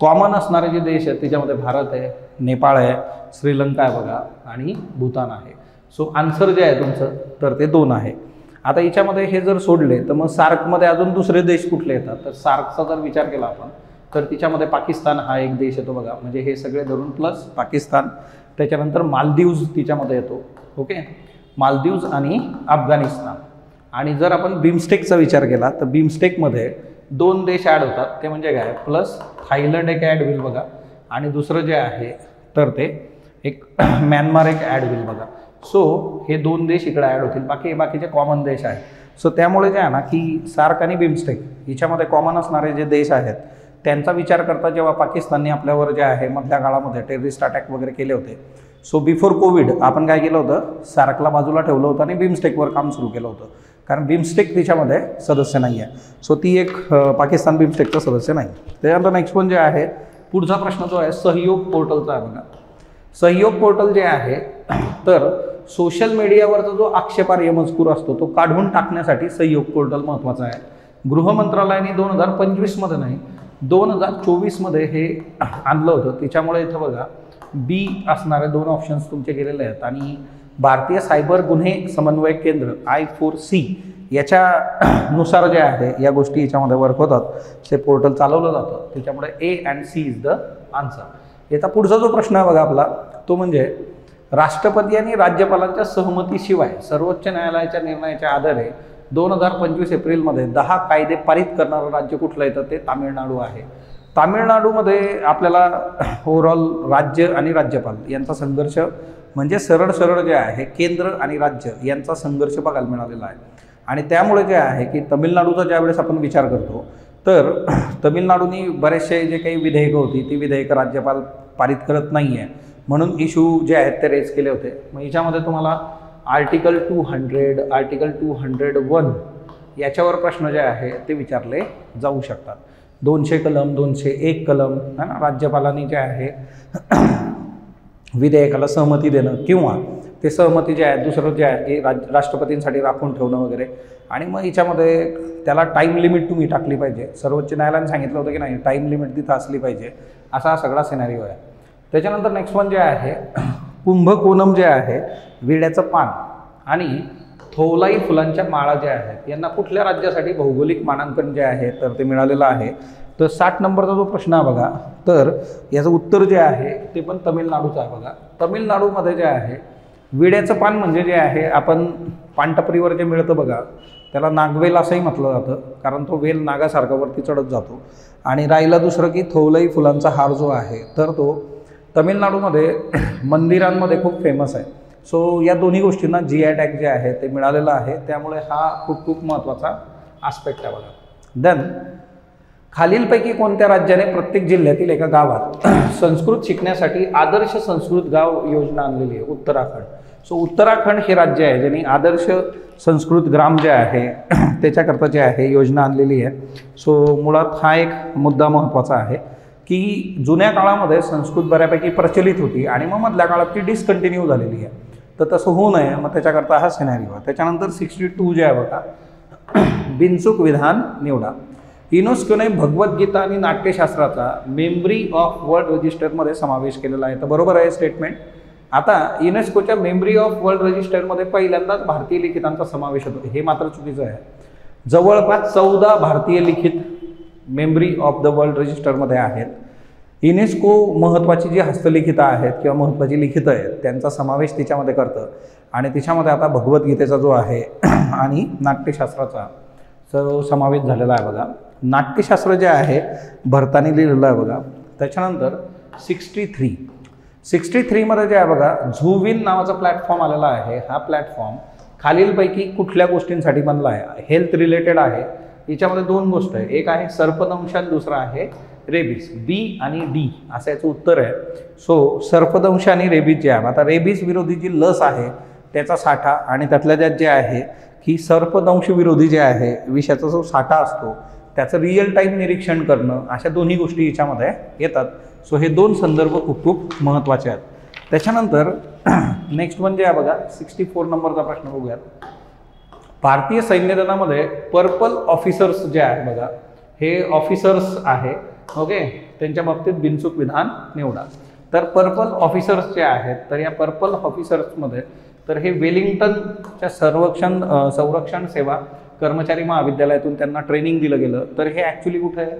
कॉमन असणारे जे देश आहेत त्याच्यामध्ये भारत आहे, नेपाळ आहे, श्रीलंका आहे बघा आणि भूतान आहे. सो आन्सर जे आहे तुमचं तर ते 2 आहे. आता याच्यामध्ये हे जर सोडले तर मग सार्कमध्ये अजून दुसरे देश कुठले येतात? तर सार्कचा जर विचार केला आपण तर तिच्यामध्ये पाकिस्तान हा एक देश येतो बघा, म्हणजे हे सगळे धरून प्लस पाकिस्तान. त्याच्यानंतर मालदीव्ज तिच्यामध्ये येतो, ओके, मालदीव्ज आणि अफगाणिस्तान. आणि जर आपण बिमस्टेकचा विचार केला तर बिमस्टेकमध्ये 2 देश ॲड होतात, ते म्हणजे काय? प्लस थायलंड एक ॲड होईल बघा आणि दुसरं जे आहे तर ते एक म्यानमार एक ॲड होईल बघा. सो हे 2 देश इकडे ॲड होतील, बाकीचे कॉमन देश आहेत. सो त्यामुळे जे आहे ना की सार्क आणि बिमस्टेक याच्यामध्ये कॉमन असणारे जे देश आहेत त्यांचा विचार करता जेव्हा पाकिस्तानने आपल्यावर जे आहे मधल्या काळामध्ये टेररिस्ट अटॅक वगैरे केले होते, सो बिफोर कोविड आपण काय केलं होतं, सार्कला बाजूला ठेवलं होतं आणि बिमस्टेकवर काम सुरू केलं होतं. कारण बिमस्टेक तिच्यामध्ये सदस्य नाही आहे. सो ती एक पाकिस्तान बिमस्टेकचा सदस्य नाही. त्यानंतर नेक्स्ट वन जे आहे पुढचा प्रश्न जो आहे सहयोग पोर्टलचा आहे बघा. सहयोग पोर्टल जे आहे तर सोशल मीडियावरचा जो आक्षेपार्ह मजकूर असतो तो काढून टाकण्यासाठी सहयोग पोर्टल महत्त्वाचा आहे. गृह मंत्रालयाने 2025मध्ये नाही 2024मध्ये हे आणलं होतं. त्याच्यामुळे इथं बघा बी असणारे 2 ऑप्शन्स तुमचे गेलेले आहेत. आणि भारतीय सायबर गुन्हे समन्वय केंद्र I4C याच्यानुसार जे आहे या गोष्टी याच्यामध्ये वर्क होतात, ते पोर्टल चालवलं जातं. त्याच्यामुळे A and C is the answer. याचा पुढचा जो प्रश्न आहे बघा आपला तो म्हणजे राष्ट्रपती आणि राज्यपालांच्या सहमतीशिवाय सर्वोच्च न्यायालयाच्या निर्णयाच्या आधारे 2025 एप्रिलमध्ये 10 कायदे पारित करणारं राज्य कुठलं येतं? ते तामिळनाडू आहे. तामिळनाडूमध्ये आपल्याला ओव्हरऑल राज्य आणि राज्यपाल यांचा संघर्ष म्हणजे सरळ जे आहे केंद्र आणि राज्य यांचा संघर्ष बघायला मिळालेला आहे. आणि त्यामुळे जे आहे की तामिळनाडूचा ज्यावेळेस आपण विचार करतो तर तामिळनाडूनी बरेचसे जे काही विधेयकं होती ती विधेयकं राज्यपाल पारित करत नाही आहे म्हणून इश्यू जे आहेत ते रेज केले होते. मग याच्यामध्ये तुम्हाला आर्टिकल 200, आर्टिकल 201 याच्यावर प्रश्न जे आहे ते विचारले जाऊ शकतात. 200 कलम, 201 कलम है ना, राज्यपालांनी जे आहे विधेयकाला सहमती देणं किंवा ते सहमती जे आहे दुसरं जे आहे की राष्ट्रपतींसाठी राखून ठेवणं वगैरे. आणि मग याच्यामध्ये त्याला टाईम लिमिट तुम्ही टाकली पाहिजे. सर्वोच्च न्यायालयाने सांगितलं होतं की नाही टाईम लिमिट तिथं असली पाहिजे, असा हा सगळा सिनारिओ आहे. त्याच्यानंतर नेक्स्ट वन जे आहे कुंभकोणम जे आहे विड्याचं पान आणि थोलाई फुलांच्या माळा ज्या आहेत यांना कुठल्या राज्यासाठी भौगोलिक मानांकन जे आहे तर ते मिळालेलं आहे. तर 60 नंबरचा जो प्रश्न आहे बघा तर याचं उत्तर जे आहे ते पण तमिळनाडूचं आहे बघा. तमिळनाडूमध्ये जे आहे विड्याचं पान म्हणजे जे आहे आपण पानटपरीवर जे मिळतं बघा त्याला नागवेल असंही म्हटलं जातं कारण तो वेल नागासारखा वरती चढत जातो. आणि राहिला दुसरं की थोलाई फुलांचा हार जो आहे तर तो तमिळनाडूमध्ये मंदिरांमध्ये खूप फेमस आहे. सो या दोन्ही गोष्टींना GI टॅग जे आहे ते मिळालेलं आहे, त्यामुळे हा खूप खूप महत्त्वाचा आस्पेक्ट आहे बघा. देन खालीलपैकी कोणत्या राज्याने प्रत्येक जिल्ह्यातील एका गावात संस्कृत शिकण्यासाठी आदर्श संस्कृत गाव योजना आणलेली आहे? उत्तराखंड. सो उत्तराखंड हे राज्य आहे ज्यांनी आदर्श संस्कृत ग्राम जे आहे त्याच्याकरता जे आहे योजना आणलेली आहे. सो मुळात हा एक मुद्दा महत्त्वाचा आहे की जुन्या काळामध्ये संस्कृत बऱ्यापैकी प्रचलित होती आणि मग मधल्या काळात ती डिस्कंटिन्यू झालेली आहे, तर तसं होऊ नये मग त्याच्याकरता हा सिनॅरिओ आहे. त्याच्यानंतर 62 जे आहे बघा, बिनचूक विधान निवडा. युनेस्कोने भगवद्गीता आणि नाट्यशास्त्राचा मेमरी ऑफ वर्ल्ड रजिस्टरमध्ये समावेश केलेला आहे, तर बरोबर आहे स्टेटमेंट. आता युनेस्कोच्या मेमरी ऑफ वर्ल्ड रजिस्टरमध्ये पहिल्यांदाच भारतीय लिखितांचा समावेश होतो, हे मात्र चुकीचं आहे. जवळपास 14 भारतीय लिखित मेमरी ऑफ द वर्ल्ड रजिस्टरमध्ये आहेत. युनेस्को महत्त्वाची जी हस्तलिखितं आहेत किंवा महत्त्वाची लिखितं आहेत त्यांचा समावेश तिच्यामध्ये करतं आणि तिच्यामध्ये आता भगवद्गीतेचा जो आहे आणि नाट्यशास्त्राचा समावेश झालेला आहे बघा. नाट्यशास्त्र जे आहे भरताने लिहिलेलं आहे बघा. त्याच्यानंतर 63 मध्ये जे आहे बघा, झूविन नावाचा प्लॅटफॉर्म आलेला आहे. हा प्लॅटफॉर्म खालीलपैकी कुठल्या गोष्टींसाठी बनला आहे? हेल्थ रिलेटेड आहे. याच्यामध्ये दोन गोष्ट आहे, एक आहे सर्पदंश आणि दुसरा आहे रेबीज. B आणि D असं याचं उत्तर आहे. सो सर्पदंश आणि रेबीज जे आहे, आता रेबीज विरोधी जी लस आहे त्याचा साठा आणि त्यातल्या त्यात जे आहे की सर्पदंश विरोधी जे आहे विषाचा जो साठा असतो त्याचं रिअल टाईम निरीक्षण करणं, अशा दोन्ही गोष्टी याच्यामध्ये येतात. सो हे दोन संदर्भ खूप खूप महत्त्वाचे आहेत. त्याच्यानंतर नेक्स्ट वन जे आहे बघा, 64 नंबरचा प्रश्न बघूयात. भारतीय सैन्य दलामध्ये पर्पल ऑफिसर्स जे आहे बघा, हे ऑफिसर्स आहे. ओके, त्यांच्या बाबतीत बिनचूक विधान निवडा. तर पर्पल ऑफिसर्स जे आहेत, तर या पर्पल ऑफिसर्समध्ये तर हे वेलिंग्टनच्या संरक्षण सेवा कर्मचारी महाविद्यालयातून त्यांना ट्रेनिंग दिलं गेलं. तर हे ॲक्च्युली कुठे आहे?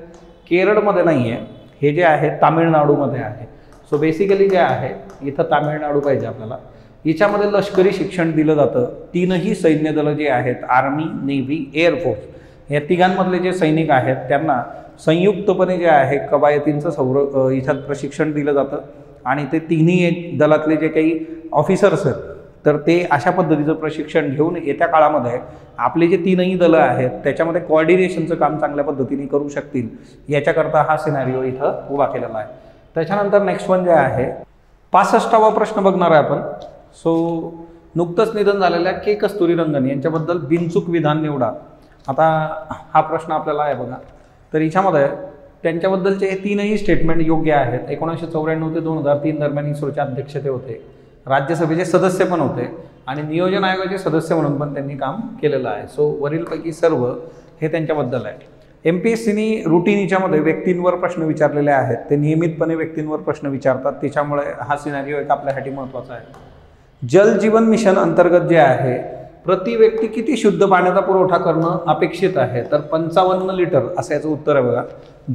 केरळमध्ये नाही आहे, हे जे आहे तामिळनाडूमध्ये आहे. सो बेसिकली जे आहे इथं तामिळनाडू पाहिजे आपल्याला. याच्यामध्ये लष्करी शिक्षण दिलं जातं. तीनही सैन्य दलं जे आहेत, आर्मी, नेव्ही, एअरफोर्स, या तिघांमधले जे सैनिक आहेत त्यांना संयुक्तपणे जे आहे कवायतींचं इथं प्रशिक्षण दिलं जातं आणि ते तिन्ही दलातले जे काही ऑफिसर्स आहेत तर ते अशा पद्धतीचं प्रशिक्षण घेऊन येत्या काळामध्ये आपले जे तीनही दलं आहेत त्याच्यामध्ये कोऑर्डिनेशनचं काम चांगल्या पद्धतीने करू शकतील, याच्याकरता हा सिनॅरिओ इथं उभा केलेला आहे. त्याच्यानंतर नेक्स्ट वन जे आहे 65वा प्रश्न बघणार आहे आपण. सो नुकतंच निधन झालेल्या के. कस्तुरीरंगन यांच्याबद्दल बिनचूक विधान निवडा. आता हा प्रश्न आपल्याला आहे बघा, तर याच्यामध्ये त्यांच्याबद्दलचे हे तीनही स्टेटमेंट योग्य आहेत. 1994 ते 2003 दरम्यान इस्रोचे अध्यक्ष ते होते, राज्यसभेचे सदस्य पण होते आणि नियोजन आयोगाचे सदस्य म्हणून पण त्यांनी काम केलेलं आहे. सो वरीलपैकी सर्व हे त्यांच्याबद्दल आहे. MPSCनी रुटीन याच्यामध्ये व्यक्तींवर प्रश्न विचारलेले आहेत, ते नियमितपणे व्यक्तींवर प्रश्न विचारतात, त्याच्यामुळे हा सिनॅरिओ एक आपल्यासाठी महत्त्वाचा आहे. जल जीवन मिशन अंतर्गत जे आहे प्रति व्यक्ती किती शुद्ध पाण्याचा पुरवठा करणं अपेक्षित आहे? तर 55 लिटर असं याचं उत्तर आहे बघा.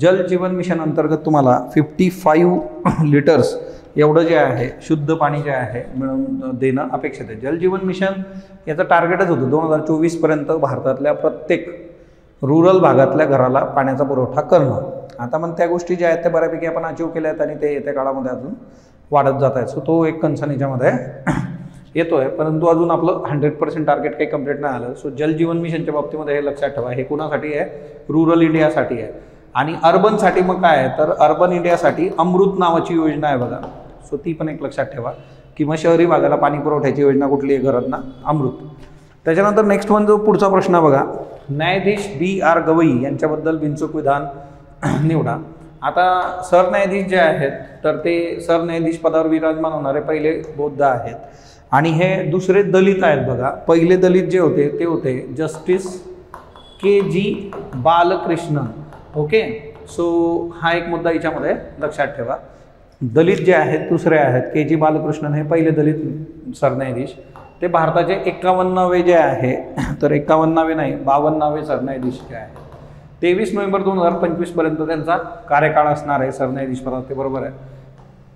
जल जीवन मिशन अंतर्गत तुम्हाला 55 लिटर्स एवढं जे आहे शुद्ध पाणी जे आहे मिळवून देणं अपेक्षित आहे. जल जीवन मिशन याचं टार्गेटच होतं 2024पर्यंत भारतातल्या प्रत्येक रुरल भागातल्या घराला पाण्याचा पुरवठा करणं. आता मग त्या गोष्टी ज्या आहेत त्या बऱ्यापैकी आपण अचीव केल्या आहेत आणि ते येत्या काळामध्ये अजून वाढत जात आहेत. सो तो एक कन्सर्न याच्यामध्ये येतो आहे, परंतु अजून आपलं 100% टार्गेट काही कंप्लीट नाही आलं. सो जल जीवन मिशनच्या बाबतीमध्ये हे लक्षात ठेवा, हे कुणासाठी आहे? रुरल इंडियासाठी आहे. आणि अर्बनसाठी मग काय आहे? तर अर्बन इंडियासाठी अमृत नावाची योजना आहे बघा. सो ती पण एक लक्षात ठेवा की मग शहरी भागाला पाणी पुरवठ्याची योजना कुठली आहे? घरात ना अमृत. त्याच्यानंतर नेक्स्ट वन जो पुढचा प्रश्न बघा, न्यायाधीश B.R. गवई यांच्याबद्दल बिनचूक विधान निवडा. आता सरन्यायाधीश जे आहेत तर ते सरन्यायाधीश पदावर विराजमान होणारे पहिले बौद्ध आहेत आणि हे दुसरे दलित आहेत बघा. पहिले दलित जे होते ते होते justice K.G. Balakrishnan. Okay, so हा एक मुद्दा याच्यामध्ये लक्षात ठेवा. दलित जे आहेत दुसरे आहेत, K.G. बालकृष्णन हे पहिले दलित सरन्यायाधीश. ते भारताचे 51वे जे आहे, तर 51वे नाही 52वे सरन्यायाधीश जे आहे. 23 नोव्हेंबर 2025 पर्यंत त्यांचा कार्यकाळ असणार आहे सरन्यायाधीश पदावर, ते बरोबर आहे.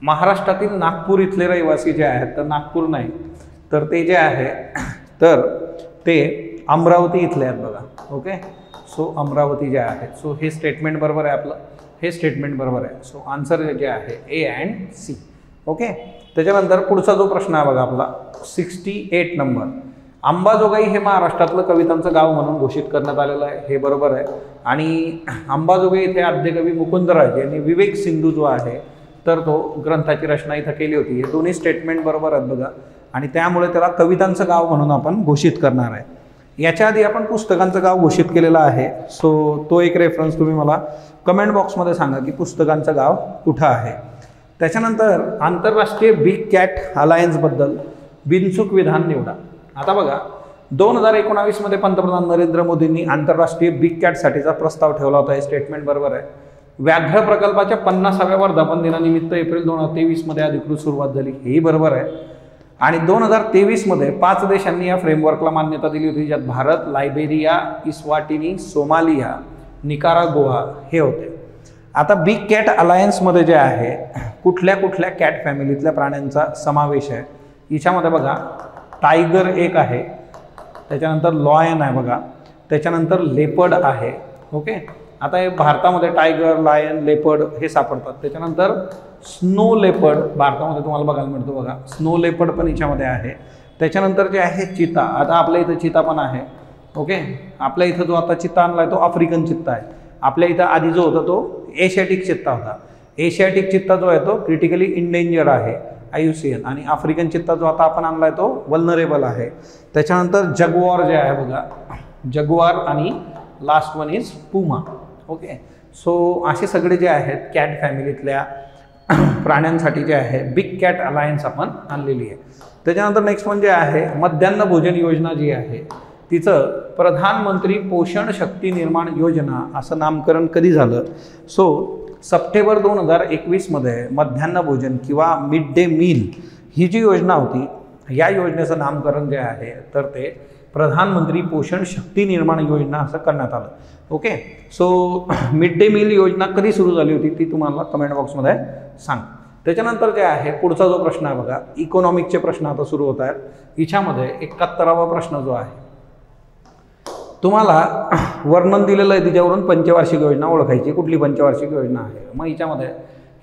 महाराष्ट्रातील नागपूर इथले रहिवासी जे आहेत, तर नागपूर नाही तर ते जे आहे तर ते अमरावती इथले आहेत बघा. ओके, सो अमरावती जे आहे. सो हे स्टेटमेंट बरोबर आहे आपलं, हे स्टेटमेंट बरोबर आहे. सो आन्सर जे आहे A and C. ओके, त्याच्यानंतर पुढचा जो प्रश्न आहे बघा आपला 68 नंबर, अंबाजोगाई हे महाराष्ट्रातलं कवितांचं गाव म्हणून घोषित करण्यात आलेलं आहे, हे बरोबर आहे. आणि अंबाजोगाई इथे आद्यकवी मुकुंदराज यांनी विवेक सिंधू जो आहे तर तो ग्रंथाची रचना इथं केली होती. हे दोन्ही स्टेटमेंट बरोबर आहेत बघा, आणि त्यामुळे त्याला कवितांचं गाव म्हणून आपण घोषित करणार आहे. याच्या आधी आपण पुस्तकांचं गाव घोषित केलेलं आहे. सो तो एक रेफरन्स तुम्ही मला कमेंट बॉक्समध्ये सांगा की पुस्तकांचं गाव कुठं आहे. त्याच्यानंतर आंतरराष्ट्रीय बिग कॅट अलायन्सबद्दल बिनचूक विधान निवडा. आता बघा 2019 मध्ये पंतप्रधान नरेंद्र मोदींनी आंतरराष्ट्रीय बिग कॅटसाठीचा प्रस्ताव ठेवला होता. हे स्टेटमेंट बरोबर आहे. व्याघ्र प्रकल्पाच्या 50व्या वर्धापन दिनानिमित्त एप्रिल 2023 मध्ये अधिकृत सुरुवात झाली, हेही बरोबर आहे. आणि 2023 मध्ये 5 देशांनी या फ्रेमवर्कला मान्यता दिली होती, ज्यात Bharat, Liberia, Eswatini, Somalia, Nicaragua हे होते. आता बिग कॅट अलायन्समध्ये जे आहे कुठल्या कुठल्या कॅट फॅमिलीतल्या प्राण्यांचा समावेश आहे. हिच्यामध्ये बघा टायगर एक आहे, त्याच्यानंतर लॉयन आहे बघा, त्याच्यानंतर लेपर्ड आहे. ओके, आता हे भारतामध्ये टायगर, लायन, लेपर्ड हे सापडतात. त्याच्यानंतर स्नो लेपर्ड भारतामध्ये तुम्हाला बघायला मिळतो बघा, स्नो लेपर्ड पण हिच्यामध्ये आहे. त्याच्यानंतर जे आहे चिता, आता आपल्या इथं चिता पण आहे. ओके, आपल्या इथं जो आता चित्ता आणला आहे तो आफ्रिकन चित्ता आहे. आपल्या इथं आधी जो होता तो एशियाटिक चित्ता होता. एशियाटिक चित्ता जो आहे तो क्रिटिकली इंडेंजर आहे, IUCN. आणि आफ्रिकन चित्ता जो आता आपण आणला आहे तो वल्नरेबल आहे. त्याच्यानंतर जगुआर जे आहे बघा, जगुआर, आणि लास्ट वन इज पुमा. ओके, सो असे सगळे जे आहेत कॅट फॅमिलीतल्या प्राण्यांसाठी जे आहे बिग कॅट अलायन्स आपण आणलेली आहे. त्याच्यानंतर नेक्स्ट म्हणजे आहे मध्यान्ह भोजन योजना जी आहे तिचं प्रधानमंत्री पोषण शक्ती निर्माण योजना असं नामकरण कधी झालं. सो सप्टेंबर 2021 मध्ये मध्यान्ह भोजन किंवा मिड डे मील ही जी योजना होती, या योजनेचं नामकरण जे आहे तर ते प्रधानमंत्री पोषण शक्ती निर्माण योजना असं करण्यात आलं. Okay, so mid day meal योजना कधी सुरू झाली होती ती तुम्हाला कमेंट बॉक्समध्ये सांग. त्याच्यानंतर जे आहे पुढचा जो प्रश्न आहे बघा, इकॉनॉमिकचे प्रश्न आता सुरू होत आहेत. हिच्यामध्ये 71वा प्रश्न जो आहे तुम्हाला वर्णन दिलेलं आहे, तिच्यावरून पंचवार्षिक योजना ओळखायची. कुठली पंचवार्षिक योजना आहे? मग हिच्यामध्ये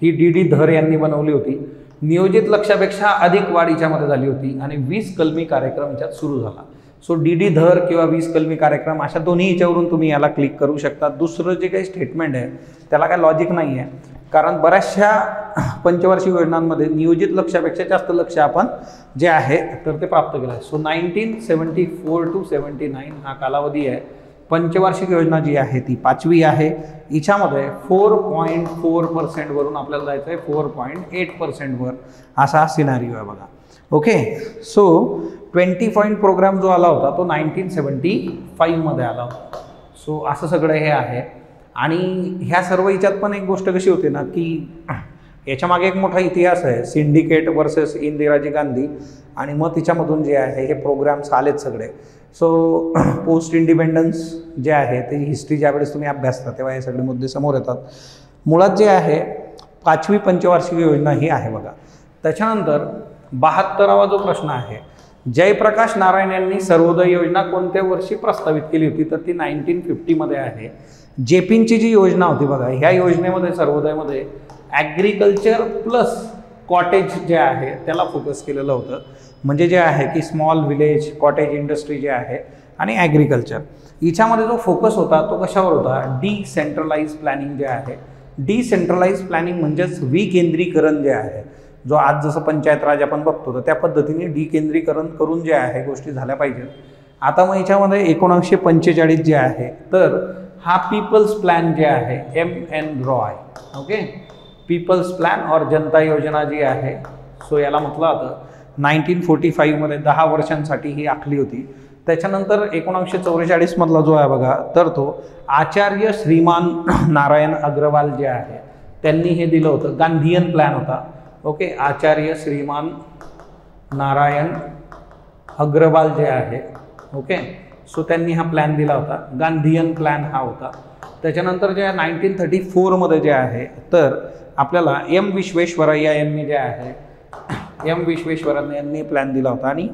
ही DD धर यांनी बनवली होती. नियोजित लक्ष्यापेक्षा अधिक वाढ हिच्यामध्ये झाली होती आणि 20 कलमी कार्यक्रम हिच्यात सुरू झाला. सो DD धर किंवा 20 कलमी कार्यक्रम अशा दोन्ही ह्याच्यावरून तुम्ही याला क्लिक करू शकता. दुसरं जे काही स्टेटमेंट आहे त्याला काय लॉजिक नाही आहे, कारण बऱ्याचशा पंचवार्षिक योजनांमध्ये नियोजित लक्ष्यापेक्षा जास्त लक्ष आपण जे आहे तर ते प्राप्त केलं आहे. सो 1974 to 79 हा कालावधी आहे. पंचवार्षिक योजना जी आहे ती 5वी आहे. हिच्यामध्ये 4.4% वरून आपल्याला जायचं आहे 4.8% वर, असा सिनारिओ आहे बघा. ओके, सो 20 पॉईंट प्रोग्राम जो आला होता तो 1975 मध्ये आला होता. सो असं सगळं हे आहे. आणि ह्या सर्व हिच्यात पण एक गोष्ट कशी होते ना की याच्या मागे एक मोठा इतिहास आहे, सिंडिकेट वर्सेस इंदिराजी गांधी. आणि मग तिच्यामधून जे आहे हे प्रोग्राम्स आलेत सगळे. सो पोस्ट इंडिपेंडन्स जे आहे ते हिस्ट्री ज्यावेळेस तुम्ही अभ्यासता तेव्हा हे सगळे मुद्दे समोर येतात. मुळात जे आहे 5वी पंचवार्षिक योजना ही आहे बघा. त्याच्यानंतर 72वा जो प्रश्न आहे, जयप्रकाश नारायण यांनी सर्वोदय योजना कोणत्या वर्षी प्रस्तावित केली होती? तर ती 1950 मध्ये आहे. जेपींची जी योजना होती बघा, ह्या योजनेमध्ये सर्वोदयमध्ये ॲग्रिकल्चर प्लस कॉटेज जे आहे त्याला फोकस केलेलं होतं. म्हणजे जे आहे की स्मॉल विलेज कॉटेज इंडस्ट्री जे आहे आणि ॲग्रिकल्चर. हिच्यामध्ये जो फोकस होता तो कशावर होता? डिसेंट्रलाइज प्लॅनिंग जे आहे. डिसेंट्रलाइज प्लॅनिंग म्हणजेच विकेंद्रीकरण जे आहे, जो आज जसं पंचायत राज आपण बघतो तर त्या पद्धतीने डिकेंद्रीकरण करून जे आहे गोष्टी झाल्या पाहिजेत. आता मग याच्यामध्ये 1945 जे आहे तर हा पीपल्स प्लॅन जे आहे MN Roy. Okay, people's plan और जनता योजना जी आहे, सो याला म्हटलं होतं 1945 मध्ये 10 वर्षांसाठी ही आखली होती. त्याच्यानंतर 1944 मधला जो आहे बघा तर तो आचार्य श्रीमान नारायण अग्रवाल जे आहे त्यांनी हे दिलं होतं. गांधीयन प्लॅन होता. ओके, आचार्य श्रीमान नारायण अग्रवाल जे आहे. ओके, सो त्यांनी हा प्लॅन दिला होता. गांधीयन प्लॅन हा होता. त्याच्यानंतर जे 1934 मध्ये जे आहे तर आपल्याला M विश्वेश्वरय्या यांनी जे आहे M विश्वेश्वरय्या यांनी प्लॅन दिला होता. आणि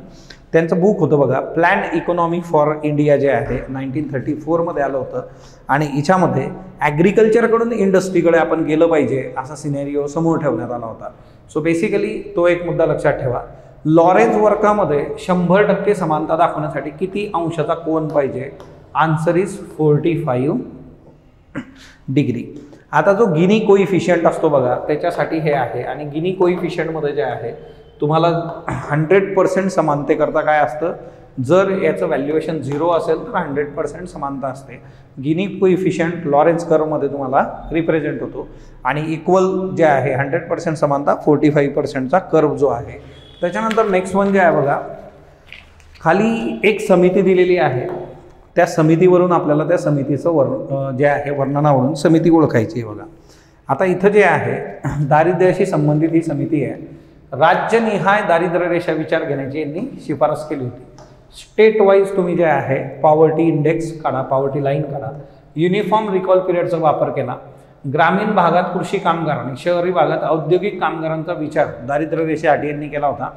त्यांचं बुक होतं बघा प्लॅन इकॉनॉमी फॉर इंडिया जे आहे 1934 मध्ये आलं होतं. आणि हिच्यामध्ये ॲग्रिकल्चरकडून इंडस्ट्रीकडे आपण गेलं पाहिजे असा सिनेरिओ समोर ठेवण्यात आला होता. सो बेसिकली तो एक मुद्दा लक्षात ठेवा. लॉरेन्झ वर्कामध्ये 100% समानता दाखवण्यासाठी किती अंशाचा कोन पाहिजे? Answer is 45 degree. आता जो गिनी कोइफिशियंट असतो बघा त्याच्यासाठी हे आहे, आणि गिनी कोइफिशियंटमध्ये जे आहे तुम्हाला 100% समानतेकरता काय असतं, जर याचं व्हॅल्युएशन 0 असेल तर 100% समानता असते. गिनी कोइफिशियंट लॉरेन्झ कर्वमध्ये तुम्हाला रिप्रेझेंट होतो, आणि इक्वल जे आहे 100% समानता 45%चा कर्व जो आहे. त्याच्यानंतर नेक्स्ट वन जे आहे बघा, खाली एक समिती दिलेली आहे, त्या समितीवरून आपल्याला त्या समितीचं जे आहे वर्णनावरून समिती ओळखायची आहे बघा. आता इथं जे आहे दारिद्र्याशी संबंधित ही समिती आहे. राज्यनिहाय दारिद्र्य रेषा विचार घेण्याची यांनी शिफारस केली होती. स्टेट वाईज तुम्ही जे आहे पॉवर्टी इंडेक्स काढा, पॉवर्टी लाईन काढा, युनिफॉर्म रिकॉल पिरियडचा वापर केला. ग्रामीण भागात कृषी कामगार आणि शहरी भागात औद्योगिक कामगारांचा विचार दारिद्र्य रेषेसाठी यांनी केला होता,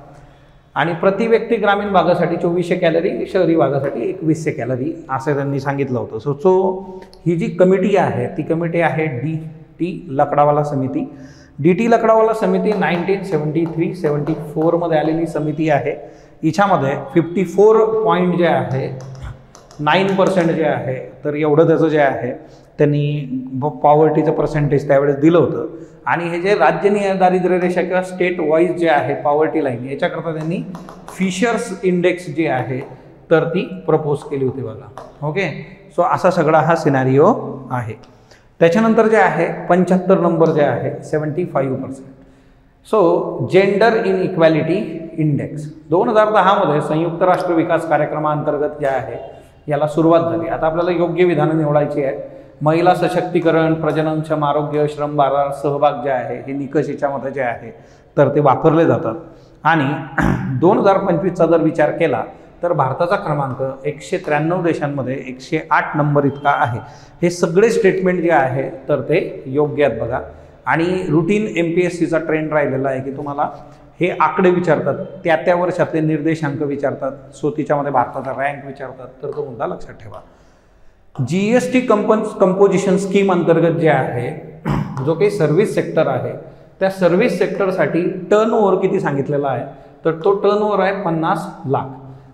आणि प्रति व्यक्ती ग्रामीण भागासाठी 2400 कॅलरी, शहरी भागासाठी 2100 कॅलरी असं त्यांनी सांगितलं होतं. सो ही जी कमिटी आहे ती कमिटी आहे DT लकडावाला समिती. DT लकडावाला समिती 1973-74 मध्ये आलेली समिती आहे. हिच्यामध्ये 54 पॉईंट जे आहे 9% जे आहे, तर एवढं त्याचं जे आहे त्यांनी पॉवर्टीचं पर्सेंटेज त्यावेळेस दिलं होतं. आणि हे जे राज्यनिहाय दारिद्र्य रेषा किंवा स्टेट वाईज जे आहे पॉवर्टी लाईन याच्याकरता त्यांनी फिशर्स इंडेक्स जे आहे तर ती प्रपोज केली होती बघा. ओके, सो असा सगळा हा सिनारिओ आहे. त्याच्यानंतर जे आहे 75 नंबर जे आहे 75%. So gender in equality index 2010 मध्ये संयुक्त राष्ट्र विकास कार्यक्रमाअंतर्गत जे आहे याला सुरुवात झाली. आता आपल्याला योग्य विधानं निवडायची आहे. महिला सशक्तीकरण, प्रजननक्षम आरोग्य, श्रम बाजार सहभाग जे आहे हे निकष याच्यामध्ये जे आहे तर ते वापरले जातात. आणि 2025चा जर विचार केला तर भारताचा क्रमांक 193 देशांमध्ये 108 नंबर इतका आहे. हे सगळे स्टेटमेंट जे आहे तर ते योग्य आहेत बघा. आणि रुटीन MPSCचा ट्रेंड राहिलेला आहे की तुम्हाला हे आकडे विचारतात, त्या वर्षातले निर्देशांक विचारतात. सो तिच्यामध्ये भारताचा रँक विचारतात, तर तो मुद्दा लक्षात ठेवा. GST कंपोजिशन स्कीम अंतर्गत जे आहे जो काही सर्व्हिस सेक्टर आहे त्या सर्व्हिस सेक्टरसाठी टर्नओव्हर किती सांगितलेला आहे, तर तो टर्नओव्हर आहे 50 लाख.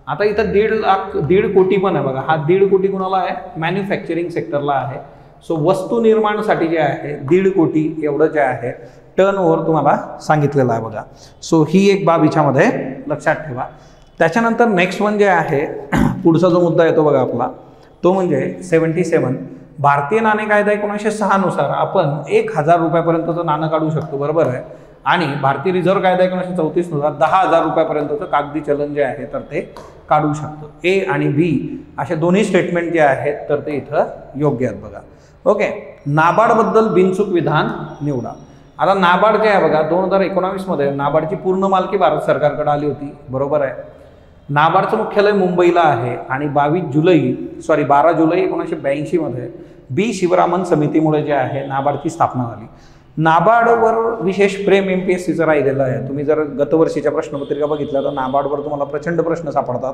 आता इथं 1.5 कोटी पण आहे बघा. हा 1.5 कोटी कुणाला आहे? मॅन्युफॅक्चरिंग सेक्टरला आहे. सो वस्तू निर्माणासाठी जे आहे 1.5 कोटी एवढं जे आहे टर्नओव्हर तुम्हाला सांगितलेलं आहे बघा. सो ही एक बाब हिच्यामध्ये लक्षात ठेवा. त्याच्यानंतर नेक्स्ट वन जे आहे पुढचा जो मुद्दा येतो बघा आपला तो म्हणजे 77. भारतीय नाणे कायदा 1906 नुसार आपण 1000 रुपयापर्यंतचं नाणं काढू शकतो, बरोबर आहे. आणि भारतीय रिझर्व्ह कायदा 1934 नुसार 10,000 रुपयापर्यंतचं कागदी चलन जे आहे तर ते काढू शकतो. A आणि B असे दोन्ही स्टेटमेंट जे आहेत तर ते इथं योग्य आहेत बघा. ओके, नाबार्डबद्दल बिनचूक विधान निवडा. आता नाबार्ड जे आहे बघा 2019 मध्ये नाबार्डची पूर्ण मालकी भारत सरकारकडे आली होती, बरोबर आहे. नाबार्डचं मुख्यालय मुंबईला आहे आणि 12 जुलै 1982 मध्ये B शिवरामन समितीमुळे जे आहे नाबार्डची स्थापना झाली. नाबार्डवर विशेष प्रेम MPSCचं राहिलेलं आहे. तुम्ही जर गतवर्षीच्या प्रश्नपत्रिका बघितल्या तर नाबार्डवर तुम्हाला प्रचंड प्रश्न सापडतात.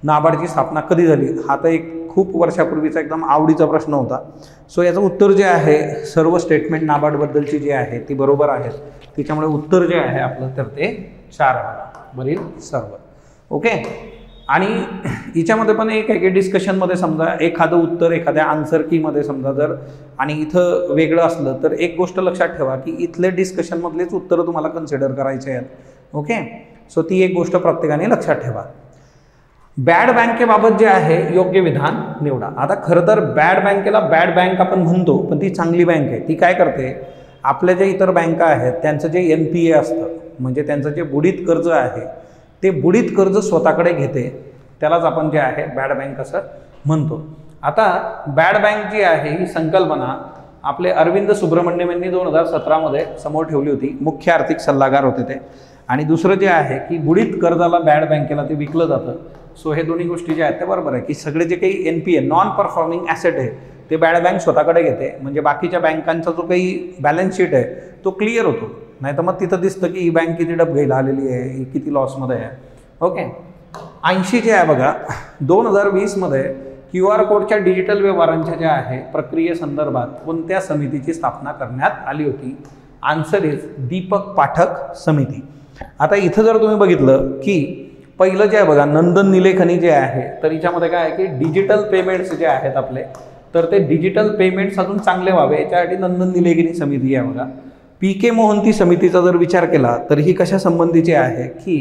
नाबार्डची स्थापना कधी झाली हा तर एक खूप वर्षापूर्वीचा एकदम आवडीचा प्रश्न होता. सो याचं उत्तर जे आहे सर्व स्टेटमेंट नाबार्डबद्दलची जी आहे ती बरोबर आहेत. त्याच्यामुळे उत्तर जे आहे आपलं तर ते 4 आहे वरील सर्व. ओके, आणि हिच्यामध्ये पण एक आहे की डिस्कशनमध्ये समजा एखादं उत्तर एखाद्या आन्सर कीमध्ये समजा जर आणि इथं वेगळं असलं तर एक गोष्ट लक्षात ठेवा की इथले डिस्कशनमधलेच उत्तरं तुम्हाला कन्सिडर करायचे आहेत. ओके, सो ती एक गोष्ट प्रत्येकाने लक्षात ठेवा. बॅड बँकेबाबत जे आहे योग्य विधान निवडा. आता खरं तर बॅड बँकेला बॅड बँक आपण म्हणतो, पण ती चांगली बँक आहे. ती काय करते, आपल्या ज्या इतर बँका आहेत त्यांचं जे NPA असतं म्हणजे त्यांचं जे बुडीत कर्ज आहे ते बुडीत कर्ज स्वतःकडे घेते, त्यालाच आपण जे आहे बॅड बँक असं म्हणतो. आता बॅड बँक जी आहे ही संकल्पना आपले अरविंद सुब्रमण्यम यांनी 2017 मध्ये समोर ठेवली होती. मुख्य आर्थिक सल्लागार होते ते. आणि दुसरं जे आहे की बुडीत कर्जाला बॅड बँकेला ते विकलं जातं. सो हे दोन्ही गोष्टी ज्या आहेत त्या बरोबर आहे की सगळे जे काही NPA नॉन परफॉर्मिंग ॲसेट आहे ते बॅड बँक स्वतःकडे घेते. म्हणजे बाकीच्या बँकांचा जो काही बॅलन्स शीट आहे तो क्लिअर होतो. नाही तर मग तिथं दिसतं की ही बँक किती डबघाईला आलेली आहे, ही किती लॉसमध्ये आहे. ओके, 80 जे आहे बघा 2020 मध्ये QR कोडच्या डिजिटल व्यवहारांच्या ज्या आहे प्रक्रियेसंदर्भात कोणत्या समितीची स्थापना करण्यात आली होती. आन्सर इज दीपक पाठक समिती. आता इथं जर तुम्ही बघितलं की पहिलं जे आहे बघा नंदन निलेखनी जे आहे, तर याच्यामध्ये काय आहे की डिजिटल पेमेंट्स जे आहेत आपले, तर ते डिजिटल पेमेंट्स अजून चांगले व्हावे याच्यासाठी नंदन निलेखनी समिती आहे बघा. PK मोहंती समितीचा जर विचार केला तर ही कशा संबंधीची आहे की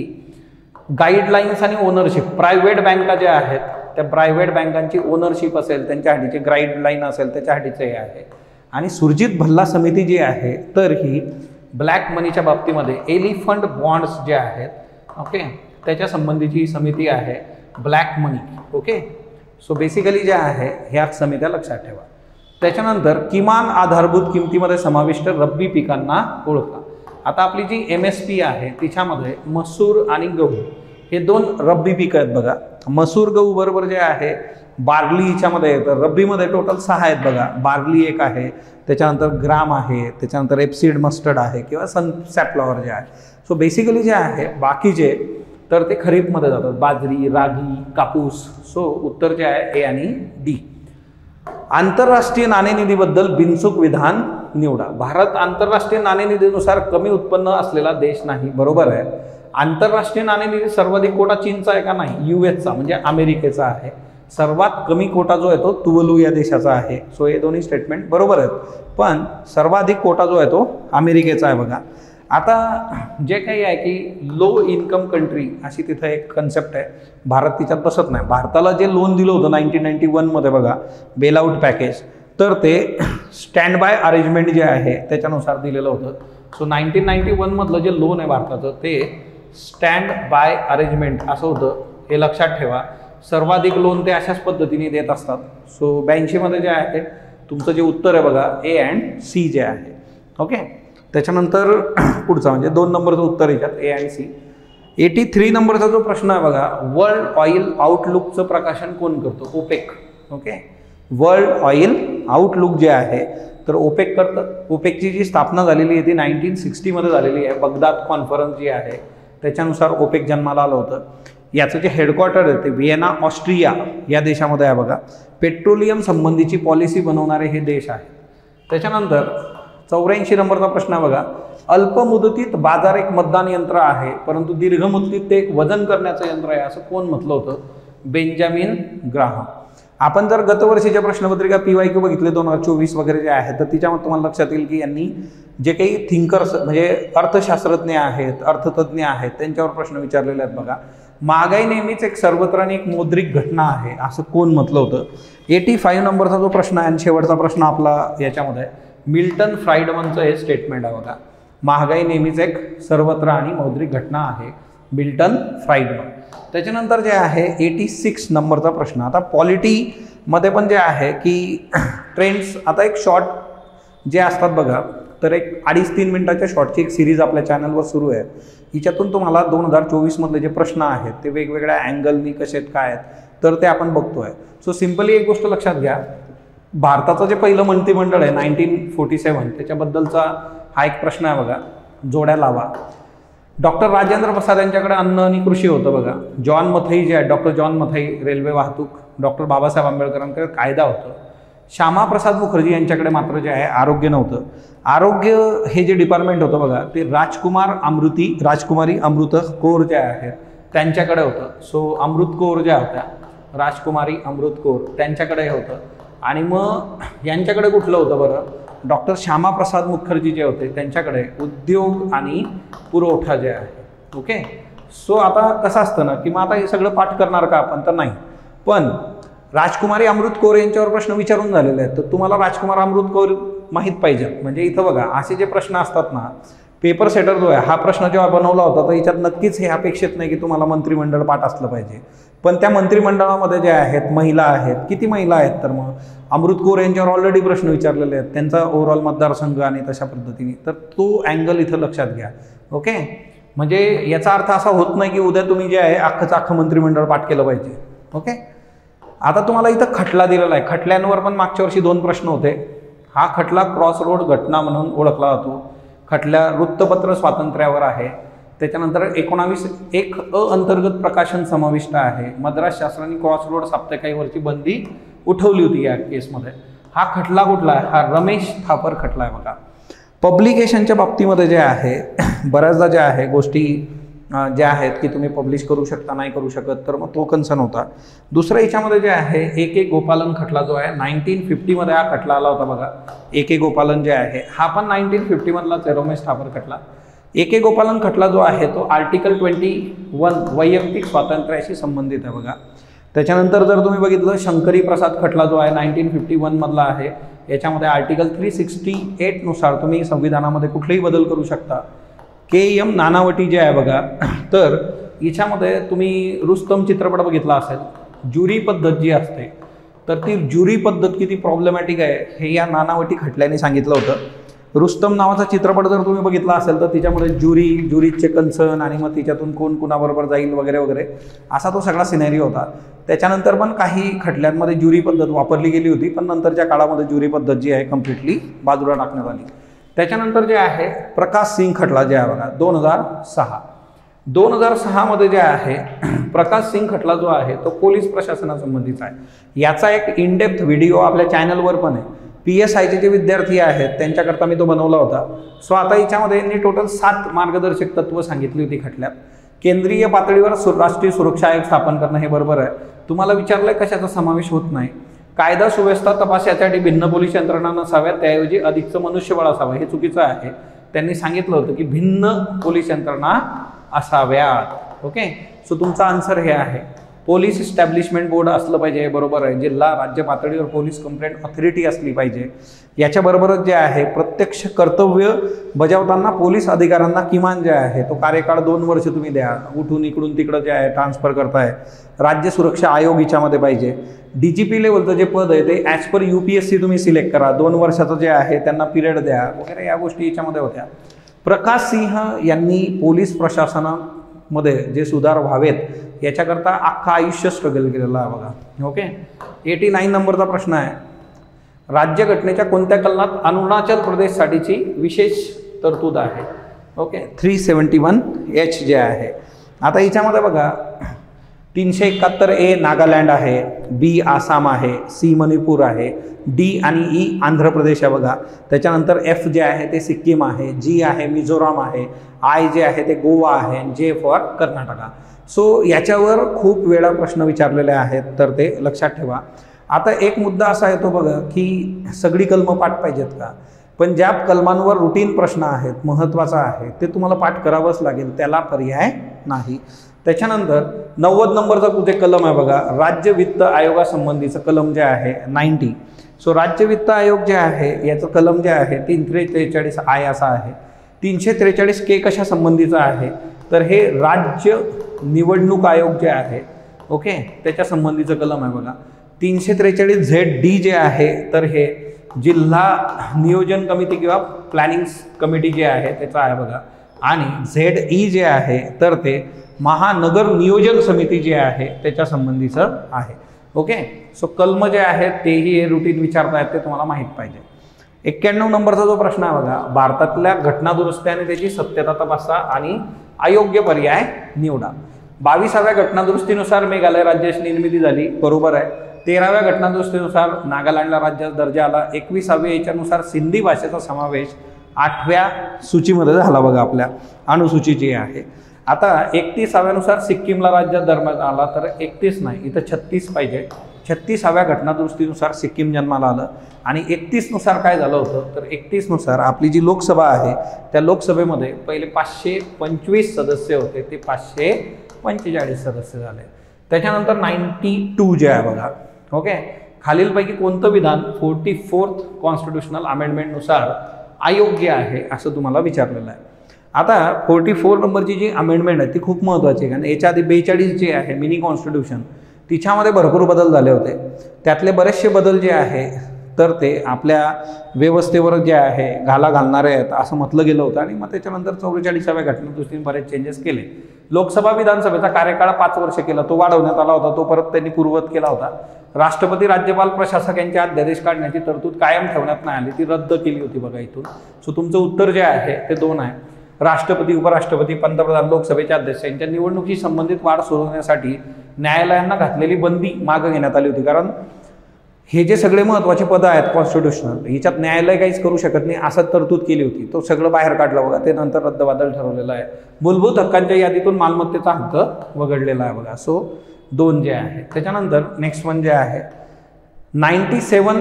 गाईडलाईन्स आणि ओनरशिप, प्रायव्हेट बँका ज्या आहेत त्या प्रायव्हेट बँकांची ओनरशिप असेल त्यांच्यासाठीचे गाईडलाईन असेल त्याच्यासाठीचे हे आहे. आणि सुरजित भल्ला समिती जी आहे तर ही ब्लॅक मनीच्या बाबतीमध्ये एलिफंट बॉन्ड्स जे आहेत, ओके, त्याच्या संबंधीची ही समिती आहे ब्लॅक मनी. ओके, सो बेसिकली जे आहे ह्या समित्या लक्षात ठेवा. त्याच्यानंतर किमान आधारभूत किमतीमध्ये समाविष्ट रब्बी पिकांना ओळखा. आता आपली जी MSP आहे तिच्यामध्ये मसूर आणि गहू हे 2 रब्बी पिकं आहेत बघा. मसूर गहू बरोबर जे आहे बार्ली हिच्यामध्ये येतं. रब्बीमध्ये टोटल 6 आहेत बघा. बार्ली एक आहे, त्याच्यानंतर ग्राम आहे, त्याच्यानंतर एपसीड मस्टर्ड आहे किंवा सनफ्लॉवर जे आहे. सो बेसिकली जे आहे बाकीचे तर ते खरीपमध्ये जातात, बाजरी, रागी, कापूस. सो उत्तर जे आहे A आणि D. आंतरराष्ट्रीय नाणेनिधीबद्दल बिनचूक विधान निवडा. भारत आंतरराष्ट्रीय नाणेनिधीनुसार कमी उत्पन्न असलेला देश नाही, बरोबर आहे. आंतरराष्ट्रीय नाणेनिधी सर्वाधिक कोटा चीनचा आहे का? नाही, US म्हणजे अमेरिकेचा आहे. सर्वात कमी कोटा जो आहे तो तुवलू या देशाचा आहे. सो हे दोन्ही स्टेटमेंट बरोबर आहेत, पण सर्वाधिक कोटा जो आहे तो अमेरिकेचा आहे बघा. आता जे काही आहे की लो इन्कम कंट्री अशी तिथं एक कन्सेप्ट आहे, भारत तिच्यात बसत नाही. भारताला जे लोन दिलं होतं 1991 मध्ये बघा बेलआउट पॅकेज, तर ते स्टँड बाय अरेंजमेंट जे आहे त्याच्यानुसार दिलेलं होतं. सो 1991 मधलं जे लोन आहे भारताचं ते स्टँड बाय अरेंजमेंट असं होतं, हे लक्षात ठेवा. सर्वाधिक लोन ते अशाच पद्धतीने देत असतात. सो 82 मध्ये जे आहे तुमचं जे उत्तर आहे बघा A and C जे आहे. ओके, त्याच्यानंतर पुढचा म्हणजे 2 नंबरचं उत्तर याच्यात A आणि C. 83 नंबरचा जो प्रश्न आहे बघा, वर्ल्ड ऑइल आउटलुकचं प्रकाशन कोण करतो? OPEC. Okay, world oil outlook जे आहे तर OPEC करतं. OPECची जी स्थापना झालेली आहे ती 1960 मध्ये झालेली आहे. बगदाद कॉन्फरन्स जी आहे त्याच्यानुसार OPEC जन्माला आलं होतं. याचं जे हेडक्वार्टर आहे ते व्हिएना ऑस्ट्रिया या देशामध्ये आहे बघा. पेट्रोलियम संबंधीची पॉलिसी बनवणारे हे देश आहे. त्याच्यानंतर 84 नंबरचा प्रश्न आहे बघा, अल्प मुदतीत बाजार एक मतदान यंत्र आहे परंतु दीर्घ मुदतीत ते एक वजन करण्याचं यंत्र आहे असं कोण म्हटलं होतं? Benjamin Graham. आपण जर गतवर्षीच्या प्रश्नपत्रिका PYQ बघितले 2024 वगैरे जे आहे तर तिच्यामध्ये तुम्हाला लक्षात येईल की यांनी जे काही थिंकर्स म्हणजे अर्थशास्त्रज्ञ आहेत, अर्थतज्ञ आहेत त्यांच्यावर प्रश्न विचारलेले आहेत बघा. महागाई नेहमीच एक सर्वत्र आणि एक मौद्रिक घटना आहे असं कोण म्हटलं होतं? 85 नंबरचा जो प्रश्न आहे आणि शेवटचा प्रश्न आपला याच्यामध्ये मिल्टन फ्राइडमनचं हे स्टेटमेंट आहे बघा. महागाई नेहमीच एक सर्वत्र आणि मौद्रिक घटना आहे, मिल्टन फ्राइडमन. त्याच्यानंतर जे आहे 86 नंबरचा प्रश्न. आता पॉलिटीमध्ये पण जे आहे की ट्रेंड्स, आता एक शॉर्ट जे असतात बघा तर एक 2.5-3 मिनिटाच्या शॉर्टची एक सिरीज आपल्या चॅनलवर सुरू आहे. हिच्यातून तुम्हाला 2024 मधले जे प्रश्न आहेत ते वेगवेगळ्या अँगलनी कसे आहेत काय आहेत तर ते आपण बघतोय. सो सिम्पली एक गोष्ट लक्षात घ्या, भारताचं जे पहिलं मंत्रिमंडळ आहे 1947 त्याच्याबद्दलचा हा एक प्रश्न आहे बघा, जोड्या लावा. डॉक्टर राजेंद्र प्रसाद यांच्याकडे अन्न आणि कृषी होतं बघा. जॉन मथई जे आहे, डॉक्टर जॉन मथई रेल्वे वाहतूक. डॉक्टर बाबासाहेब आंबेडकरांकडे कायदा होतं. श्यामाप्रसाद मुखर्जी यांच्याकडे मात्र जे आहे आरोग्य नव्हतं. आरोग्य हे जे डिपार्टमेंट होतं बघा ते राजकुमारी अमृत कौर ज्या आहेत त्यांच्याकडे होतं. सो अमृत कौर ज्या होत्या, राजकुमारी अमृत कौर त्यांच्याकडे होतं. आणि मग यांच्याकडे कुठलं होतं बरं? डॉक्टर श्यामाप्रसाद मुखर्जी जे होते त्यांच्याकडे उद्योग आणि पुरवठा जे आहे. ओके, सो आता कसं असतं ना की मग आता हे सगळं पाठ करणार का आपण? तर नाही, पण राजकुमारी अमृत कौर यांच्यावर प्रश्न विचारून झालेले आहेत तर तुम्हाला राजकुमार अमृत कौर माहीत पाहिजे. म्हणजे इथं बघा असे जे प्रश्न असतात ना, पेपर सेटर जो आहे हा प्रश्न जेव्हा बनवला होता तर याच्यात नक्कीच हे अपेक्षित नाही की तुम्हाला मंत्रिमंडळ पाठ असलं पाहिजे. पण त्या मंत्रिमंडळामध्ये जे आहेत महिला आहेत, किती महिला आहेत? तर मग अमृत कौर यांच्यावर ऑलरेडी प्रश्न विचारलेले आहेत, त्यांचा ओव्हरऑल मतदारसंघ आणि तशा पद्धतीने, तर तो अँगल इथं लक्षात घ्या. ओके, म्हणजे याचा अर्थ असा होत नाही की उद्या तुम्ही जे आहे अख्खं मंत्रिमंडळ पाठ केलं पाहिजे. ओके, आता तुम्हाला इथं खटला दिलेला आहे. खटल्यांवर पण मागच्या वर्षी 2 प्रश्न होते. हा खटला क्रॉस रोड घटना म्हणून ओळखला जातो. खटल्या वृत्तपत्र स्वातंत्र्यावर आहे. त्याच्यानंतर 19(1) अंतर्गत प्रकाशन समाविष्ट आहे. मद्रास शासनाने क्रॉस रोड साप्ताहिकावरची बंदी उठवली होती या केसमध्ये. हा खटला कुठला आहे? हा रमेश थापर खटला आहे बघा. पब्लिकेशनच्या बाबतीमध्ये जे आहे बऱ्याचदा ज्या आहे गोष्टी ज्या आहेत की तुम्ही पब्लिश करू शकता नाही करू शकत, तर मग तो कन्सर्न होता. दुसरं याच्यामध्ये जे आहे AK गोपालन खटला जो आहे 1950मध्ये हा खटला आला होता बघा. AK गोपालन जे आहे हा पण 1950 मधलाच आहे, रमेश ठाकर खटला. AK गोपालन खटला जो आहे तो आर्टिकल 21 वैयक्तिक स्वातंत्र्याशी संबंधित आहे बघा. त्याच्यानंतर जर तुम्ही बघितलं शंकरी प्रसाद खटला जो आहे 1951 मधला आहे, याच्यामध्ये आर्टिकल 368 नुसार तुम्ही संविधानामध्ये कुठलेही बदल करू शकता. KM नानावटी जे आहे बघा, तर याच्यामध्ये तुम्ही रुस्तम चित्रपट बघितला असेल, ज्युरी पद्धत जी असते तर ती ज्युरी पद्धत किती प्रॉब्लेमॅटिक आहे हे या नानावटी खटल्याने सांगितलं होतं. रुस्तम नावाचा चित्रपट जर तुम्ही बघितला असेल तर तिच्यामध्ये ज्युरीचे कन्सर्न आणि मग तिच्यातून कोण कुणाबरोबर जाईल वगैरे वगैरे असा तो सगळा सिनेरिओ होता. त्याच्यानंतर पण काही खटल्यांमध्ये ज्युरी पद्धत वापरली गेली होती, पण नंतरच्या काळामध्ये ज्युरी पद्धत जी आहे कम्प्लिटली बाजूला टाकण्यात आली. त्याच्यानंतर जे आहे प्रकाश सिंग खटला जे आहे बघा 2006 मध्ये जे आहे प्रकाश सिंग खटला जो आहे तो पोलीस प्रशासनासंबंधीचा आहे. याचा एक इनडेप्थ व्हिडिओ आपल्या चॅनलवर पण आहे. PSIचे जे विद्यार्थी आहेत त्यांच्याकरता मी तो बनवला होता. सो आता याच्यामध्ये यांनी टोटल 7 मार्गदर्शक तत्व सांगितली होती खटल्यात. केंद्रीय पातळीवर राष्ट्रीय सुरक्षा आयोग स्थापन करणं हे बरोबर आहे. तुम्हाला विचारलंय कशाचा समावेश होत नाही. कायदा सुव्यवस्था तपास यासाठी भिन्न पोलीस यंत्रणा नसाव्यात, त्याऐवजी अधिकचं मनुष्यबळ असावं, हे चुकीचं आहे. त्यांनी सांगितलं होतं की भिन्न पोलीस यंत्रणा असाव्यात. ओके, सो तुमचा आन्सर हे आहे. पोलीस इस्टॅब्लिशमेंट बोर्ड असलं पाहिजे, बरोबर आहे. जिल्हा राज्य पातळीवर पोलीस कंप्लेंट ऑथॉरिटी असली पाहिजे. याच्याबरोबरच जे आहे प्रत्यक्ष कर्तव्य बजावताना पोलीस अधिकाऱ्यांना किमान जे आहे तो कार्यकाळ 2 वर्ष तुम्ही द्या. उठून इकडून तिकडं जे आहे ट्रान्सफर करताय. राज्य सुरक्षा आयोग याच्यामध्ये पाहिजे. DGP लेवलचं जे पद आहे ते ॲज पर UPSC तुम्ही सिलेक्ट करा. 2 वर्षाचं जे आहे त्यांना पिरियड द्या वगैरे, या गोष्टी याच्यामध्ये होत्या. प्रकाश सिंह यांनी पोलीस प्रशासनामध्ये जे सुधार व्हावेत याच्याकरता अख्खा आयुष्य स्ट्रगल केलेलं आहे बघा. ओके, 89 नंबरचा प्रश्न आहे. राज्यघटनेच्या कोणत्या कलमात अरुणाचल प्रदेशसाठीची विशेष तरतूद आहे? ओके, 371H जे आहे. आता याच्यामध्ये बघा 371A नागालँड आहे, B आसाम आहे, C मणिपूर आहे, D आणि E आंध्र प्रदेश आहे बघा. त्याच्यानंतर F जे आहे ते सिक्कीम आहे, G आहे मिझोराम आहे, I जे आहे ते गोवा आहे, J फॉर कर्नाटका. सो याच्यावर खूप वेळा प्रश्न विचारलेले आहेत, तर ते लक्षात ठेवा. आता एक मुद्दा असा येतो बघा की सगळी कलमं पाठ पाहिजेत का? पण ज्या कलमांवर रुटीन प्रश्न आहेत, महत्त्वाचा आहे, ते तुम्हाला पाठ करावंच लागेल, त्याला पर्याय नाही. त्याच्यानंतर 90 नंबरचा जे कलम आहे बघा, राज्य वित्त आयोगासंबंधीचं कलम जे आहे 90. सो राज्य वित्त आयोग जे आहे याचं कलम जे आहे 343I असा आहे. 343K कशा संबंधीचं आहे, तर हे राज्य निवडणूक आयोग जे आहे, ओके, त्याच्या संबंधीचं कलम आहे बघा. 343ZD जे आहे तर हे जिल्हा नियोजन कमिटी किंवा प्लॅनिंग कमिटी जे आहे त्याचं आहे बघा. आणि ZE जे आहे तर ते महानगर नियोजन समिती जी आहे त्याच्या संबंधीचं आहे. ओके, सो कलम जे आहेत तेही हे रुटीन विचारतायत, ते तुम्हाला माहीत पाहिजे. 91 नंबरचा जो प्रश्न आहे बघा, भारतातल्या घटनादुरुस्ती आणि त्याची सत्यता तपासा आणि अयोग्य पर्याय निवडा. 22व्या घटनादुरुस्तीनुसार मेघालय राज्याची निर्मिती झाली, बरोबर आहे. 13व्या घटनादुरुस्तीनुसार नागालँडला राज्याचा दर्जा आला. 21व्या याच्यानुसार सिंधी भाषेचा समावेश 8व्या सूचीमध्ये झाला बघा, आपल्या अनुसूचीची आहे. आता 31व्यानुसार सिक्कीमला राज्यात दर्जा आला, तर 31 नाही, इथं 36 पाहिजे. 36व्या घटनादुरुस्तीनुसार सिक्कीम जन्माला आलं. आणि 31 नुसार काय झालं होतं, तर 31 नुसार आपली जी लोकसभा आहे त्या लोकसभेमध्ये पहिले 525 सदस्य होते, ते 545 सदस्य झाले. त्याच्यानंतर 92 जे आहे बघा, ओके, खालीलपैकी कोणतं विधान 44th कॉन्स्टिट्यूशनल अमेंडमेंटनुसार अयोग्य आहे असं तुम्हाला विचारलेलं आहे. आता 44 नंबरची जी अमेंडमेंट आहे ती खूप महत्त्वाची आहे, कारण याच्या आधी 42 जे आहे मिनी कॉन्स्टिट्यूशन, तिच्यामध्ये भरपूर बदल झाले होते. त्यातले बरेचसे बदल जे आहे तर ते आपल्या व्यवस्थेवर जे आहे घाला घालणारे आहेत असं म्हटलं गेलं होतं. आणि मग त्याच्यानंतर 44व्या घटनादुरुस्तीने बरेच चेंजेस केले. लोकसभा विधानसभेचा कार्यकाळ 5 वर्ष केला, तो वाढवण्यात आला होता, तो परत त्यांनी पूर्ववत केला होता. राष्ट्रपती राज्यपाल प्रशासक यांचे अध्यादेश काढण्याची तरतूद कायम ठेवण्यात नाही आली, ती रद्द केली होती बघा इथून. सो तुमचं उत्तर जे आहे ते 2 आहे. राष्ट्रपती, उपराष्ट्रपती, पंतप्रधान, लोकसभेचे अध्यक्ष यांच्या निवडणुकी संबंधित वाढ सोडवण्यासाठी न्यायालयांना घातलेली बंदी मागे घेण्यात आली होती. कारण हे जे सगळे महत्त्वाचे पदं आहेत कॉन्स्टिट्यूशनल, हिच्यात न्यायालय काहीच करू शकत नाही असं तरतूद केली होती, तो सगळं बाहेर काढलं बघा, ते नंतर रद्दबातल ठरवलेलं आहे. मूलभूत हक्कांच्या यादीतून मालमत्तेचा हक्क वगळलेला आहे बघा. सो 2 जे आहे. त्याच्यानंतर नेक्स्ट वन जे आहे 97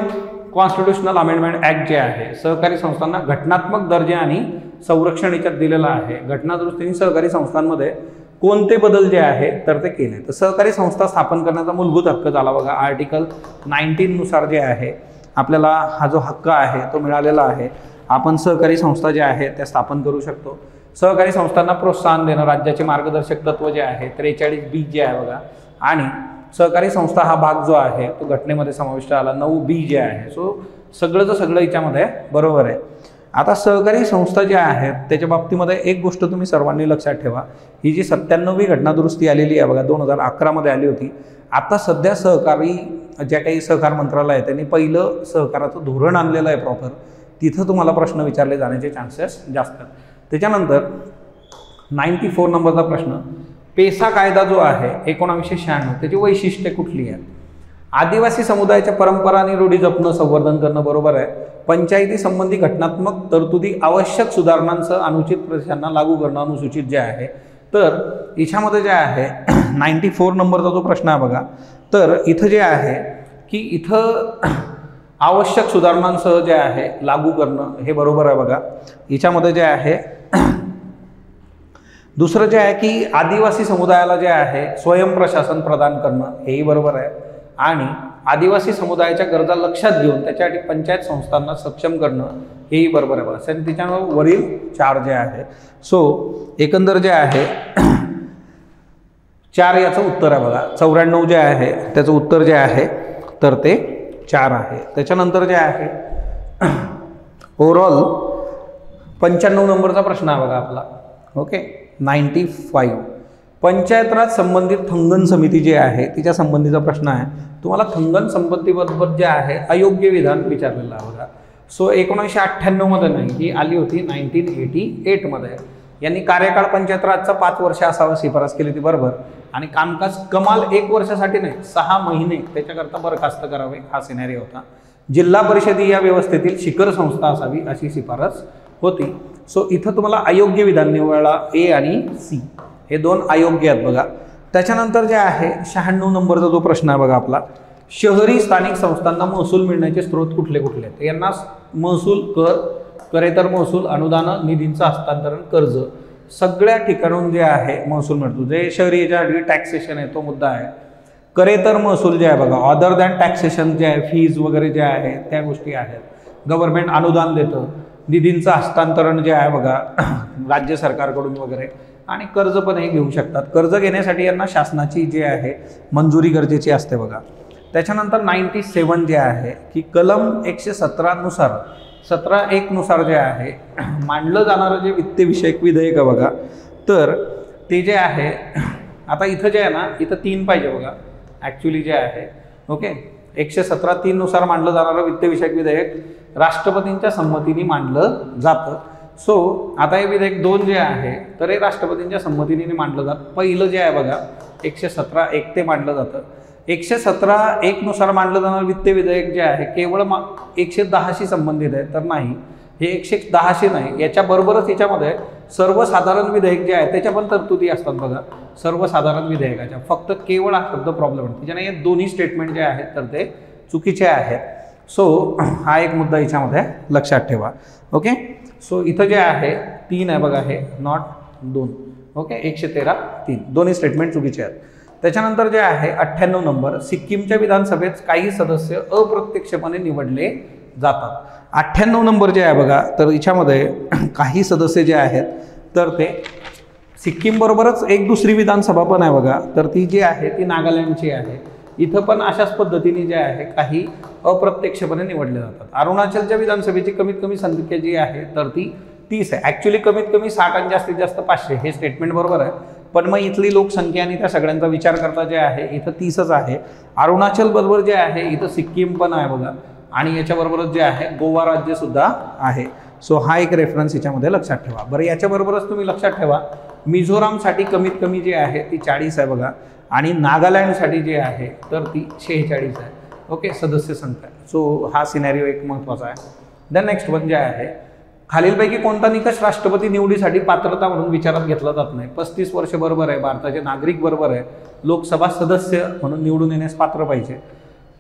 कॉन्स्टिट्यूशनल अमेंडमेंट ॲक्ट जे आहे, सहकारी संस्थांना घटनात्मक दर्जा आणि संरक्षण याच्यात दिलेलं आहे. घटनादुरुस्तीने सहकारी संस्थांमध्ये कोणते बदल जे आहे तर ते केले. तर सहकारी संस्था स्थापन करण्याचा मूलभूत हक्क झाला बघा. आर्टिकल 19 नुसार जे आहे आपल्याला हा जो हक्क आहे तो मिळालेला आहे. आपण सहकारी संस्था ज्या आहेत त्या स्थापन करू शकतो. सहकारी संस्थांना प्रोत्साहन देणं राज्याचे मार्गदर्शक तत्व जे आहे 43B जे आहे बघा. आणि सहकारी संस्था हा भाग जो आहे तो घटनेमध्ये समाविष्ट आला 9B जे आहे. सो सगळंच सगळं याच्यामध्ये बरोबर आहे. आता सहकारी संस्था ज्या आहेत त्याच्या बाबतीमध्ये एक गोष्ट तुम्ही सर्वांनी लक्षात ठेवा, ही जी 97वी घटनादुरुस्ती आलेली आहे बघा 2011 मध्ये आली होती. आता सध्या सहकारी ज्या काही सहकार मंत्रालय आहे त्यांनी पहिलं सहकाराचं धोरण आणलेलं आहे प्रॉपर, तिथं तुम्हाला प्रश्न विचारले जाण्याचे चान्सेस जास्त आहेत. त्याच्यानंतर 94 नंबरचा प्रश्न, पेसा कायदा जो आहे 1996 त्याची वैशिष्ट्ये कुठली आहेत? आदिवासी समुदायाच्या परंपरा आणि रूढी जपणं संवर्धन करणं बरोबर आहे. पंचायती संबंधी घटनात्मक तरतुदी आवश्यक सुधारणांसह अनुचित प्रदेशांना लागू करणं अनुसूचित जे आहे. तर याच्यामध्ये जे आहे 94 नंबरचा जो प्रश्न आहे बघा, तर इथं जे आहे की इथं आवश्यक सुधारणांसह जे आहे लागू करणं हे बरोबर आहे बघा. याच्यामध्ये जे आहे दुसरं जे आहे की आदिवासी समुदायाला जे आहे स्वयंप्रशासन प्रदान करणं हेही बरोबर आहे. आणि आदिवासी समुदायाच्या गरजा लक्षात घेऊन त्याच्यासाठी पंचायत संस्थांना सक्षम करणं हेही बरोबर आहे बघा. त्याच्यामुळे वरील 4 जे आहे. सो एकंदर जे आहे 4 याचं उत्तर आहे बघा. 94 जे आहे त्याचं उत्तर जे आहे तर ते 4 आहे. त्याच्यानंतर जे आहे ओव्हरऑल 95 नंबरचा प्रश्न आहे बघा आपला. ओके 95 पंचायत राज संबंधित थंगन समिती जी आहे तिच्या संबंधीचा प्रश्न आहे. तुम्हाला थंगन संपत्तीबद्दल जे आहे अयोग्य विधान विचारलेलं आहे बघा. सो 1998 मध्ये नाही, ही आली होती 1988 मध्ये. यांनी कार्यकाळ पंचायत राजचा 5 वर्ष असावा शिफारस केली होती बरोबर. आणि कामकाज कमाल 1 वर्षासाठी नाही 6 महिने त्याच्याकरता बरखास्त करावे हा सिनेरिओ होता. जिल्हा परिषदी या व्यवस्थेतील शिखर संस्था असावी अशी शिफारस होती. सो इथं तुम्हाला अयोग्य विधान निवडला A आणि C हे 2 अयोग्य आहेत बघा. त्याच्यानंतर जे आहे 96 नंबरचा जो प्रश्न आहे बघा आपला, शहरी स्थानिक संस्थांना महसूल मिळण्याचे स्रोत कुठले कुठले आहेत? यांना महसूल कर, करेतर महसूल, अनुदान, निधींचं हस्तांतरण, कर्ज सगळ्या ठिकाणून जे आहे महसूल मिळतो. जे शहरी याच्यासाठी टॅक्सेशन आहे तो मुद्दा आहे. करेतर महसूल जे आहे बघा अदर दॅन टॅक्सेशन जे आहे फीज वगैरे जे आहे त्या गोष्टी आहेत. गव्हर्नमेंट अनुदान देतं, निधींचं हस्तांतरण जे आहे बघा राज्य सरकारकडून वगैरे, आणि कर्ज पण हे घेऊ शकतात. कर्ज घेण्यासाठी यांना शासनाची जे आहे मंजुरी गरजेची असते बघा. त्याच्यानंतर 97 जे आहे की कलम 117 नुसार 17(1) नुसार जे आहे मांडलं जाणारं जे वित्तविषयक विधेयक आहे बघा, तर ते जे आहे आता इथं जे आहे ना इथं 3 पाहिजे बघा ॲक्च्युली जे आहे. ओके 117(3) नुसार मांडलं जाणारं वित्तविषयक विधेयक राष्ट्रपतींच्या संमतीने मांडलं जातं. सो आता हे विधेयक 2 जे आहे तर हे राष्ट्रपतींच्या संमतीने मांडलं जातं. पहिलं जे आहे बघा 117(1) ते मांडलं जातं. 117(1) नुसार मांडलं जाणारं वित्त विधेयक जे आहे केवळ 110शी संबंधित आहे तर नाही, हे 110शी नाही, याच्याबरोबरच याच्यामध्ये सर्वसाधारण विधेयक जे आहे त्याच्या पण तरतुदी असतात बघा. सर्वसाधारण विधेयकाच्या फक्त केवळ हा शब्द प्रॉब्लेम आहे, त्याच्याने हे दोन्ही स्टेटमेंट जे आहेत तर ते चुकीचे आहेत. सो हा एक मुद्दा याच्यामध्ये लक्षात ठेवा. ओके सो इथं जे आहे 3 आहे बघा, हे नॉट 2. ओके 113(3) दोन्ही स्टेटमेंट चुकीचे आहेत. त्याच्यानंतर जे आहे 98 नंबर, सिक्कीमच्या विधानसभेत काही सदस्य अप्रत्यक्षपणे निवडले जातात. 98 नंबर जे आहे बघा तर याच्यामध्ये काही सदस्य जे आहेत तर ते सिक्कीम बरोबरच एक दुसरी विधानसभा पण आहे बघा, तर ती जी आहे ती नागालँडची आहे. इथं पण अशाच पद्धतीने जे आहे काही अप्रत्यक्षपणे निवडले जातात. अरुणाचलच्या विधानसभेची कमीत कमी संख्या जी आहे तर ती 30 आहे. ॲक्च्युली कमीत कमी 60 आणि जास्तीत जास्त 500 हे स्टेटमेंट बरोबर आहे, पण मग इथली लोकसंख्या आणि त्या सगळ्यांचा विचार करता जे आहे इथं 30च आहे. अरुणाचल बरोबर जे आहे इथं सिक्कीम पण आहे बघा, आणि याच्याबरोबरच जे आहे गोवा राज्यसुद्धा आहे. सो हा एक रेफरन्स याच्यामध्ये लक्षात ठेवा. बरं याच्याबरोबरच तुम्ही लक्षात ठेवा मिझोरामसाठी कमीत कमी जी आहे ती 40 आहे बघा, आणि नागालँडसाठी जे आहे तर ती 46 आहे. ओके, सदस्य संख्या. सो हा सिनॅरिओ एक महत्त्वाचा आहे. देन नेक्स्ट वन जे आहे, खालीलपैकी कोणता निकष राष्ट्रपती निवडीसाठी पात्रता म्हणून विचारात घेतला जात नाही. 35 वर्ष बरोबर आहे, भारताचे नागरिक बरोबर आहे, लोकसभा सदस्य म्हणून निवडून येण्यास पात्र पाहिजे,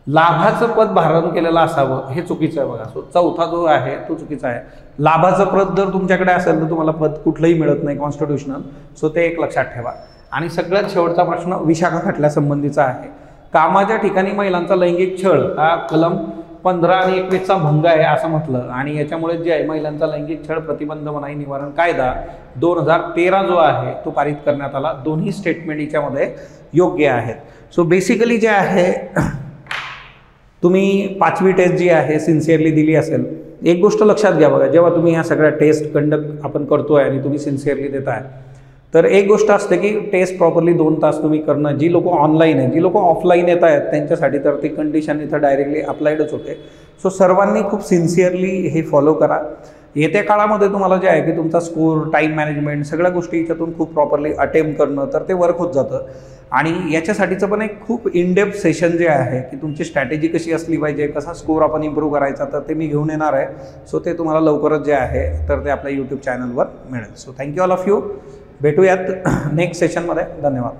लाभाचं पद धारण केलेलं असावं, हे चुकीचं आहे बघा. सो चौथा जो आहे तो चुकीचा आहे. लाभाचं पद जर तुमच्याकडे असेल तर तुम्हाला पद कुठलंही मिळत नाही कॉन्स्टिट्यूशनल. सो ते एक लक्षात ठेवा. आणि सगळ्यात शेवटचा प्रश्न विशाखा खटल्यासंबंधीचा आहे. कामाच्या ठिकाणी महिलांचा लैंगिक छळ हा कलम 15 आणि 21चा भंग आहे असं म्हटलं, आणि याच्यामुळे जे आहे महिलांचा लैंगिक छळ प्रतिबंध मनाई निवारण कायदा 2013 जो आहे तो पारित करण्यात आला. दोन्ही स्टेटमेंट याच्यामध्ये योग्य आहेत. सो बेसिकली जे आहे तुम्ही 5वी टेस्ट जी आहे सिन्सिअरली दिली असेल. एक गोष्ट लक्षात घ्या बघा, जेव्हा तुम्ही ह्या सगळ्या टेस्ट कंडक्ट आपण करतोय आणि तुम्ही सिन्सिअरली देताय, तर एक गोष्ट असते की टेस्ट प्रॉपरली 2 तास तुम्ही करणं. जी लोक ऑनलाईन आहे, जी लोक ऑफलाईन येत आहेत त्यांच्यासाठी तर ती कंडिशन इथं डायरेक्टली अप्लाइडच होते. सो सर्वांनी खूप सिन्सिअरली हे फॉलो करा. येत्या काळामध्ये तुम्हाला जे आहे की तुमचा स्कोर, टाईम मॅनेजमेंट, सगळ्या गोष्टी याच्यातून खूप प्रॉपरली अटेम्प्ट करणं, तर ते वर्क होत जातं. आणि याच्यासाठीचं पण एक खूप इनडेप्थ सेशन जे आहे की तुमची स्ट्रॅटेजी कशी असली पाहिजे, कसा स्कोर आपण इम्प्रूव्ह करायचा, तर ते मी घेऊन येणार आहे. सो ते तुम्हाला लवकरच जे आहे तर ते आपल्या यूट्यूब चॅनलवर मिळेल. So thank you all of you. भेटूयात नेक्स्ट सेशनमध्ये. धन्यवाद.